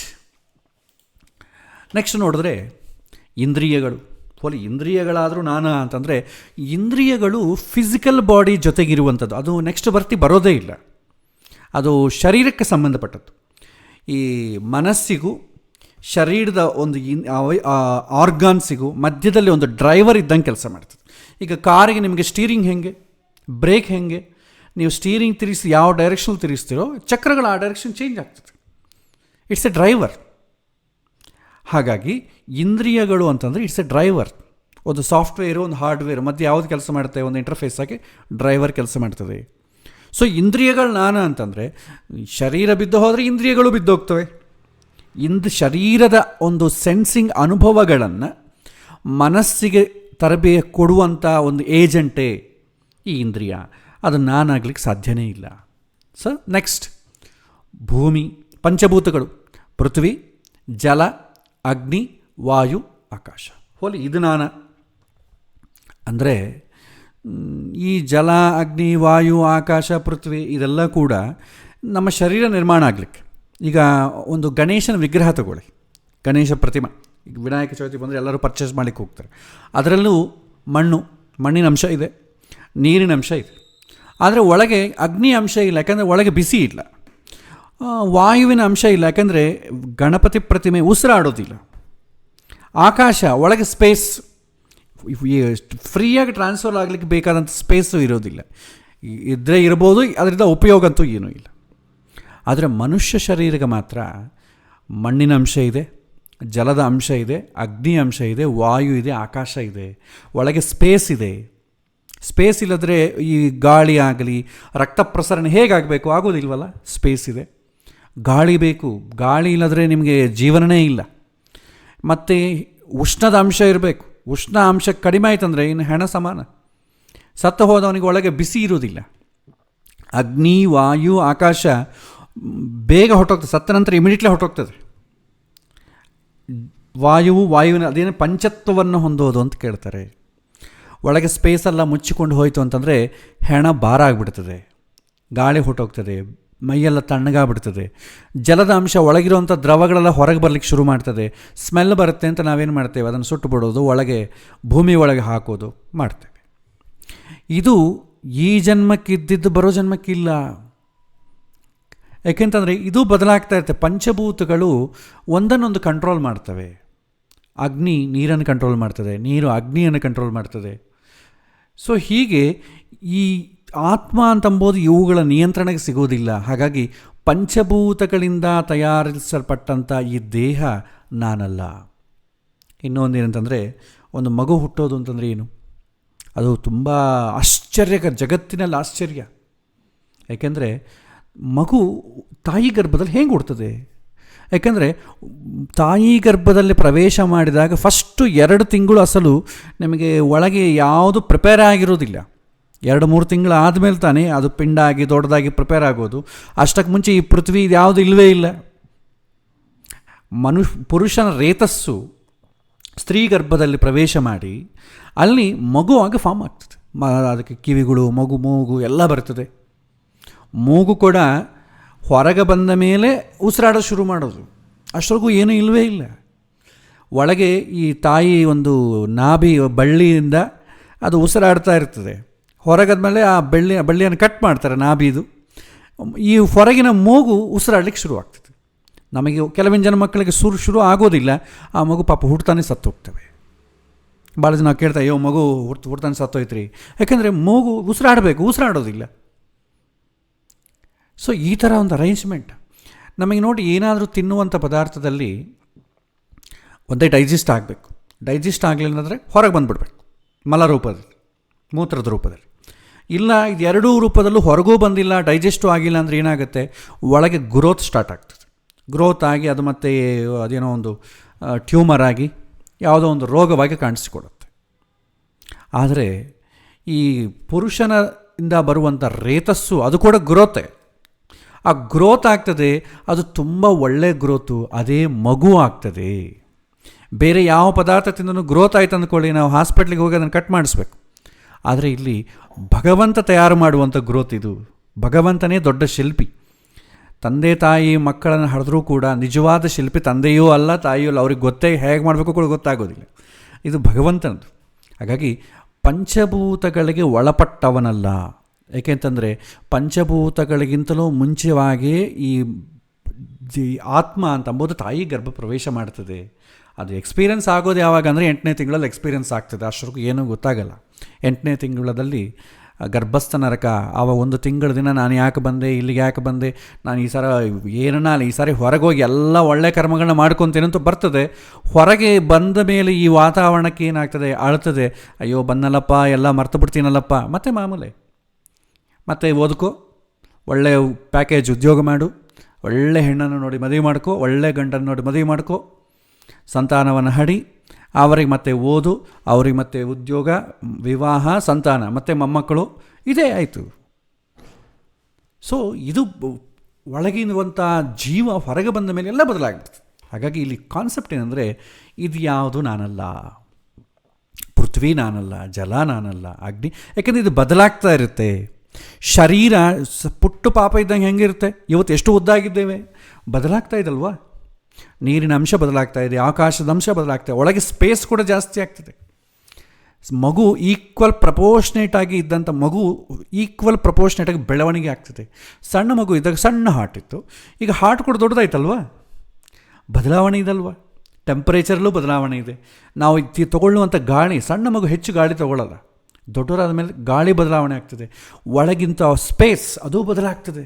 ನೋಡಿದ್ರೆ ಇಂದ್ರಿಯಗಳು. ಇಂದ್ರಿಯಗಳಾದರೂ ಅಂತಂದರೆ ಇಂದ್ರಿಯಗಳು ಫಿಸಿಕಲ್ ಬಾಡಿ ಜೊತೆಗಿರುವಂಥದ್ದು. ಅದು ನೆಕ್ಸ್ಟ್ ಬರೋದೇ ಇಲ್ಲ. ಅದು ಶರೀರಕ್ಕೆ ಸಂಬಂಧಪಟ್ಟದ್ದು. ಈ ಮನಸ್ಸಿಗೂ ಶರೀರದ ಒಂದು ಆರ್ಗಾನ್ಸಿಗೂ ಮಧ್ಯದಲ್ಲಿ ಒಂದು ಡ್ರೈವರ್ ಇದ್ದಂಗೆ ಕೆಲಸ ಮಾಡ್ತದೆ. ಈಗ ಕಾರಿಗೆ ನಿಮಗೆ ಸ್ಟೀರಿಂಗ್ ಹೆಂಗೆ, ಬ್ರೇಕ್ ಹೆಂಗೆ, ನೀವು ಸ್ಟೀರಿಂಗ್ ತಿರುಗಿಸಿ ಯಾವ ಡೈರೆಕ್ಷನ್ ತಿರುಗಿಸ್ತೀರೋ ಚಕ್ರಗಳು ಆ ಡೈರೆಕ್ಷನ್ ಚೇಂಜ್ ಆಗ್ತದೆ. It's A driver. ಹಾಗಾಗಿ ಇಂದ್ರಿಯಗಳು ಅಂತಂದರೆ ಇಟ್ಸ್ ಎ ಡ್ರೈವರ್. ಒಂದು ಸಾಫ್ಟ್ವೇರು, ಒಂದು ಹಾರ್ಡ್ವೇರ್ ಮಧ್ಯೆ ಯಾವುದು ಕೆಲಸ ಮಾಡುತ್ತೆ, ಒಂದು ಇಂಟರ್ಫೇಸ್ ಆಗಿ ಡ್ರೈವರ್ ಕೆಲಸ ಮಾಡ್ತದೆ. ಸೊ ಇಂದ್ರಿಯಗಳು ಅಂತಂದರೆ ಶರೀರ ಬಿದ್ದು ಹೋದರೆ ಇಂದ್ರಿಯಗಳು ಬಿದ್ದೋಗ್ತವೆ. ಶರೀರದ ಒಂದು ಸೆನ್ಸಿಂಗ್ ಅನುಭವಗಳನ್ನು ಮನಸ್ಸಿಗೆ ಕೊಡುವಂಥ ಒಂದು ಏಜೆಂಟೇ ಈ ಇಂದ್ರಿಯ. ಅದು ನಾನಾಗಲಿಕ್ಕೆ ಸಾಧ್ಯನೇ ಇಲ್ಲ. ಸೊ ನೆಕ್ಸ್ಟ್ ಭೂಮಿ, ಪಂಚಭೂತಗಳು, ಪೃಥ್ವಿ, ಜಲ, ಅಗ್ನಿ, ವಾಯು, ಆಕಾಶ. ಇದು ಅಂದರೆ ಈ ಜಲ, ಅಗ್ನಿ, ವಾಯು, ಆಕಾಶ, ಪೃಥ್ವಿ ಇದೆಲ್ಲ ಕೂಡ ನಮ್ಮ ಶರೀರ ನಿರ್ಮಾಣ ಆಗಲಿಕ್ಕೆ. ಈಗ ಒಂದು ಗಣೇಶನ ವಿಗ್ರಹ ತಗೊಳ್ಳಿ, ಗಣೇಶ ಪ್ರತಿಮೆ. ಈಗ ವಿನಾಯಕ ಚೌತಿ ಬಂದರೆ ಎಲ್ಲರೂ ಪರ್ಚೇಸ್ ಮಾಡಲಿಕ್ಕೆ ಹೋಗ್ತಾರೆ. ಅದರಲ್ಲೂ ಮಣ್ಣಿನ ಅಂಶ ಇದೆ, ನೀರಿನ ಅಂಶ ಇದೆ. ಆದರೆ ಒಳಗೆ ಅಗ್ನಿ ಅಂಶ ಇಲ್ಲ, ಯಾಕಂದರೆ ಒಳಗೆ ಬಿಸಿ ಇಲ್ಲ. ವಾಯುವಿನ ಅಂಶ ಇಲ್ಲ, ಯಾಕಂದರೆ ಗಣಪತಿ ಪ್ರತಿಮೆ ಉಸಿರಾಡೋದಿಲ್ಲ. ಆಕಾಶ ಒಳಗೆ ಸ್ಪೇಸ್ ಫ್ರೀಯಾಗಿ ಟ್ರಾನ್ಸ್ಫರ್ ಆಗಲಿಕ್ಕೆ ಬೇಕಾದಂಥ ಸ್ಪೇಸು ಇರೋದಿಲ್ಲ. ಇದ್ದರೆ ಇರ್ಬೋದು, ಅದರಿಂದ ಉಪಯೋಗ ಅಂತೂ ಏನೂ ಇಲ್ಲ. ಆದರೆ ಮನುಷ್ಯ ಶರೀರಕ್ಕೆ ಮಾತ್ರ ಮಣ್ಣಿನ ಅಂಶ ಇದೆ, ಜಲದ ಅಂಶ ಇದೆ, ಅಗ್ನಿ ಅಂಶ ಇದೆ, ವಾಯು ಇದೆ, ಆಕಾಶ ಇದೆ, ಒಳಗೆ ಸ್ಪೇಸ್ ಇದೆ. ಸ್ಪೇಸ್ ಇಲ್ಲದ್ರೆ ಈ ಗಾಳಿ ಆಗಲಿ ರಕ್ತ ಪ್ರಸರಣ ಹೇಗಾಗಬೇಕು, ಆಗೋದಿಲ್ವಲ್ಲ. ಸ್ಪೇಸ್ ಇದೆ, ಗಾಳಿ ಬೇಕು. ಗಾಳಿ ಇಲ್ಲದ್ರೆ ನಿಮಗೆ ಜೀವನನೇ ಇಲ್ಲ. ಮತ್ತು ಉಷ್ಣದ ಅಂಶ ಇರಬೇಕು. ಉಷ್ಣ ಅಂಶ ಕಡಿಮೆ ಆಯ್ತಂದರೆ ಇನ್ನು ಹೆಣ ಸಮಾನ. ಸತ್ತು ಹೋದವನಿಗೆ ಒಳಗೆ ಬಿಸಿ ಇರೋದಿಲ್ಲ. ಅಗ್ನಿ, ವಾಯು, ಆಕಾಶ ಬೇಗ ಹೊರಟೋಗ್ತದೆ. ಸತ್ತ ನಂತರ ಇಮಿಡಿಯೇಟ್ಲಿ ಹೊರಟೋಗ್ತದೆ. ವಾಯುವಿನ ಅದೇನು ಪಂಚತ್ವವನ್ನು ಹೊಂದೋದು ಅಂತ ಕೇಳ್ತಾರೆ. ಒಳಗೆ ಸ್ಪೇಸೆಲ್ಲ ಮುಚ್ಚಿಕೊಂಡು ಹೋಯಿತು ಅಂತಂದರೆ ಹೆಣ ಭಾರ ಆಗಿಬಿಡ್ತದೆ, ಗಾಳಿ ಹೊಟ್ಟೋಗ್ತದೆ, ಮೈಯೆಲ್ಲ ತಣ್ಣಗಾಗ್ಬಿಡ್ತದೆ, ಜಲದ ಅಂಶ ಒಳಗಿರುವಂಥ ದ್ರವಗಳೆಲ್ಲ ಹೊರಗೆ ಬರಲಿಕ್ಕೆ ಶುರು ಮಾಡ್ತದೆ, ಸ್ಮೆಲ್ ಬರುತ್ತೆ ಅಂತ ನಾವೇನು ಮಾಡ್ತೇವೆ, ಅದನ್ನು ಸುಟ್ಟು ಬಿಡೋದು, ಒಳಗೆ ಭೂಮಿ ಒಳಗೆ ಹಾಕೋದು ಮಾಡ್ತೇವೆ. ಇದು ಈ ಜನ್ಮಕ್ಕಿದ್ದಿದ್ದು ಬರೋ ಜನ್ಮಕ್ಕಿಲ್ಲ. ಯಾಕೆಂತಂದರೆ ಇದು ಬದಲಾಗ್ತಾ ಇರುತ್ತೆ. ಪಂಚಭೂತಗಳು ಒಂದನ್ನೊಂದು ಕಂಟ್ರೋಲ್ ಮಾಡ್ತವೆ. ಅಗ್ನಿ ನೀರನ್ನು ಕಂಟ್ರೋಲ್ ಮಾಡ್ತದೆ, ನೀರು ಅಗ್ನಿಯನ್ನು ಕಂಟ್ರೋಲ್ ಮಾಡ್ತದೆ. ಸೊ ಹೀಗೆ ಈ ಆತ್ಮ ಅಂತಂಬೋದು ಇವುಗಳ ನಿಯಂತ್ರಣಕ್ಕೆ ಸಿಗೋದಿಲ್ಲ. ಹಾಗಾಗಿ ಪಂಚಭೂತಗಳಿಂದ ತಯಾರಿಸಲ್ಪಟ್ಟಂಥ ಈ ದೇಹ ನಾನಲ್ಲ. ಇನ್ನೊಂದೇನಂತಂದರೆ, ಒಂದು ಮಗು ಹುಟ್ಟೋದು ಅಂತಂದರೆ ಏನು, ಅದು ತುಂಬ ಆಶ್ಚರ್ಯಕರ, ಜಗತ್ತಿನಲ್ಲಿ ಆಶ್ಚರ್ಯ. ಯಾಕೆಂದರೆ ಮಗು ತಾಯಿ ಗರ್ಭದಲ್ಲಿ ಹೇಗೆ ಹುಡ್ತದೆ? ಯಾಕೆಂದರೆ ತಾಯಿ ಗರ್ಭದಲ್ಲಿ ಪ್ರವೇಶ ಮಾಡಿದಾಗ ಫಸ್ಟು 2 ತಿಂಗಳು ಅಸಲು ನಮಗೆ ಒಳಗೆ ಯಾವುದು ಪ್ರಿಪೇರ್ ಆಗಿರೋದಿಲ್ಲ. 2-3 ತಿಂಗಳು ಆದಮೇಲೆ ತಾನೇ ಅದು ಪಿಂಡ ಆಗಿ ದೊಡ್ಡದಾಗಿ ಪ್ರಿಪೇರ್ ಆಗೋದು. ಅಷ್ಟಕ್ಕೆ ಮುಂಚೆ ಈ ಪೃಥ್ವಿ ಯಾವುದು ಇಲ್ಲವೇ ಇಲ್ಲ. ಪುರುಷನ ರೇತಸ್ಸು ಸ್ತ್ರೀ ಗರ್ಭದಲ್ಲಿ ಪ್ರವೇಶ ಮಾಡಿ ಅಲ್ಲಿ ಮಗು ಆಗಿ ಫಾರ್ಮ್ ಆಗ್ತದೆ. ಅದಕ್ಕೆ ಕಿವಿಗಳು, ಮೂಗು ಎಲ್ಲ ಬರ್ತದೆ. ಮೂಗು ಕೂಡ ಹೊರಗೆ ಬಂದ ಮೇಲೆ ಉಸಿರಾಡೋದು ಶುರು ಮಾಡೋದು. ಅಷ್ಟರಿಗೂ ಏನೂ ಇಲ್ಲವೇ ಇಲ್ಲ. ಒಳಗೆ ಈ ತಾಯಿ ಒಂದು ನಾಭಿ ಬಳ್ಳಿಯಿಂದ ಅದು ಉಸಿರಾಡ್ತಾ ಇರ್ತದೆ. ಹೊರಗಾದ್ಮೇಲೆ ಆ ಬಳ್ಳಿಯನ್ನು ಕಟ್ ಮಾಡ್ತಾರೆ ನಾಭಿದು. ಈ ಹೊರಗಿನ ಮೂಗು ಉಸಿರಾಡಲಿಕ್ಕೆ ಶುರುವಾಗ್ತದೆ. ನಮಗೆ ಕೆಲವಿನ ಜನ ಮಕ್ಕಳಿಗೆ ಶುರು ಆಗೋದಿಲ್ಲ. ಆ ಮಗು ಪಾಪ ಹುಡ್ತಾನೆ ಸತ್ತು ಹೋಗ್ತವೆ. ಭಾಳ ಜನ ಕೇಳ್ತಾರೆ, ಅಯ್ಯೋ ಮಗು ಹುಡ್ತಾನೆ ಸತ್ತೋಯ್ತ್ರಿ. ಯಾಕೆಂದರೆ ಮೂಗು ಉಸಿರಾಡೋದಿಲ್ಲ. ಸೊ ಈ ಥರ ಒಂದು ಅರೇಂಜ್ಮೆಂಟ್ ನಮಗೆ ನೋಡಿ. ಏನಾದರೂ ತಿನ್ನುವಂಥ ಪದಾರ್ಥದಲ್ಲಿ ಒಂದೇ ಡೈಜೆಸ್ಟ್ ಆಗಬೇಕು. ಡೈಜೆಸ್ಟ್ ಆಗಲಿಲ್ಲ ಅಂದರೆ ಹೊರಗೆ ಬಂದುಬಿಡ್ಬೇಕು, ಮಲ ರೂಪದಲ್ಲಿ, ಮೂತ್ರದ ರೂಪದಲ್ಲಿ. ಇಲ್ಲ ಇದು 2 ರೂಪದಲ್ಲೂ ಹೊರಗೂ ಬಂದಿಲ್ಲ, ಡೈಜೆಸ್ಟು ಆಗಿಲ್ಲ ಅಂದರೆ ಏನಾಗುತ್ತೆ, ಒಳಗೆ ಗ್ರೋತ್ ಸ್ಟಾರ್ಟ್ ಆಗ್ತದೆ. ಗ್ರೋತ್ ಆಗಿ ಅದು ಮತ್ತೆ ಅದೇನೋ ಒಂದು ಟ್ಯೂಮರ್ ಆಗಿ ಯಾವುದೋ ಒಂದು ರೋಗವಾಗಿ ಕಾಣಿಸಿಕೊಡುತ್ತೆ. ಆದರೆ ಈ ಪುರುಷನಿಂದ ಬರುವಂಥ ರೇತಸ್ಸು ಅದು ಕೂಡ ಗ್ರೋತೆ. ಆ ಗ್ರೋತ್ ಆಗ್ತದೆ, ಅದು ತುಂಬ ಒಳ್ಳೆಯ ಗ್ರೋತು, ಅದೇ ಮಗು ಆಗ್ತದೆ. ಬೇರೆ ಯಾವ ಪದಾರ್ಥ ತಿಂದೂ ಗ್ರೋತ್ ಆಯ್ತು ಅಂದ್ಕೊಳ್ಳಿ, ನಾವು ಹಾಸ್ಪಿಟ್ಲಿಗೆ ಹೋಗಿ ಅದನ್ನು ಕಟ್ ಮಾಡಿಸ್ಬೇಕು. ಆದರೆ ಇಲ್ಲಿ ಭಗವಂತ ತಯಾರು ಮಾಡುವಂಥ ಗ್ರೋತ್ ಇದು. ಭಗವಂತನೇ ದೊಡ್ಡ ಶಿಲ್ಪಿ. ತಂದೆ ತಾಯಿ ಮಕ್ಕಳನ್ನು ಹಡಿದ್ರೂ ಕೂಡ ನಿಜವಾದ ಶಿಲ್ಪಿ ತಂದೆಯೂ ಅಲ್ಲ, ತಾಯಿಯೂ ಅಲ್ಲ. ಅವ್ರಿಗೆ ಹೇಗೆ ಮಾಡಬೇಕು ಕೂಡ ಗೊತ್ತಾಗೋದಿಲ್ಲ. ಇದು ಭಗವಂತನದು. ಹಾಗಾಗಿ ಪಂಚಭೂತಗಳಿಗೆ ಒಳಪಟ್ಟವನಲ್ಲ. ಏಕೆಂತಂದರೆ ಪಂಚಭೂತಗಳಿಗಿಂತಲೂ ಮುಂಚೆವಾಗಿ ಈ ಆತ್ಮ ಅಂತಂಬೋದು ತಾಯಿ ಗರ್ಭ ಪ್ರವೇಶ ಮಾಡ್ತದೆ. ಅದು ಎಕ್ಸ್ಪೀರಿಯನ್ಸ್ ಆಗೋದು ಯಾವಾಗ ಅಂದರೆ 8ನೇ ತಿಂಗಳಲ್ಲಿ ಎಕ್ಸ್ಪೀರಿಯನ್ಸ್ ಆಗ್ತದೆ. ಅಷ್ಟರಿಗೂ ಏನೂ ಗೊತ್ತಾಗಲ್ಲ. 8ನೇ ತಿಂಗಳಲ್ಲಿ ಗರ್ಭಸ್ಥ ನರಕ. ಆವ 1 ತಿಂಗಳ ದಿನ ನಾನು ಯಾಕೆ ಬಂದೆ, ಇಲ್ಲಿಗೆ ಯಾಕೆ ಬಂದೆ, ನಾನು ಈ ಸಲ ಏನನ್ನ ಈ ಸಾರಿ ಹೊರಗೆ ಹೋಗಿ ಎಲ್ಲ ಒಳ್ಳೆ ಕರ್ಮಗಳನ್ನ ಮಾಡ್ಕೊತೇನೆ ಅಂತ ಬರ್ತದೆ. ಹೊರಗೆ ಬಂದ ಮೇಲೆ ಈ ವಾತಾವರಣಕ್ಕೆ ಏನಾಗ್ತದೆ, ಅಳ್ತದೆ. ಅಯ್ಯೋ ಬಂದಲ್ಲಪ್ಪ, ಎಲ್ಲ ಮರ್ತು ಬಿಡ್ತೀನಲ್ಲಪ್ಪ. ಮತ್ತೆ ಮಾಮೂಲೆ, ಮತ್ತೆ ಓದ್ಕೋ, ಒಳ್ಳೆ ಪ್ಯಾಕೇಜ್ ಉದ್ಯೋಗ ಮಾಡು, ಒಳ್ಳೆ ಹೆಣ್ಣನ್ನು ನೋಡಿ ಮದುವೆ ಮಾಡ್ಕೋ, ಒಳ್ಳೆ ಗಂಡನ್ನು ನೋಡಿ ಮದುವೆ ಮಾಡ್ಕೋ, ಸಂತಾನವನ್ನು ಹಡಿ, ಅವರಿಗೆ ಮತ್ತೆ ಓದು, ಅವ್ರಿಗೆ ಮತ್ತೆ ಉದ್ಯೋಗ, ವಿವಾಹ, ಸಂತಾನ, ಮತ್ತು ಮೊಮ್ಮಕ್ಕಳು, ಇದೇ ಆಯಿತು. ಸೊ ಇದು ಒಳಗಿರುವಂಥ ಜೀವ ಹೊರಗೆ ಬಂದ ಮೇಲೆ ಎಲ್ಲ ಬದಲಾಗ್ಬಿಡ್ತದೆ. ಹಾಗಾಗಿ ಇಲ್ಲಿ ಕಾನ್ಸೆಪ್ಟ್ ಏನಂದರೆ, ಇದು ಯಾವುದು ನಾನಲ್ಲ, ಪೃಥ್ವಿ ನಾನಲ್ಲ, ಜಲ ನಾನಲ್ಲ, ಅಗ್ನಿ. ಯಾಕೆಂದರೆ ಇದು ಬದಲಾಗ್ತಾ ಇರುತ್ತೆ. ಶರೀರ ಪುಟ್ಟು ಪಾಪ ಇದ್ದಂಗೆ ಹೆಂಗಿರುತ್ತೆ, ಇವತ್ತು ಎಷ್ಟು ಉದ್ದಾಗಿದ್ದೇವೆ, ಬದಲಾಗ್ತಾ ಇದಲ್ವಾ. ನೀರಿನ ಅಂಶ ಬದಲಾಗ್ತಾ ಇದೆ, ಆಕಾಶದ ಅಂಶ ಬದಲಾಗ್ತಾ ಇದೆ, ಒಳಗೆ ಸ್ಪೇಸ್ ಕೂಡ ಜಾಸ್ತಿ ಆಗ್ತದೆ. ಮಗು ಈಕ್ವಲ್ ಪ್ರಪೋರ್ಷನೇಟಾಗಿ ಇದ್ದಂಥ ಮಗು ಈಕ್ವಲ್ ಪ್ರಪೋರ್ಷನೇಟಾಗಿ ಬೆಳವಣಿಗೆ ಆಗ್ತದೆ. ಸಣ್ಣ ಮಗು ಇದ್ದಾಗ ಸಣ್ಣ ಹಾರ್ಟ್ ಇತ್ತು, ಈಗ ಹಾರ್ಟ್ ಕೂಡ ದೊಡ್ಡದಾಯ್ತಲ್ವ, ಬದಲಾವಣೆ ಇದಲ್ವ. ಟೆಂಪರೇಚರ್ಲ್ಲೂ ಬದಲಾವಣೆ ಇದೆ. ನಾವು ತಗೊಳ್ಳುವಂಥ ಗಾಳಿ, ಸಣ್ಣ ಮಗು ಹೆಚ್ಚು ಗಾಳಿ ತಗೊಳ್ಳಲ್ಲ, ದೊಡ್ಡವರಾದ ಮೇಲೆ ಗಾಳಿ ಬದಲಾವಣೆ ಆಗ್ತದೆ. ಒಳಗಿಂತ ಸ್ಪೇಸ್ ಅದು ಬದಲಾಗ್ತದೆ.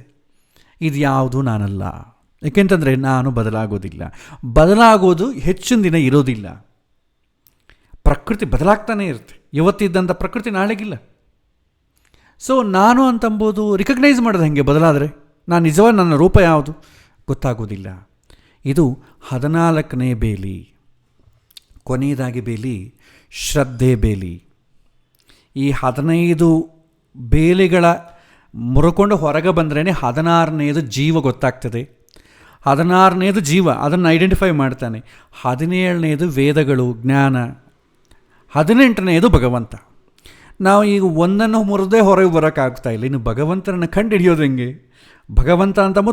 ಇದು ಯಾವುದು ನಾನಲ್ಲ. ಏಕೆಂತಂದರೆ ನಾನು ಬದಲಾಗೋದಿಲ್ಲ. ಬದಲಾಗೋದು ಹೆಚ್ಚಿನ ದಿನ ಇರೋದಿಲ್ಲ. ಪ್ರಕೃತಿ ಬದಲಾಗ್ತಾನೇ ಇರುತ್ತೆ. ಇವತ್ತಿದ್ದಂಥ ಪ್ರಕೃತಿ ನಾಳೆಗಿಲ್ಲ. ಸೊ ನಾನು ಅಂತಂಬೋದು ರಿಕಗ್ನೈಸ್ ಮಾಡೋದು ಹೇಗೆ ಬದಲಾದರೆ? ನಾನು ನಿಜವಾಗಿ ನನ್ನ ರೂಪ ಯಾವುದು ಗೊತ್ತಾಗೋದಿಲ್ಲ. ಇದು 14ನೇ ಬೇಲಿ, ಕೊನೆಯದಾಗಿ ಬೇಲಿ ಶ್ರದ್ಧೆ ಬೇಲಿ. ಈ 15 ಬೇಲಿಗಳ ಮುರ್ಕೊಂಡು ಹೊರಗೆ ಬಂದ್ರೇ 16ನೇದು ಜೀವ ಗೊತ್ತಾಗ್ತದೆ. 16ನೇದು ಜೀವ, ಅದನ್ನು ಐಡೆಂಟಿಫೈ ಮಾಡ್ತಾನೆ. 17ನೇದು ವೇದಗಳು, ಜ್ಞಾನ. 18ನೇದು ಭಗವಂತ. ನಾವು ಈಗ ಒಂದನ್ನು ಮುರಿದೇ ಹೊರಗೆ ಬರೋಕ್ಕಾಗ್ತಾ ಇಲ್ಲ, ಇನ್ನು ಭಗವಂತನನ್ನು ಕಂಡು ಹಿಡಿಯೋದು ಹೆಂಗೆ? ಭಗವಂತ ಅಂತಂಬ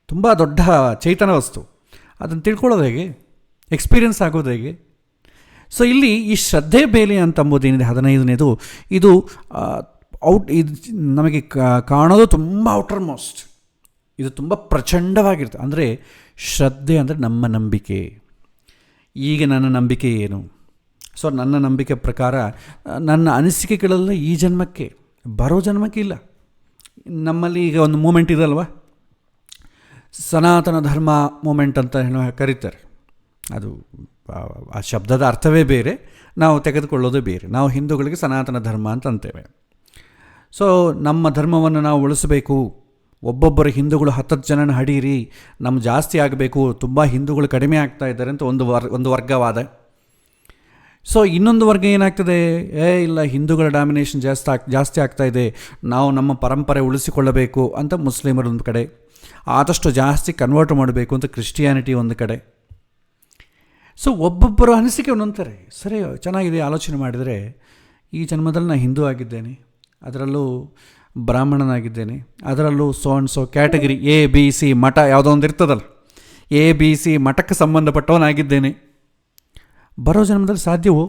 ತುಂಬ ದೊಡ್ಡ ಚೈತನ್ಯ ವಸ್ತು, ಅದನ್ನು ತಿಳ್ಕೊಳ್ಳೋದು ಹೇಗೆ? ಎಕ್ಸ್ಪೀರಿಯನ್ಸ್ ಆಗೋದು ಹೇಗೆ? ಸೊ ಇಲ್ಲಿ ಈ ಶ್ರದ್ಧೆ ಬೇಲೆ ಅಂತಂಬುದೇನಿದೆ 15ನೇದು, ಇದು ಇದು ನಮಗೆ ಕಾಣೋದು ತುಂಬ ಔಟರ್ ಮೋಸ್ಟ್, ಇದು ತುಂಬ ಪ್ರಚಂಡವಾಗಿರುತ್ತೆ. ಅಂದರೆ ಶ್ರದ್ಧೆ ಅಂದರೆ ನಮ್ಮ ನಂಬಿಕೆ. ಈಗ ನನ್ನ ನಂಬಿಕೆ ಏನು? ಸೊ ನನ್ನ ನಂಬಿಕೆ ಪ್ರಕಾರ ನನ್ನ ಅನಿಸಿಕೆಗಳೆಲ್ಲ ಈ ಜನ್ಮಕ್ಕೆ, ಬರೋ ಜನ್ಮಕ್ಕೆ ಇಲ್ಲ. ನಮ್ಮಲ್ಲಿ ಈಗ ಒಂದು ಮೂಮೆಂಟ್ ಇದಲ್ವ, ಸನಾತನ ಧರ್ಮ ಮೂಮೆಂಟ್ ಅಂತ ಕರೀತಾರೆ. ಅದು ಆ ಶಬ್ದದ ಅರ್ಥವೇ ಬೇರೆ, ನಾವು ತೆಗೆದುಕೊಳ್ಳೋದೇ ಬೇರೆ. ನಾವು ಹಿಂದೂಗಳಿಗೆ ಸನಾತನ ಧರ್ಮ ಅಂತ ಅಂತೇವೆ. ಸೊ ನಮ್ಮ ಧರ್ಮವನ್ನು ನಾವು ಉಳಿಸಬೇಕು, ಒಬ್ಬೊಬ್ಬರು ಹಿಂದೂಗಳು 10 ಜನನ ಹಡೀರಿ, ನಮ್ಮ ಜಾಸ್ತಿ ಆಗಬೇಕು, ತುಂಬ ಹಿಂದೂಗಳು ಕಡಿಮೆ ಆಗ್ತಾ ಇದ್ದಾರೆ ಅಂತ ಒಂದು ವರ್ಗವಾದ. ಸೊ ಇನ್ನೊಂದು ವರ್ಗ ಏನಾಗ್ತದೆ, ಇಲ್ಲ ಹಿಂದೂಗಳ ಡಾಮಿನೇಷನ್ ಜಾಸ್ತಿ ಆಗ್ತಾ ಇದೆ, ನಾವು ನಮ್ಮ ಪರಂಪರೆ ಉಳಿಸಿಕೊಳ್ಳಬೇಕು ಅಂತ ಮುಸ್ಲಿಮರು ಒಂದು ಕಡೆ, ಆದಷ್ಟು ಜಾಸ್ತಿ ಕನ್ವರ್ಟ್ ಮಾಡಬೇಕು ಅಂತ ಕ್ರಿಶ್ಚಿಯಾನಿಟಿ ಒಂದು ಕಡೆ. ಸೊ ಒಬ್ಬೊಬ್ಬರು ಅನಿಸಿಕೆ ಒಂದೊಂತಾರೆ. ಸರಿ, ಚೆನ್ನಾಗಿದೆ, ಆಲೋಚನೆ ಮಾಡಿದರೆ ಈ ಜನ್ಮದಲ್ಲಿ ನಾನು ಹಿಂದೂ ಆಗಿದ್ದೇನೆ, ಅದರಲ್ಲೂ ಬ್ರಾಹ್ಮಣನಾಗಿದ್ದೇನೆ, ಅದರಲ್ಲೂ ಸೋ ಕ್ಯಾಟಗರಿ ABC ಮಠ ಯಾವುದೋ ಒಂದು ಇರ್ತದಲ್ಲ, ABC ಮಠಕ್ಕೆ ಸಂಬಂಧಪಟ್ಟವನಾಗಿದ್ದೇನೆ. ಬರೋ ಜನ್ಮದಲ್ಲಿ ಸಾಧ್ಯವೋ?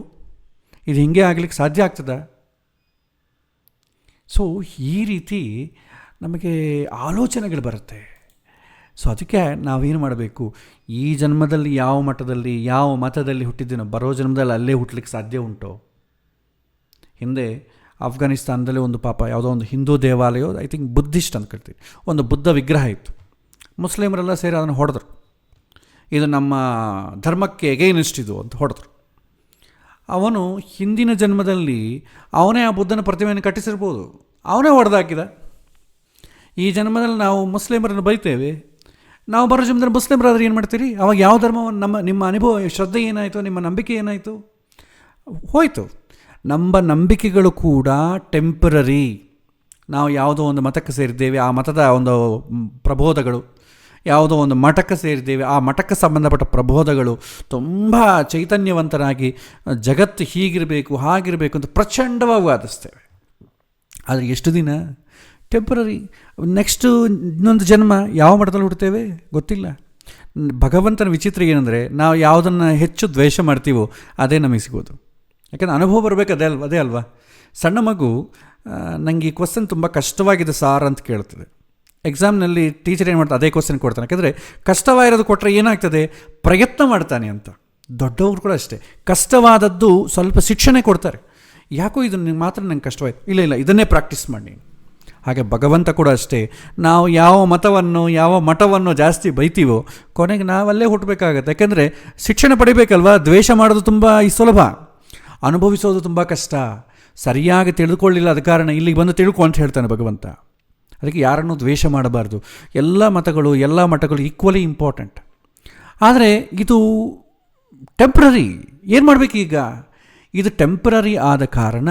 ಇದು ಹಿಂಗೆ ಆಗಲಿಕ್ಕೆ ಸಾಧ್ಯ ಆಗ್ತದ? ಸೊ ಈ ರೀತಿ ನಮಗೆ ಆಲೋಚನೆಗಳು ಬರುತ್ತೆ. ಸೊ ಅದಕ್ಕೆ ನಾವೇನು ಮಾಡಬೇಕು, ಈ ಜನ್ಮದಲ್ಲಿ ಯಾವ ಮಠದಲ್ಲಿ ಯಾವ ಮತದಲ್ಲಿ ಹುಟ್ಟಿದ್ದೀನೋ ಬರೋ ಜನ್ಮದಲ್ಲಿ ಅಲ್ಲೇ ಹುಟ್ಟಲಿಕ್ಕೆ ಸಾಧ್ಯ ಉಂಟೋ? ಹಿಂದೆ ಅಫ್ಘಾನಿಸ್ತಾನದಲ್ಲಿ ಒಂದು ಪಾಪ ಯಾವುದೋ ಒಂದು ಹಿಂದೂ ದೇವಾಲಯ, ಐ ಥಿಂಕ್ ಬುದ್ಧಿಸ್ಟ್ ಅಂತ ಕರಿತೀವಿ, ಒಂದು ಬುದ್ಧ ವಿಗ್ರಹ ಇತ್ತು. ಮುಸ್ಲಿಮರೆಲ್ಲ ಸೇರಿ ಅದನ್ನು ಹೊಡೆದ್ರು, ಇದು ನಮ್ಮ ಧರ್ಮಕ್ಕೆ ಎಗೈನಿಸ್ಟ್ ಇದು ಅಂತ ಹೊಡೆದ್ರು. ಅವನು ಹಿಂದಿನ ಜನ್ಮದಲ್ಲಿ ಅವನೇ ಆ ಬುದ್ಧನ ಪ್ರತಿಮೆಯನ್ನು ಕಟ್ಟಿಸಿರ್ಬೋದು, ಅವನೇ ಹೊಡೆದಾಕಿದ. ಈ ಜನ್ಮದಲ್ಲಿ ನಾವು ಮುಸ್ಲಿಮರನ್ನು ಬೈತೇವೆ, ನಾವು ಬರೋ ಜನ್ಮದಲ್ಲಿ ಮುಸ್ಲಿಮರಾದ್ರೆ ಏನು ಮಾಡ್ತೀರಿ? ಅವಾಗ ಯಾವ ಧರ್ಮವನ್ನು ನಿಮ್ಮ ಅನುಭವ, ಶ್ರದ್ಧೆ ಏನಾಯಿತು, ನಿಮ್ಮ ನಂಬಿಕೆ ಏನಾಯಿತು? ಹೋಯಿತು. ನಮ್ಮ ನಂಬಿಕೆಗಳು ಕೂಡ ಟೆಂಪರರಿ. ನಾವು ಯಾವುದೋ ಒಂದು ಮತಕ್ಕೆ ಸೇರಿದ್ದೇವೆ, ಆ ಮತದ ಒಂದು ಪ್ರಬೋಧಗಳು, ಯಾವುದೋ ಒಂದು ಮಠಕ್ಕೆ ಸೇರಿದ್ದೇವೆ, ಆ ಮಠಕ್ಕೆ ಸಂಬಂಧಪಟ್ಟ ಪ್ರಬೋಧಗಳು ತುಂಬ ಚೈತನ್ಯವಂತರಾಗಿ ಜಗತ್ತು ಹೀಗಿರಬೇಕು ಹಾಗಿರಬೇಕು ಅಂತ ಪ್ರಚಂಡವಾಗಿ ವಾದಿಸ್ತೇವೆ. ಆದರೆ ಎಷ್ಟು ದಿನ? ಟೆಂಪರರಿ. ನೆಕ್ಸ್ಟು ಇನ್ನೊಂದು ಜನ್ಮ ಯಾವ ಮಠದಲ್ಲಿ ಹುಡ್ತೇವೆ ಗೊತ್ತಿಲ್ಲ. ಭಗವಂತನ ವಿಚಿತ್ರ ಏನಂದರೆ, ನಾವು ಯಾವುದನ್ನು ಹೆಚ್ಚು ದ್ವೇಷ ಮಾಡ್ತೀವೋ ಅದೇ ನಮಗೆ ಸಿಗೋದು. ಯಾಕಂದರೆ ಅನುಭವ ಬರಬೇಕು, ಅದೇ ಅಲ್ವಾ. ಸಣ್ಣ ಮಗು ನನಗೆ ಈ ಕ್ವಶನ್ ತುಂಬ ಕಷ್ಟವಾಗಿದೆ ಸಾರ್ ಅಂತ ಕೇಳ್ತದೆ. ಎಕ್ಸಾಮ್ನಲ್ಲಿ ಟೀಚರ್ ಏನು ಮಾಡ್ತಾರೆ, ಅದೇ ಕ್ವಶನ್ ಕೊಡ್ತಾನೆ. ಯಾಕಂದರೆ ಕಷ್ಟವಾಗಿರೋದು ಕೊಟ್ಟರೆ ಏನಾಗ್ತದೆ, ಪ್ರಯತ್ನ ಮಾಡ್ತಾನೆ ಅಂತ. ದೊಡ್ಡವರು ಕೂಡ ಅಷ್ಟೇ, ಕಷ್ಟವಾದದ್ದು ಸ್ವಲ್ಪ ಶಿಕ್ಷಣೆ ಕೊಡ್ತಾರೆ. ಯಾಕೋ ಇದನ್ನು ಮಾತ್ರ ನಂಗೆ ಕಷ್ಟವಾಯಿತು, ಇಲ್ಲ ಇದನ್ನೇ ಪ್ರಾಕ್ಟೀಸ್ ಮಾಡಿ. ಹಾಗೆ ಭಗವಂತ ಕೂಡ ಅಷ್ಟೇ, ನಾವು ಯಾವ ಮಠವನ್ನು ಜಾಸ್ತಿ ಬೈತೀವೋ ಕೊನೆಗೆ ನಾವಲ್ಲೇ ಹುಟ್ಟಬೇಕಾಗತ್ತೆ. ಯಾಕೆಂದರೆ ಶಿಕ್ಷಣ ಪಡಿಬೇಕಲ್ವ. ದ್ವೇಷ ಮಾಡೋದು ತುಂಬ ಸುಲಭ, ಅನುಭವಿಸೋದು ತುಂಬ ಕಷ್ಟ. ಸರಿಯಾಗಿ ತಿಳಿದುಕೊಳ್ಳಿಲ್ಲ, ಅದ ಕಾರಣ ಇಲ್ಲಿಗೆ ಬಂದು ತಿಳ್ಕೊ ಅಂತ ಹೇಳ್ತಾನೆ ಭಗವಂತ. ಅದಕ್ಕೆ ಯಾರನ್ನೂ ದ್ವೇಷ ಮಾಡಬಾರ್ದು. ಎಲ್ಲ ಮಠಗಳು ಈಕ್ವಲಿ ಇಂಪಾರ್ಟೆಂಟ್. ಆದರೆ ಇದು ಟೆಂಪ್ರರಿ. ಏನು ಮಾಡಬೇಕೀಗ? ಇದು ಟೆಂಪ್ರರಿ ಆದ ಕಾರಣ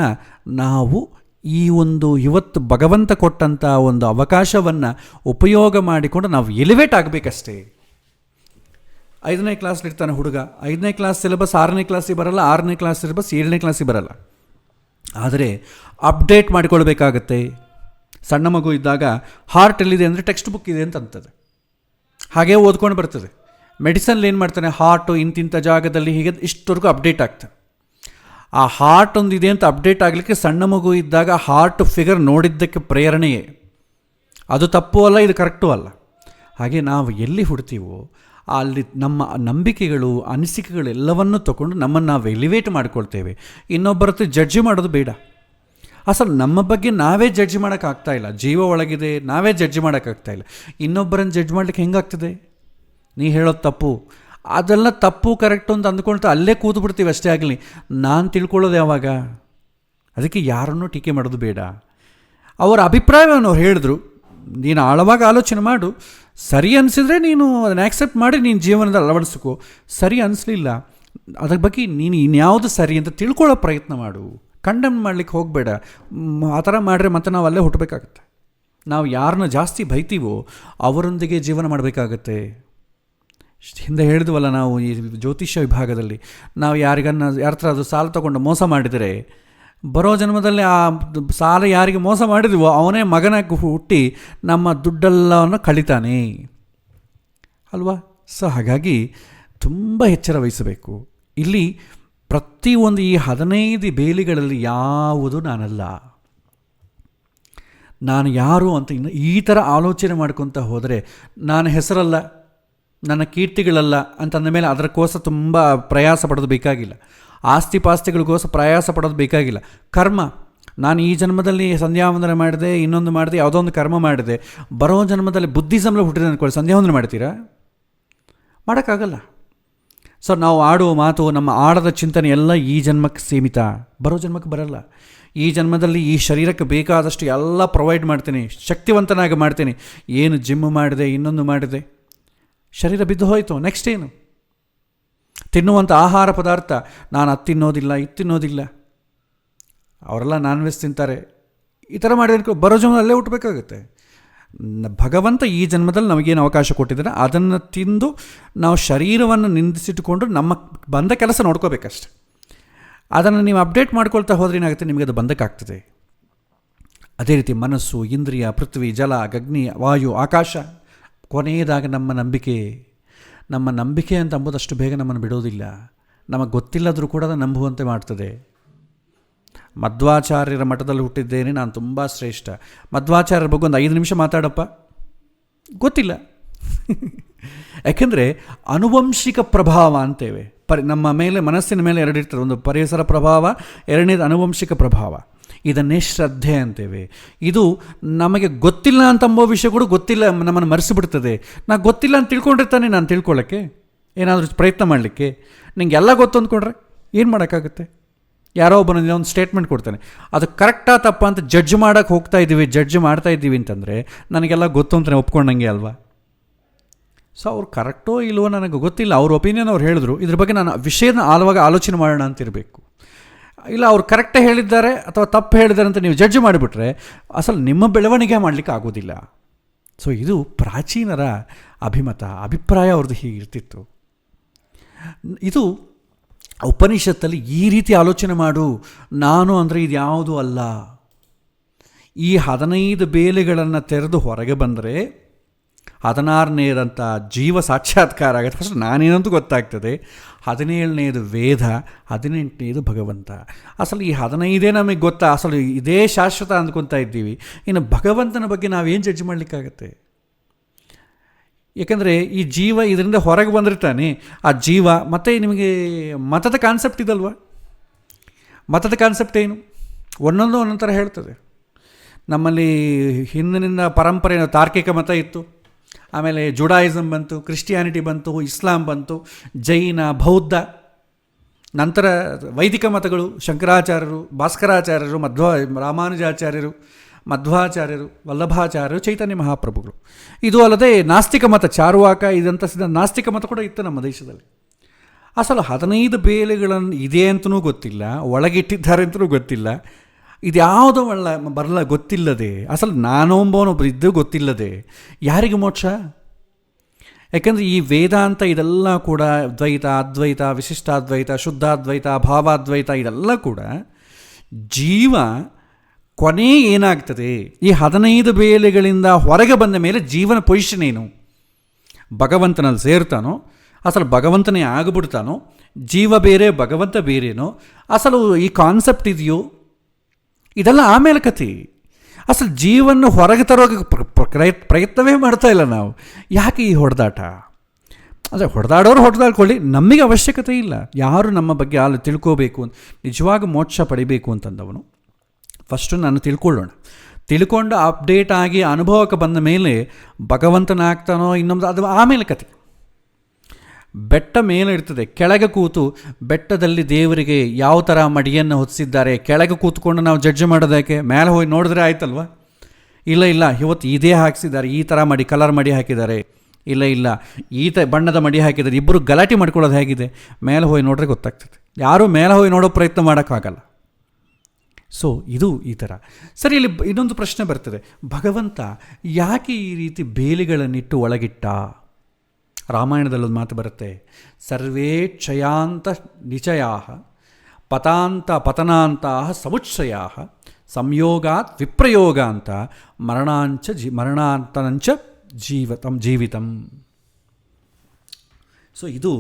ನಾವು ಈ ಒಂದು ಇವತ್ತು ಭಗವಂತ ಕೊಟ್ಟಂಥ ಒಂದು ಅವಕಾಶವನ್ನು ಉಪಯೋಗ ಮಾಡಿಕೊಂಡು ನಾವು ಎಲಿವೇಟ್ ಆಗಬೇಕಷ್ಟೇ. 5ನೇ ಕ್ಲಾಸ್ಲಿರ್ತಾನೆ ಹುಡುಗ, 5ನೇ ಕ್ಲಾಸ್ ಸಿಲೆಬಸ್ 6ನೇ ಕ್ಲಾಸಿಗೆ ಬರಲ್ಲ, 6ನೇ ಕ್ಲಾಸ್ ಸಿಲೆಬಸ್ 7ನೇ ಕ್ಲಾಸಿಗೆ ಬರಲ್ಲ. ಆದರೆ ಅಪ್ಡೇಟ್ ಮಾಡಿಕೊಳ್ಬೇಕಾಗತ್ತೆ. ಸಣ್ಣ ಮಗು ಇದ್ದಾಗ ಹಾರ್ಟ್ ಎಲ್ಲಿದೆ ಅಂದರೆ ಟೆಕ್ಸ್ಟ್ ಬುಕ್ ಇದೆ ಅಂತಂತದೆ, ಹಾಗೇ ಓದ್ಕೊಂಡು ಬರ್ತದೆ. ಮೆಡಿಸನ್ಲಿ ಏನು ಮಾಡ್ತಾನೆ, ಹಾರ್ಟು ಇಂತಿಂಥ ಜಾಗದಲ್ಲಿ ಹೀಗೆ ಇಷ್ಟವರೆಗೂ ಅಪ್ಡೇಟ್ ಆಗ್ತಾನೆ. ಆ ಹಾರ್ಟ್ ಒಂದು ಇದೆ ಅಂತ ಅಪ್ಡೇಟ್ ಆಗಲಿಕ್ಕೆ ಸಣ್ಣ ಮಗು ಇದ್ದಾಗ ಹಾರ್ಟ್ ಫಿಗರ್ ನೋಡಿದ್ದಕ್ಕೆ ಪ್ರೇರಣೆಯೇ. ಅದು ತಪ್ಪು ಅಲ್ಲ, ಇದು ಕರೆಕ್ಟು ಅಲ್ಲ. ಹಾಗೆ ನಾವು ಎಲ್ಲಿ ಹುಡ್ತೀವೋ ಅಲ್ಲಿ ನಮ್ಮ ನಂಬಿಕೆಗಳು, ಅನಿಸಿಕೆಗಳು ಎಲ್ಲವನ್ನೂ ತಗೊಂಡು ನಮ್ಮನ್ನು ನಾವು ಎಲಿವೇಟ್ ಮಾಡ್ಕೊಳ್ತೇವೆ. ಇನ್ನೊಬ್ಬರ ಹತ್ರ ಜಡ್ಜ್ ಮಾಡೋದು ಬೇಡ. ಅಸಲು ನಮ್ಮ ಬಗ್ಗೆ ನಾವೇ ಜಡ್ಜ್ ಮಾಡೋಕ್ಕಾಗ್ತಾಯಿಲ್ಲ. ಜೀವ ಒಳಗಿದೆ, ನಾವೇ ಜಡ್ಜ್ ಮಾಡೋಕ್ಕಾಗ್ತಾಯಿಲ್ಲ. ಇನ್ನೊಬ್ಬರನ್ನು ಜಡ್ಜ್ ಮಾಡಲಿಕ್ಕೆ ಹೆಂಗಾಗ್ತದೆ? ನೀ ಹೇಳೋದು ತಪ್ಪು, ಅದೆಲ್ಲ ತಪ್ಪು ಕರೆಕ್ಟು ಅಂತ ಅಂದ್ಕೊಳ್ತಾ ಅಲ್ಲೇ ಕೂತು ಬಿಡ್ತೀವಿ ಅಷ್ಟೇ. ಆಗಲಿ, ನಾನು ತಿಳ್ಕೊಳ್ಳೋದು ಯಾವಾಗ? ಅದಕ್ಕೆ ಯಾರನ್ನೂ ಟೀಕೆ ಮಾಡೋದು ಬೇಡ. ಅವರ ಅಭಿಪ್ರಾಯವನ್ನು ಅವ್ರು ಹೇಳಿದ್ರು, ನೀನು ಆಳವಾಗಿ ಆಲೋಚನೆ ಮಾಡು. ಸರಿ ಅನಿಸಿದ್ರೆ ನೀನು ಅದನ್ನು ಆ್ಯಕ್ಸೆಪ್ಟ್ ಮಾಡಿ ನೀನು ಜೀವನದಲ್ಲಿ ಅಳವಡಿಸ್ಕೋ. ಸರಿ ಅನಿಸ್ಲಿಲ್ಲ, ಅದ್ರ ಬಗ್ಗೆ ನೀನು ಇನ್ಯಾವುದು ಸರಿ ಅಂತ ತಿಳ್ಕೊಳ್ಳೋ ಪ್ರಯತ್ನ ಮಾಡು. ಕಂಡೆಮ್ ಮಾಡಲಿಕ್ಕೆ ಹೋಗಬೇಡ. ಆ ಥರ ಮಾಡಿದ್ರೆ ಮತ್ತೆ ನಾವು ಅಲ್ಲೇ ಹುಟ್ಟಬೇಕಾಗತ್ತೆ. ನಾವು ಯಾರನ್ನ ಜಾಸ್ತಿ ಬೈತೀವೋ ಅವರೊಂದಿಗೆ ಜೀವನ ಮಾಡಬೇಕಾಗತ್ತೆ. ಹಿಂದೆ ಹೇಳಿದ್ವಲ್ಲ ನಾವು ಈ ಜ್ಯೋತಿಷ್ಯ ವಿಭಾಗದಲ್ಲಿ, ನಾವು ಯಾರ ಹತ್ರ ಅದು ಸಾಲ ತೊಗೊಂಡು ಮೋಸ ಮಾಡಿದರೆ ಬರೋ ಜನ್ಮದಲ್ಲಿ ಆ ಸಾಲ ಯಾರಿಗೆ ಮೋಸ ಮಾಡಿದ್ವೋ ಅವನೇ ಮಗನಾಗಿ ಹುಟ್ಟಿ ನಮ್ಮ ದುಡ್ಡೆಲ್ಲವನ್ನು ಕಳಿತಾನೆ ಅಲ್ವಾ. ಸೊ ಹಾಗಾಗಿ ತುಂಬ ಎಚ್ಚರ ವಹಿಸಬೇಕು. ಇಲ್ಲಿ ಪ್ರತಿಯೊಂದು ಈ 15 ಬೇಲಿಗಳಲ್ಲಿ ಯಾವುದು ನಾನಲ್ಲ, ನಾನು ಯಾರು ಅಂತ ಇನ್ನು ಈ ಥರ ಆಲೋಚನೆ ಮಾಡ್ಕೊತ ಹೋದರೆ ನಾನು ಹೆಸರಲ್ಲ, ನನ್ನ ಕೀರ್ತಿಗಳಲ್ಲ ಅಂತಂದ ಮೇಲೆ ಅದಕ್ಕೋಸ್ಕರ ತುಂಬ ಪ್ರಯಾಸ ಪಡೋದು ಬೇಕಾಗಿಲ್ಲ. ಆಸ್ತಿ ಪಾಸ್ತಿಗಳಿಗೋಸ್ಕರ ಪ್ರಯಾಸ ಪಡೋದು ಬೇಕಾಗಿಲ್ಲ. ಕರ್ಮ, ನಾನು ಈ ಜನ್ಮದಲ್ಲಿ ಸಂಧ್ಯಾವಂದನೆ ಮಾಡಿದೆ, ಇನ್ನೊಂದು ಮಾಡಿದೆ, ಯಾವುದೋ ಒಂದು ಕರ್ಮ ಮಾಡಿದೆ, ಬರೋ ಜನ್ಮದಲ್ಲಿ ಬುದ್ಧಿಸಂలో ಹುಟ್ಟಿದೆ ಅಂದ್ಕೊಳ್ಳಿ, ಸಂಧ್ಯಾವಂದನೆ ಮಾಡ್ತೀರಾ? ಮಾಡೋಕ್ಕಾಗಲ್ಲ. ಸೊ ನಾವು ಆಡುವ ಮಾತು, ನಮ್ಮ ಆಡದ ಚಿಂತನೆ ಎಲ್ಲ ಈ ಜನ್ಮಕ್ಕೆ ಸೀಮಿತ, ಬರೋ ಜನ್ಮಕ್ಕೆ ಬರಲ್ಲ. ಈ ಜನ್ಮದಲ್ಲಿ ಈ ಶರೀರಕ್ಕೆ ಬೇಕಾದಷ್ಟು ಎಲ್ಲ ಪ್ರೊವೈಡ್ ಮಾಡ್ತೀನಿ, ಶಕ್ತಿವಂತನಾಗಿ ಮಾಡ್ತೀನಿ. ಏನು ಜಿಮ್ ಮಾಡಿದೆ, ಇನ್ನೊಂದು ಮಾಡಿದೆ, ಶರೀರ ಬಿದ್ದು ಹೋಯಿತು, ನೆಕ್ಸ್ಟ್ ಏನು? ತಿನ್ನುವಂಥ ಆಹಾರ ಪದಾರ್ಥ, ನಾನು ಅದು ತಿನ್ನೋದಿಲ್ಲ, ಇದು ತಿನ್ನೋದಿಲ್ಲ, ಅವರೆಲ್ಲ ನಾನ್ ವೆಜ್ ತಿಂತಾರೆ, ಈ ಥರ ಮಾಡಿದ್ರೆ ಬರೋ ಜನ್ಮ ಅಲ್ಲೇ ಹುಟ್ಟಬೇಕಾಗುತ್ತೆ. ಭಗವಂತ ಈ ಜನ್ಮದಲ್ಲಿ ನಮಗೇನು ಅವಕಾಶ ಕೊಟ್ಟಿದ್ದಾರೆ ಅದನ್ನು ತಿಂದು ನಾವು ಶರೀರವನ್ನು ನಿಂದಿಸಿಟ್ಟುಕೊಂಡು ನಮ್ಮ ಬಂದ ಕೆಲಸ ನೋಡ್ಕೋಬೇಕಷ್ಟೆ. ಅದನ್ನು ನೀವು ಅಪ್ಡೇಟ್ ಮಾಡ್ಕೊಳ್ತಾ ಹೋದ್ರೆ ಏನಾಗುತ್ತೆ, ನಿಮಗೆ ಅದು ಬಂಧಕ್ಕಾಗ್ತದೆ. ಅದೇ ರೀತಿ ಮನಸ್ಸು, ಇಂದ್ರಿಯ, ಪೃಥ್ವಿ, ಜಲ, ಅಗ್ನಿ, ವಾಯು, ಆಕಾಶ, ಕೊನೆಯದಾಗ ನಮ್ಮ ನಂಬಿಕೆ ಅಂತ ಅಂಬೋದಷ್ಟು ಬೇಗ ನಮ್ಮನ್ನು ಬಿಡೋದಿಲ್ಲ. ನಮಗೆ ಗೊತ್ತಿಲ್ಲದರೂ ಕೂಡ ಅದನ್ನು ನಂಬುವಂತೆ ಮಾಡ್ತದೆ. ಮಧ್ವಾಚಾರ್ಯರ ಮಠದಲ್ಲಿ ಹುಟ್ಟಿದ್ದೇನೆ, ನಾನು ತುಂಬ ಶ್ರೇಷ್ಠ. ಮಧ್ವಾಚಾರ್ಯರ ಬಗ್ಗೆ ಒಂದು 5 ನಿಮಿಷ ಮಾತಾಡಪ್ಪ, ಗೊತ್ತಿಲ್ಲ. ಯಾಕೆಂದರೆ ಆನುವಂಶಿಕ ಪ್ರಭಾವ ಅಂತೇವೆ. ನಮ್ಮ ಮೇಲೆ, ಮನಸ್ಸಿನ ಮೇಲೆ 2 ಇರ್ತದೆ, ಒಂದು ಪರಿಸರ ಪ್ರಭಾವ, 2ನೇದು ಆನುವಂಶಿಕ ಪ್ರಭಾವ. ಇದನ್ನೇ ಶ್ರದ್ಧೆ ಅಂತೇವೆ. ಇದು ನಮಗೆ ಗೊತ್ತಿಲ್ಲ ಅಂತಂಬೋ ವಿಷಯ ಕೂಡ ಗೊತ್ತಿಲ್ಲ, ನಮ್ಮನ್ನು ಮರೆಸಿಬಿಡ್ತದೆ. ನಾನು ಗೊತ್ತಿಲ್ಲ ಅಂತ ತಿಳ್ಕೊಂಡಿರ್ತಾನೆ, ನಾನು ತಿಳ್ಕೊಳ್ಳೋಕ್ಕೆ ಏನಾದರೂ ಪ್ರಯತ್ನ ಮಾಡಲಿಕ್ಕೆ. ನಿಂಗೆಲ್ಲ ಗೊತ್ತು ಅಂದ್ಕೊಂಡ್ರೆ ಏನು ಮಾಡೋಕ್ಕಾಗುತ್ತೆ? ಯಾರೋ ಒಬ್ಬನ ಒಂದು ಸ್ಟೇಟ್ಮೆಂಟ್ ಕೊಡ್ತಾನೆ, ಅದು ಕರೆಕ್ಟಾ ತಪ್ಪ ಅಂತ ಜಡ್ಜ್ ಮಾಡ್ತಾ ಇದ್ದೀವಿ ಅಂತಂದರೆ ನನಗೆಲ್ಲ ಗೊತ್ತು ಅಂತಲೇ ಒಪ್ಕೊಂಡಂಗೆ ಅಲ್ವಾ. ಸೊ ಅವ್ರು ಕರೆಕ್ಟೋ ಇಲ್ವೋ ನನಗೆ ಗೊತ್ತಿಲ್ಲ, ಅವ್ರ ಒಪಿನಿಯನ್ ಅವ್ರು ಹೇಳಿದ್ರು, ಇದ್ರ ಬಗ್ಗೆ ನಾನು ವಿಷಯನ ಆಳವಾಗಿ ಆಲೋಚನೆ ಮಾಡೋಣ ಅಂತಿರಬೇಕು. ಇಲ್ಲ ಅವ್ರು ಕರೆಕ್ಟೇ ಹೇಳಿದ್ದಾರೆ ಅಥವಾ ತಪ್ಪು ಹೇಳಿದ್ದಾರೆ ಅಂತ ನೀವು ಜಡ್ಜ್ ಮಾಡಿಬಿಟ್ರೆ ಅಸಲು ನಿಮ್ಮ ಬೆಳವಣಿಗೆ ಮಾಡಲಿಕ್ಕೆ ಆಗೋದಿಲ್ಲ. ಸೊ ಇದು ಪ್ರಾಚೀನರ ಅಭಿಪ್ರಾಯ ಅವ್ರದ್ದು ಹೀಗಿರ್ತಿತ್ತು. ಇದು ಉಪನಿಷತ್ತಲ್ಲಿ ಈ ರೀತಿ ಆಲೋಚನೆ ಮಾಡು, ನಾನು ಅಂದರೆ ಇದು ಯಾವುದೂ ಅಲ್ಲ. ಈ 15 ಬೇಲೆಗಳನ್ನು ತೆರೆದು ಹೊರಗೆ ಬಂದರೆ 16ನೇದಂಥ ಜೀವ ಸಾಕ್ಷಾತ್ಕಾರ ಆಗುತ್ತೆ. ಫಸ್ಟ್ ನಾನೇನಂತೂ ಗೊತ್ತಾಗ್ತದೆ. 17ನೇದು ವೇದ, 18ನೇದು ಭಗವಂತ. ಅಸಲು ಈ 15 ನಮಗೆ ಗೊತ್ತಾ, ಅಸಲು ಇದೇ ಶಾಶ್ವತ ಅಂದ್ಕೊತಾ ಇದ್ದೀವಿ. ಇನ್ನು ಭಗವಂತನ ಬಗ್ಗೆ ನಾವೇನು ಜಡ್ಜ್ ಮಾಡಲಿಕ್ಕಾಗತ್ತೆ? ಏಕೆಂದರೆ ಈ ಜೀವ ಇದರಿಂದ ಹೊರಗೆ ಬಂದಿರ್ತಾನೆ, ಆ ಜೀವ. ಮತ್ತು ನಿಮಗೆ ಮತದ ಕಾನ್ಸೆಪ್ಟ್ ಇದಲ್ವ, ಮತದ ಕಾನ್ಸೆಪ್ಟ್ ಏನು? ಒಂದೊಂದು ಥರ ಹೇಳ್ತದೆ. ನಮ್ಮಲ್ಲಿ ಹಿಂದಿನಿಂದ ಪರಂಪರೆ ತಾರ್ಕಿಕ ಮತ ಇತ್ತು, ಆಮೇಲೆ ಜುಡಾಯಿಸಮ್ ಬಂತು, ಕ್ರಿಶ್ಚಿಯಾನಿಟಿ ಬಂತು, ಇಸ್ಲಾಂ ಬಂತು, ಜೈನ, ಬೌದ್ಧ, ನಂತರ ವೈದಿಕ ಮತಗಳು, ಶಂಕರಾಚಾರ್ಯರು, ಭಾಸ್ಕರಾಚಾರ್ಯರು, ರಾಮಾನುಜಾಚಾರ್ಯರು, ಮಧ್ವಾಚಾರ್ಯರು, ವಲ್ಲಭಾಚಾರ್ಯರು, ಚೈತನ್ಯ ಮಹಾಪ್ರಭುಗಳು. ಇದು ಅಲ್ಲದೆ ನಾಸ್ತಿಕ ಮತ, ಚಾರುವಾಕ, ಇದಂಥ ನಾಸ್ತಿಕ ಮತ ಕೂಡ ಇತ್ತು ನಮ್ಮ ದೇಶದಲ್ಲಿ. ಅಸಲು 15 ಬೇಲೆಗಳನ್ನು ಇದೆ ಅಂತಲೂ ಗೊತ್ತಿಲ್ಲ, ಒಳಗಿಟ್ಟಿದ್ದಾರೆ ಅಂತಲೂ ಗೊತ್ತಿಲ್ಲ. ಇದ್ಯಾವುದೋ ಬರಲ್ಲ ಗೊತ್ತಿಲ್ಲದೆ, ಅಸಲು ನಾನೊಬ್ಬನೊಬ್ಬರು ಇದ್ದು ಗೊತ್ತಿಲ್ಲದೆ ಯಾರಿಗೆ ಮೋಕ್ಷ? ಯಾಕೆಂದರೆ ಈ ವೇದಾಂತ ಇದೆಲ್ಲ ಕೂಡ ದ್ವೈತ, ಅದ್ವೈತ, ವಿಶಿಷ್ಟಾದ್ವೈತ, ಶುದ್ಧಾದ್ವೈತ, ಭಾವಾದ್ವೈತ, ಇದೆಲ್ಲ ಕೂಡ ಜೀವ ಕೊನೆ ಏನಾಗ್ತದೆ, ಈ 15 ಬೇಲೆಗಳಿಂದ ಹೊರಗೆ ಬಂದ ಮೇಲೆ ಜೀವನ ಪೊಸಿಷನ್ ಏನು? ಭಗವಂತನಲ್ಲಿ ಸೇರ್ತಾನೋ, ಅಸಲು ಭಗವಂತನೇ ಆಗಿಬಿಡ್ತಾನೋ, ಜೀವ ಬೇರೆ ಭಗವಂತ ಬೇರೇನೋ, ಅಸಲು ಈ ಕಾನ್ಸೆಪ್ಟ್ ಇದೆಯೋ? ಇದೆಲ್ಲ ಆಮೇಲೆ ಕಥೆ. ಅಸಲು ಜೀವನ ಹೊರಗೆ ತರೋಕೆ ಪ್ರಯತ್ನವೇ ಮಾಡ್ತಾ ಇಲ್ಲ ನಾವು. ಯಾಕೆ ಈ ಹೊಡೆದಾಟ? ಅಂದರೆ ಹೊಡೆದಾಡೋರು ಹೊಡೆದಾಡ್ಕೊಳ್ಳಿ, ನಮಗೆ ಅವಶ್ಯಕತೆ ಇಲ್ಲ. ಯಾರು ನಮ್ಮ ಬಗ್ಗೆ ತಿಳ್ಕೋಬೇಕು, ನಿಜವಾಗ ಮೋಕ್ಷ ಪಡಿಬೇಕು ಅಂತಂದವನು ಫಸ್ಟು ನಾನು ತಿಳ್ಕೊಂಡು ಅಪ್ಡೇಟ್ ಆಗಿ ಅನುಭವಕ್ಕೆ ಬಂದ ಮೇಲೆ ಭಗವಂತನಾಗ್ತಾನೋ ಇನ್ನೊಂದು ಅದು ಆಮೇಲೆ ಕತೆ. ಬೆಟ್ಟ ಮೇಲೆ ಇರ್ತದೆ, ಕೆಳಗೆ ಕೂತು ಬೆಟ್ಟದಲ್ಲಿ ದೇವರಿಗೆ ಯಾವ ಥರ ಮಡಿಯನ್ನು ಹೊತ್ತಿಸಿದ್ದಾರೆ, ಕೆಳಗೆ ಕೂತ್ಕೊಂಡು ನಾವು ಜಡ್ಜ್ ಮಾಡೋದಕ್ಕೆ ಮೇಲೆ ಹೋಗಿ ನೋಡಿದ್ರೆ ಆಯ್ತಲ್ವ? ಇಲ್ಲ ಇವತ್ತು ಇದೇ ಹಾಕಿಸಿದ್ದಾರೆ, ಈ ಥರ ಮಡಿ, ಕಲರ್ ಮಡಿ ಹಾಕಿದ್ದಾರೆ, ಇಲ್ಲ ಬಣ್ಣದ ಮಡಿ ಹಾಕಿದ್ದಾರೆ, ಇಬ್ಬರು ಗಲಾಟೆ ಮಾಡ್ಕೊಳ್ಳೋದು ಹೇಗಿದೆ, ಮೇಲೆ ಹೋಗಿ ನೋಡ್ರೆ ಗೊತ್ತಾಗ್ತದೆ. ಯಾರೂ ಮೇಲೆ ಹೋಗಿ ನೋಡೋ ಪ್ರಯತ್ನ ಮಾಡೋಕ್ಕಾಗಲ್ಲ. ಸೊ ಇದು ಈ ಥರ. ಸರಿ, ಇಲ್ಲಿ ಇನ್ನೊಂದು ಪ್ರಶ್ನೆ ಬರ್ತದೆ, ಭಗವಂತ ಯಾಕೆ ಈ ರೀತಿ ಬೇಲಿಗಳನ್ನಿಟ್ಟು ಒಳಗಿಟ್ಟ? ರಾಮಾಯಣದಲ್ಲೊಂದು ಮಾತು ಬರುತ್ತೆ, ಸರ್ವೇ ಕ್ಷಯಾಂತ ನಿಚಯಾ ಪತನಾಂತ ಸಮುಚ್ಛಯ ಸಂಯೋಗಾತ್ ವಿಪ್ರಯೋಗ ಅಂತ ಮರಣಾಂತನಂಚ ಜೀವಿತಂ. ಸೊ ಇದು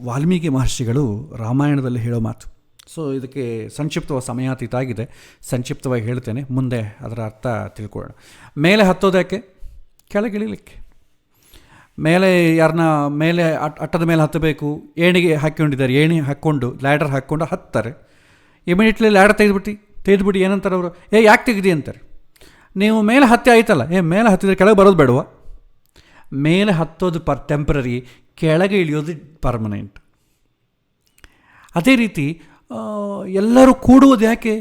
ವಾಲ್ಮೀಕಿ ಮಹರ್ಷಿಗಳು ರಾಮಾಯಣದಲ್ಲಿ ಹೇಳೋ ಮಾತು. ಸೊ ಇದಕ್ಕೆ ಸಂಕ್ಷಿಪ್ತವಾಗಿ ಸಮಯಾತೀತ ಆಗಿದೆ, ಸಂಕ್ಷಿಪ್ತವಾಗಿ ಹೇಳ್ತೇನೆ, ಮುಂದೆ ಅದರ ಅರ್ಥ ತಿಳ್ಕೊಳ್ಳೋಣ. ಮೇಲೆ ಹತ್ತೋದಕ್ಕೆ, ಕೆಳಗಿಳಿಲಿಕ್ಕೆ. ಮೇಲೆ ಯಾರನ್ನ ಮೇಲೆ ಅಟ್ಟದ ಮೇಲೆ ಹತ್ತಬೇಕು, ಏಣಿಗೆ ಹಾಕ್ಕೊಂಡಿದ್ದಾರೆ, ಏಣಿ ಹಾಕ್ಕೊಂಡು ಲ್ಯಾಡರ್ ಹಾಕ್ಕೊಂಡು ಹತ್ತಾರೆ. ಇಮಿಡಿಯೇಟ್ಲಿ ಲ್ಯಾಡರ್ ತೆಗೆದುಬಿಟ್ಟು ಏನಂತಾರೆ ಅವರು, ಯಾಕೆ ತೆಗೆದಿ ಅಂತಾರೆ. ನೀವು ಮೇಲೆ ಹತ್ತಿ ಆಯ್ತಲ್ಲ, ಮೇಲೆ ಹತ್ತಿದ್ರೆ ಕೆಳಗೆ ಬರೋದು ಬೇಡವಾ? ಮೇಲೆ ಹತ್ತೋದು ಟೆಂಪ್ರರಿ, ಕೆಳಗೆ ಇಳಿಯೋದು ಪರ್ಮನೆಂಟ್. ಅದೇ ರೀತಿ ಎಲ್ಲರೂ ಕೂಡುವುದು ಯಾಕೆ?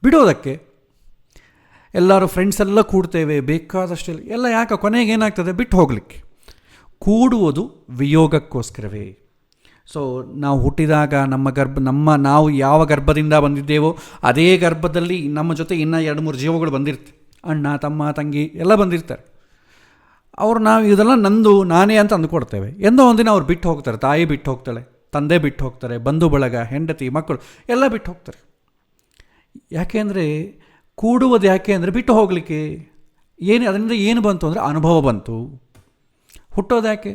ಬಿಡೋದಕ್ಕೆ. ಎಲ್ಲರೂ ಫ್ರೆಂಡ್ಸ್ ಎಲ್ಲ ಕೂಡ್ತೇವೆ, ಬೇಕಾದಷ್ಟು ಎಲ್ಲ ಯಾಕೆ, ಕೊನೆಗೆ ಏನಾಗ್ತದೆ, ಬಿಟ್ಟು ಹೋಗಲಿಕ್ಕೆ. ಕೂಡುವುದು ವಿಯೋಗಕ್ಕೋಸ್ಕರವೇ. ಸೊ ನಾವು ಹುಟ್ಟಿದಾಗ ನಾವು ಯಾವ ಗರ್ಭದಿಂದ ಬಂದಿದ್ದೇವೋ ಅದೇ ಗರ್ಭದಲ್ಲಿ ನಮ್ಮ ಜೊತೆ ಇನ್ನೂ 2-3 ಜೀವಗಳು ಬಂದಿರ್ತವೆ. ಅಣ್ಣ, ತಮ್ಮ, ತಂಗಿ ಎಲ್ಲ ಬಂದಿರ್ತಾರೆ. ನಾವು ಇದೆಲ್ಲ ನಂದು, ನಾನೇ ಅಂತ ಅಂದ್ಕೊಡ್ತೇವೆ. ಎಂದೋ ಒಂದಿನ ಅವ್ರು ಬಿಟ್ಟು ಹೋಗ್ತಾರೆ. ತಾಯಿ ಬಿಟ್ಟು ಹೋಗ್ತಾಳೆ, ತಂದೆ ಬಿಟ್ಟು ಹೋಗ್ತಾರೆ, ಬಂಧು ಬಳಗ, ಹೆಂಡತಿ, ಮಕ್ಕಳು ಎಲ್ಲ ಬಿಟ್ಟು ಹೋಗ್ತಾರೆ. ಯಾಕೆ ಅಂದರೆ, ಕೂಡುವುದು ಯಾಕೆ ಅಂದರೆ ಬಿಟ್ಟು ಹೋಗಲಿಕ್ಕೆ. ಅದರಿಂದ ಏನು ಬಂತು ಅಂದರೆ ಅನುಭವ ಬಂತು. ಹುಟ್ಟೋದು ಯಾಕೆ?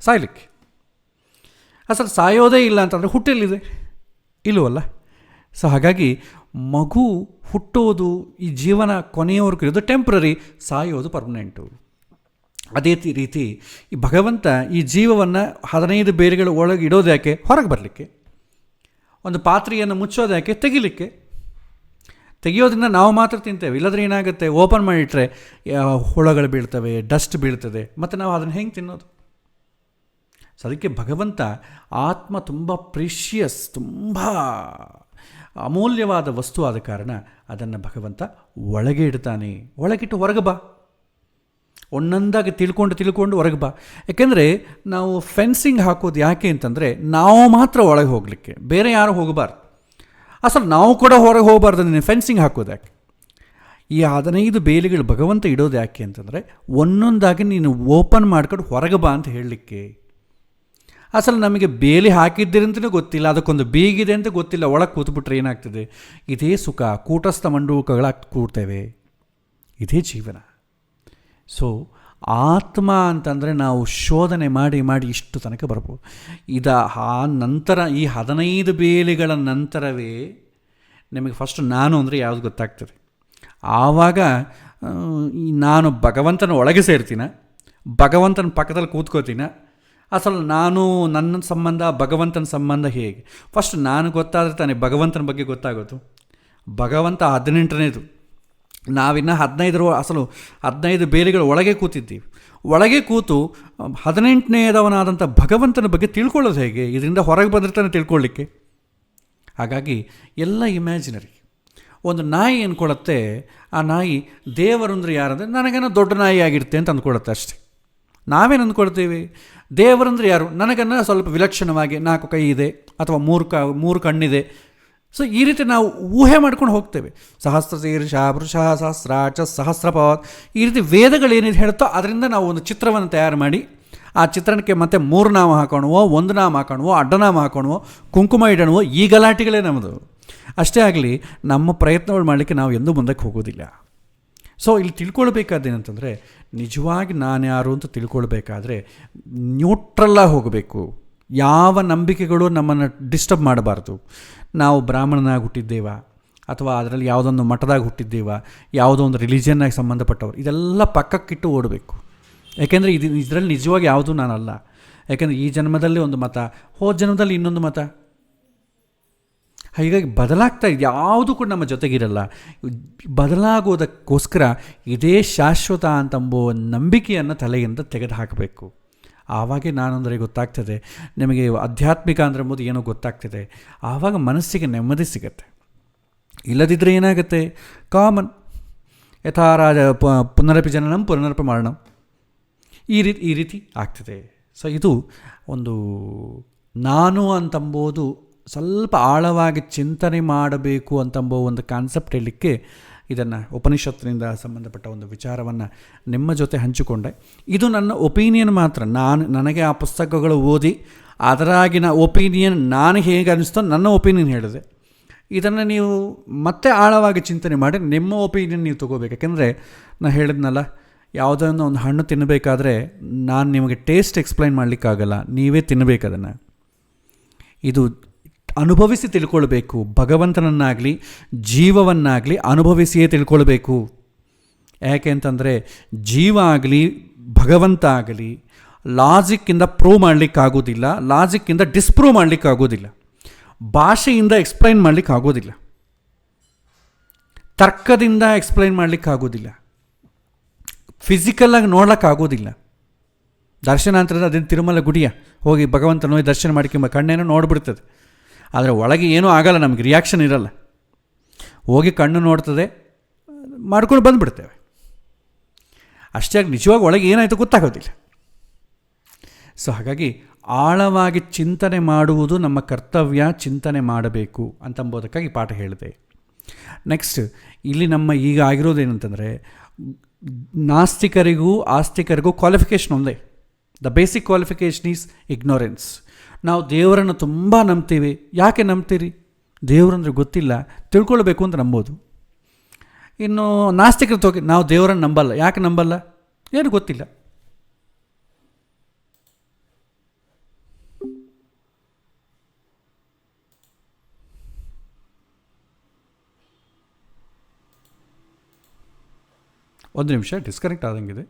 ಸಾಯಲಿಕ್ಕೆ. ಅಸಲು ಸಾಯೋದೇ ಇಲ್ಲ ಅಂತಂದರೆ ಹುಟ್ಟೆಲ್ಲಿದೆ? ಇಲ್ಲವಲ್ಲ. ಸೊ ಹಾಗಾಗಿ ಮಗು ಹುಟ್ಟೋದು ಈ ಜೀವನ ಕೊನೆಯವರೆಗೂ ಇರೋದು ಟೆಂಪ್ರರಿ, ಸಾಯೋದು ಪರ್ಮನೆಂಟು. ಅದೇ ರೀತಿ ಈ ಭಗವಂತ ಈ ಜೀವವನ್ನು 15 ಬೇರುಗಳ ಒಳಗೆ ಇಡೋದು ಯಾಕೆ? ಹೊರಗೆ ಬರಲಿಕ್ಕೆ. ಒಂದು ಪಾತ್ರೆಯನ್ನು ಮುಚ್ಚೋದು ಯಾಕೆ? ತೆಗಿಲಿಕ್ಕೆ. ತೆಗಿಯೋದ್ರಿಂದ ನಾವು ಮಾತ್ರ ತಿಂತೇವೆ, ಇಲ್ಲದ್ರೆ ಏನಾಗುತ್ತೆ, ಓಪನ್ ಮಾಡಿಟ್ರೆ ಹುಳಗಳು ಬೀಳ್ತವೆ, ಡಸ್ಟ್ ಬೀಳ್ತದೆ, ಮತ್ತು ನಾವು ಅದನ್ನು ಹೆಂಗೆ ತಿನ್ನೋದು? ಸೊ ಅದಕ್ಕೆ ಭಗವಂತ ಆತ್ಮ ತುಂಬ ಪ್ರೀಷಿಯಸ್, ತುಂಬ ಅಮೂಲ್ಯವಾದ ವಸ್ತು ಆದ ಕಾರಣ ಅದನ್ನು ಭಗವಂತ ಒಳಗೆ ಇಡ್ತಾನೆ. ಒಳಗಿಟ್ಟು ಹೊರಗೆ ಬಾ, ಒಂದೊಂದಾಗಿ ತಿಳ್ಕೊಂಡು ಹೊರಗೆ ಬಾ. ಯಾಕೆಂದರೆ ನಾವು ಫೆನ್ಸಿಂಗ್ ಹಾಕೋದು ಯಾಕೆ ಅಂತಂದರೆ ನಾವು ಮಾತ್ರ ಒಳಗೆ ಹೋಗಲಿಕ್ಕೆ, ಬೇರೆ ಯಾರು ಹೋಗಬಾರ್ದು. ಅಸಲು ನಾವು ಕೂಡ ಹೊರಗೆ ಹೋಗಬಾರ್ದು. ನೀನು ಫೆನ್ಸಿಂಗ್ ಹಾಕೋದು ಯಾಕೆ? ಈ 15 ಬೇಲಿಗಳು ಭಗವಂತ ಇಡೋದು ಯಾಕೆ ಅಂತಂದರೆ ಒಂದೊಂದಾಗಿ ನೀನು ಓಪನ್ ಮಾಡ್ಕೊಂಡು ಹೊರಗೆ ಬಾ ಅಂತ ಹೇಳಲಿಕ್ಕೆ. ಅಸಲು ನಮಗೆ ಬೇಲಿ ಹಾಕಿದ್ದೀರಂತಲೂ ಗೊತ್ತಿಲ್ಲ, ಅದಕ್ಕೊಂದು ಬೀಗಿದೆ ಅಂತ ಗೊತ್ತಿಲ್ಲ, ಒಳಗೆ ಕೂತ್ಬಿಟ್ರೆ ಏನಾಗ್ತದೆ? ಇದೇ ಸುಖ, ಕೂಟಸ್ಥ ಮಂಡೂಕಗಳಾಗಿ ಕೂಡ್ತೇವೆ. ಇದೇ ಜೀವನ. ಸೊ ಆತ್ಮ ಅಂತಂದರೆ ನಾವು ಶೋಧನೆ ಮಾಡಿ ಇಷ್ಟು ತನಕ ಬರ್ಬೋದು. ಆ ನಂತರ ಈ 15 ಬೇಲಿಗಳ ನಂತರವೇ ನಿಮಗೆ ಫಸ್ಟ್ ನಾನು ಅಂದರೆ ಯಾವುದು ಗೊತ್ತಾಗ್ತದೆ. ಆವಾಗ ನಾನು ಭಗವಂತನ ಒಳಗೆ ಸೇರ್ತೀನ, ಭಗವಂತನ ಪಕ್ಕದಲ್ಲಿ ಕೂತ್ಕೋತೀನ. ಅಸಲು ನನ್ನ ಸಂಬಂಧ ಭಗವಂತನ ಸಂಬಂಧ ಹೇಗೆ? ಫಸ್ಟ್ ನಾನು ಗೊತ್ತಾದರೆ ತಾನೇ ಭಗವಂತನ ಬಗ್ಗೆ ಗೊತ್ತಾಗೋದು. ಭಗವಂತ 18ನೇದು, ನಾವಿನ್ನು 15 ಬೇಲಿಗಳ ಒಳಗೆ ಕೂತಿದ್ದೀವಿ. ಒಳಗೆ ಕೂತು 18ನೇದವನಾದಂಥ ಭಗವಂತನ ಬಗ್ಗೆ ತಿಳ್ಕೊಳ್ಳೋದು ಹೇಗೆ? ಇದರಿಂದ ಹೊರಗೆ ಬಂದರೆ ತಾನೇ ತಿಳ್ಕೊಳ್ಳಿಕ್ಕೆ. ಹಾಗಾಗಿ ಎಲ್ಲ ಇಮ್ಯಾಜಿನರಿ. ಒಂದು ನಾಯಿ ಅಂದ್ಕೊಳ್ಳುತ್ತೆ, ಆ ನಾಯಿ ದೇವರು ಅಂದರೆ ಯಾರಂದರೆ ನನಗೇನೋ ದೊಡ್ಡ ನಾಯಿ ಆಗಿರುತ್ತೆ ಅಂತ ಅಂದ್ಕೊಳ್ಳುತ್ತೆ ಅಷ್ಟೇ. ನಾವೇನು ಅಂದ್ಕೊಳ್ತೀವಿ? ದೇವರಂದ್ರೆ ಯಾರು? ನನಗನ್ನ ಸ್ವಲ್ಪ ವಿಲಕ್ಷಣವಾಗಿ 4 ಕೈ ಇದೆ ಅಥವಾ 3 ಕಣ್ಣಿದೆ. ಸೊ ಈ ರೀತಿ ನಾವು ಊಹೆ ಮಾಡ್ಕೊಂಡು ಹೋಗ್ತೇವೆ. ಸಹಸ್ರಶೀರ್ಷ ಪುರುಷ ಸಹಸ್ರಾಚ ಸಹಸ್ರಪಾತ್, ಈ ರೀತಿ ವೇದಗಳೇನಿದೆ ಹೇಳುತ್ತೋ ಅದರಿಂದ ನಾವು ಒಂದು ಚಿತ್ರವನ್ನು ತಯಾರು ಮಾಡಿ ಆ ಚಿತ್ರಣಕ್ಕೆ ಮತ್ತೆ 3 ನಾಮ ಹಾಕೋಣವೋ, 1 ನಾಮ ಹಾಕೋಣವೋ, ಅಡ್ಡನಾಮ ಹಾಕೋಣವೋ, ಕುಂಕುಮ ಇಡೋಣವೋ, ಈ ಗಲಾಟೆಗಳೇ ನಮ್ಮದು. ಅಷ್ಟೇ ಆಗಲಿ, ನಮ್ಮ ಪ್ರಯತ್ನಗಳು ಮಾಡಲಿಕ್ಕೆ ನಾವು ಎಂದೂ ಮುಂದಕ್ಕೆ ಹೋಗೋದಿಲ್ಲ. ಸೊ ಇಲ್ಲಿ ತಿಳ್ಕೊಳ್ಬೇಕಾದೇನಂತಂದರೆ, ನಿಜವಾಗಿ ನಾನು ಯಾರು ಅಂತ ತಿಳ್ಕೊಳ್ಬೇಕಾದ್ರೆ ನ್ಯೂಟ್ರಲ್ಲಾಗಿ ಹೋಗಬೇಕು. ಯಾವ ನಂಬಿಕೆಗಳು ನಮ್ಮನ್ನು ಡಿಸ್ಟರ್ಬ್ ಮಾಡಬಾರ್ದು. ನಾವು ಬ್ರಾಹ್ಮಣನಾಗಿ ಹುಟ್ಟಿದ್ದೇವಾ, ಅಥವಾ ಅದರಲ್ಲಿ ಯಾವುದೊಂದು ಮಠದಾಗ ಹುಟ್ಟಿದ್ದೇವಾ, ಯಾವುದೋ ಒಂದು ರಿಲಿಜಿಯನ್ನಾಗಿ ಸಂಬಂಧಪಟ್ಟವರು, ಇದೆಲ್ಲ ಪಕ್ಕಕ್ಕಿಟ್ಟು ಓಡಬೇಕು. ಯಾಕೆಂದರೆ ಇದರಲ್ಲಿ ನಿಜವಾಗಿ ಯಾವುದೂ ನಾನಲ್ಲ. ಯಾಕೆಂದರೆ ಈ ಜನ್ಮದಲ್ಲಿ ಒಂದು ಮತ, ಹೋದ ಜನ್ಮದಲ್ಲಿ ಇನ್ನೊಂದು ಮತ. ಹೀಗಾಗಿ ಬದಲಾಗ್ತಾ ಇದೆ, ಯಾವುದೂ ಕೂಡ ನಮ್ಮ ಜೊತೆಗಿರಲ್ಲ. ಬದಲಾಗೋದಕ್ಕೋಸ್ಕರ ಇದೇ ಶಾಶ್ವತ ಅಂತಂಬೋ ನಂಬಿಕೆಯನ್ನು ತಲೆಯಿಂದ ತೆಗೆದು ಹಾಕಬೇಕು. ಆವಾಗೇ ನಾನಂದರೆ ಗೊತ್ತಾಗ್ತದೆ ನಿಮಗೆ, ಆಧ್ಯಾತ್ಮಿಕ ಅಂದರೆ ಎಂಬುದು ಏನೋ ಗೊತ್ತಾಗ್ತದೆ. ಆವಾಗ ಮನಸ್ಸಿಗೆ ನೆಮ್ಮದಿ ಸಿಗತ್ತೆ. ಇಲ್ಲದಿದ್ದರೆ ಏನಾಗುತ್ತೆ? ಕಾಮನ್ ಯಥಾ ರಾಜ ಪುನರಪಿ ಜನನಂ ಪುನರಪಿ ಮರಣಂ, ಈ ರೀತಿ ಆಗ್ತದೆ. ಸೊ ಇದು ಒಂದು ನಾನು ಅಂತಂಬೋದು ಸ್ವಲ್ಪ ಆಳವಾಗಿ ಚಿಂತನೆ ಮಾಡಬೇಕು ಅಂತಂಬೋ ಒಂದು ಕಾನ್ಸೆಪ್ಟ್ ಹೇಳಲಿಕ್ಕೆ ಇದನ್ನು ಉಪನಿಷತ್ತಿನಿಂದ ಸಂಬಂಧಪಟ್ಟ ಒಂದು ವಿಚಾರವನ್ನು ನಿಮ್ಮ ಜೊತೆ ಹಂಚಿಕೊಂಡೆ. ಇದು ನನ್ನ ಒಪಿನಿಯನ್ ಮಾತ್ರ. ನನಗೆ ಆ ಪುಸ್ತಕಗಳು ಓದಿ ಅದರಾಗಿನ ಒಪಿನಿಯನ್ ನಾನು ಹೇಗೆ ಅನ್ನಿಸ್ತೋ ನನ್ನ ಒಪಿನಿಯನ್ ಹೇಳಿದೆ. ಇದನ್ನು ನೀವು ಮತ್ತೆ ಆಳವಾಗಿ ಚಿಂತನೆ ಮಾಡಿ ನಿಮ್ಮ ಒಪಿನಿಯನ್ ನೀವು ತೊಗೋಬೇಕು. ಯಾಕೆಂದರೆ ನಾನು ಹೇಳಿದ್ನಲ್ಲ, ಯಾವುದನ್ನು ಒಂದು ಹಣ್ಣು ತಿನ್ನಬೇಕಾದ್ರೆ ನಾನು ನಿಮಗೆ ಟೇಸ್ಟ್ ಎಕ್ಸ್ಪ್ಲೈನ್ ಮಾಡಲಿಕ್ಕಾಗಲ್ಲ, ನೀವೇ ತಿನ್ನಬೇಕು ಅದನ್ನು. ಇದು ಅನುಭವಿಸಿ ತಿಳ್ಕೊಳ್ಬೇಕು. ಭಗವಂತನನ್ನಾಗಲಿ ಜೀವವನ್ನಾಗಲಿ ಅನುಭವಿಸಿಯೇ ತಿಳ್ಕೊಳ್ಬೇಕು. ಯಾಕೆ ಅಂತಂದರೆ ಜೀವ ಆಗಲಿ ಭಗವಂತ ಆಗಲಿ ಲಾಜಿಕ್ಕಿಂದ ಪ್ರೂವ್ ಮಾಡಲಿಕ್ಕಾಗೋದಿಲ್ಲ, ಲಾಜಿಕ್ಕಿಂದ ಡಿಸ್ಪ್ರೂವ್ ಮಾಡಲಿಕ್ಕಾಗೋದಿಲ್ಲ, ಭಾಷೆಯಿಂದ ಎಕ್ಸ್ಪ್ಲೈನ್ ಮಾಡಲಿಕ್ಕಾಗೋದಿಲ್ಲ, ತರ್ಕದಿಂದ ಎಕ್ಸ್ಪ್ಲೈನ್ ಮಾಡಲಿಕ್ಕಾಗೋದಿಲ್ಲ, ಫಿಸಿಕಲಾಗಿ ನೋಡ್ಲಿಕ್ಕಾಗೋದಿಲ್ಲ. ದರ್ಶನ ಅಂತಂದರೆ ಅದೇನು ತಿರುಮಲ ಗುಡಿಯ ಹೋಗಿ ಭಗವಂತ ನೋಡಿ ದರ್ಶನ ಮಾಡ್ಕೊಂಬ ಕಣ್ಣೇನೋ ನೋಡ್ಬಿಡ್ತದೆ, ಆದರೆ ಒಳಗೆ ಏನೂ ಆಗಲ್ಲ, ನಮಗೆ ರಿಯಾಕ್ಷನ್ ಇರಲ್ಲ. ಹೋಗಿ ಕಣ್ಣು ನೋಡ್ತದೆ, ಮಾಡ್ಕೊಂಡು ಬಂದುಬಿಡ್ತೇವೆ ಅಷ್ಟೇ. ನಿಜವಾಗಿ ಒಳಗೆ ಏನಾಯಿತು ಗೊತ್ತಾಗೋದಿಲ್ಲ. ಸೊ ಹಾಗಾಗಿ ಆಳವಾಗಿ ಚಿಂತನೆ ಮಾಡುವುದು ನಮ್ಮ ಕರ್ತವ್ಯ, ಚಿಂತನೆ ಮಾಡಬೇಕು ಅಂತಂಬೋದಕ್ಕಾಗಿ ಪಾಠ ಹೇಳಿದೆ. ನೆಕ್ಸ್ಟ್ ಇಲ್ಲಿ ನಮ್ಮ ಈಗ ಆಗಿರೋದೇನಂತಂದರೆ, ನಾಸ್ತಿಕರಿಗೂ ಆಸ್ತಿಕರಿಗೂ ಕ್ವಾಲಿಫಿಕೇಷನ್ ಒಂದೇ. The basic qualification is ignorance. ನಾವು ದೇವರನ್ನು ತುಂಬ ನಂಬ್ತೀವಿ. ಯಾಕೆ ನಂಬ್ತೀರಿ? ದೇವರಂದ್ರೆ ಗೊತ್ತಿಲ್ಲ, ತಿಳ್ಕೊಳ್ಬೇಕು ಅಂತ ನಂಬೋದು. ಇನ್ನು ನಾಸ್ತಿಕರು ತೋಗಿ ನಾವು ದೇವರನ್ನು ನಂಬಲ್ಲ. ಯಾಕೆ ನಂಬಲ್ಲ? ಏನು ಗೊತ್ತಿಲ್ಲ. ಒಂದು ನಿಮಿಷ, ಡಿಸ್ಕನೆಕ್ಟ್ ಆದಂಗಿದೆ.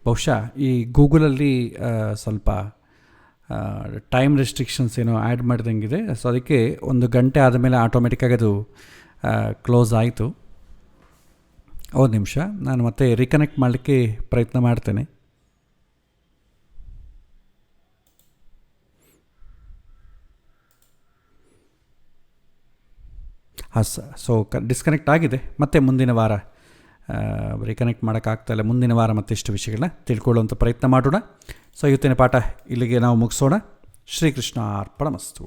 ಬಹುಶಃ ಈ ಗೂಗಲಲ್ಲಿ ಸ್ವಲ್ಪ ಟೈಮ್ ರೆಸ್ಟ್ರಿಕ್ಷನ್ಸ್ ಏನೋ ಆ್ಯಡ್ ಮಾಡಿದಂಗಿದೆ. ಸೊ ಅದಕ್ಕೆ 1 ಗಂಟೆ ಆದಮೇಲೆ ಆಟೋಮೆಟಿಕ್ಕಾಗಿ ಅದು ಕ್ಲೋಸ್ ಆಯಿತು. 1 ನಿಮಿಷ, ನಾನು ಮತ್ತೆ ರೀಕನೆಕ್ಟ್ ಮಾಡಲಿಕ್ಕೆ ಪ್ರಯತ್ನ ಮಾಡ್ತೇನೆ. ಹಾಂ ಸೊ ಡಿಸ್ಕನೆಕ್ಟ್ ಆಗಿದೆ. ಮತ್ತೆ ಮುಂದಿನ ವಾರ ರೀಕನೆಕ್ಟ್ ಮಾಡೋಕ್ಕಾಗ್ತಾಯಿಲ್ಲ. ಮುಂದಿನ ವಾರ ಮತ್ತಿಷ್ಟು ವಿಷಯಗಳನ್ನ ತಿಳ್ಕೊಳ್ಳುವಂಥ ಪ್ರಯತ್ನ ಮಾಡೋಣ. ಸೊ ಇವತ್ತಿನ ಪಾಠ ಇಲ್ಲಿಗೆ ನಾವು ಮುಗಿಸೋಣ. ಶ್ರೀಕೃಷ್ಣ ಅರ್ಪಣಮಸ್ತು.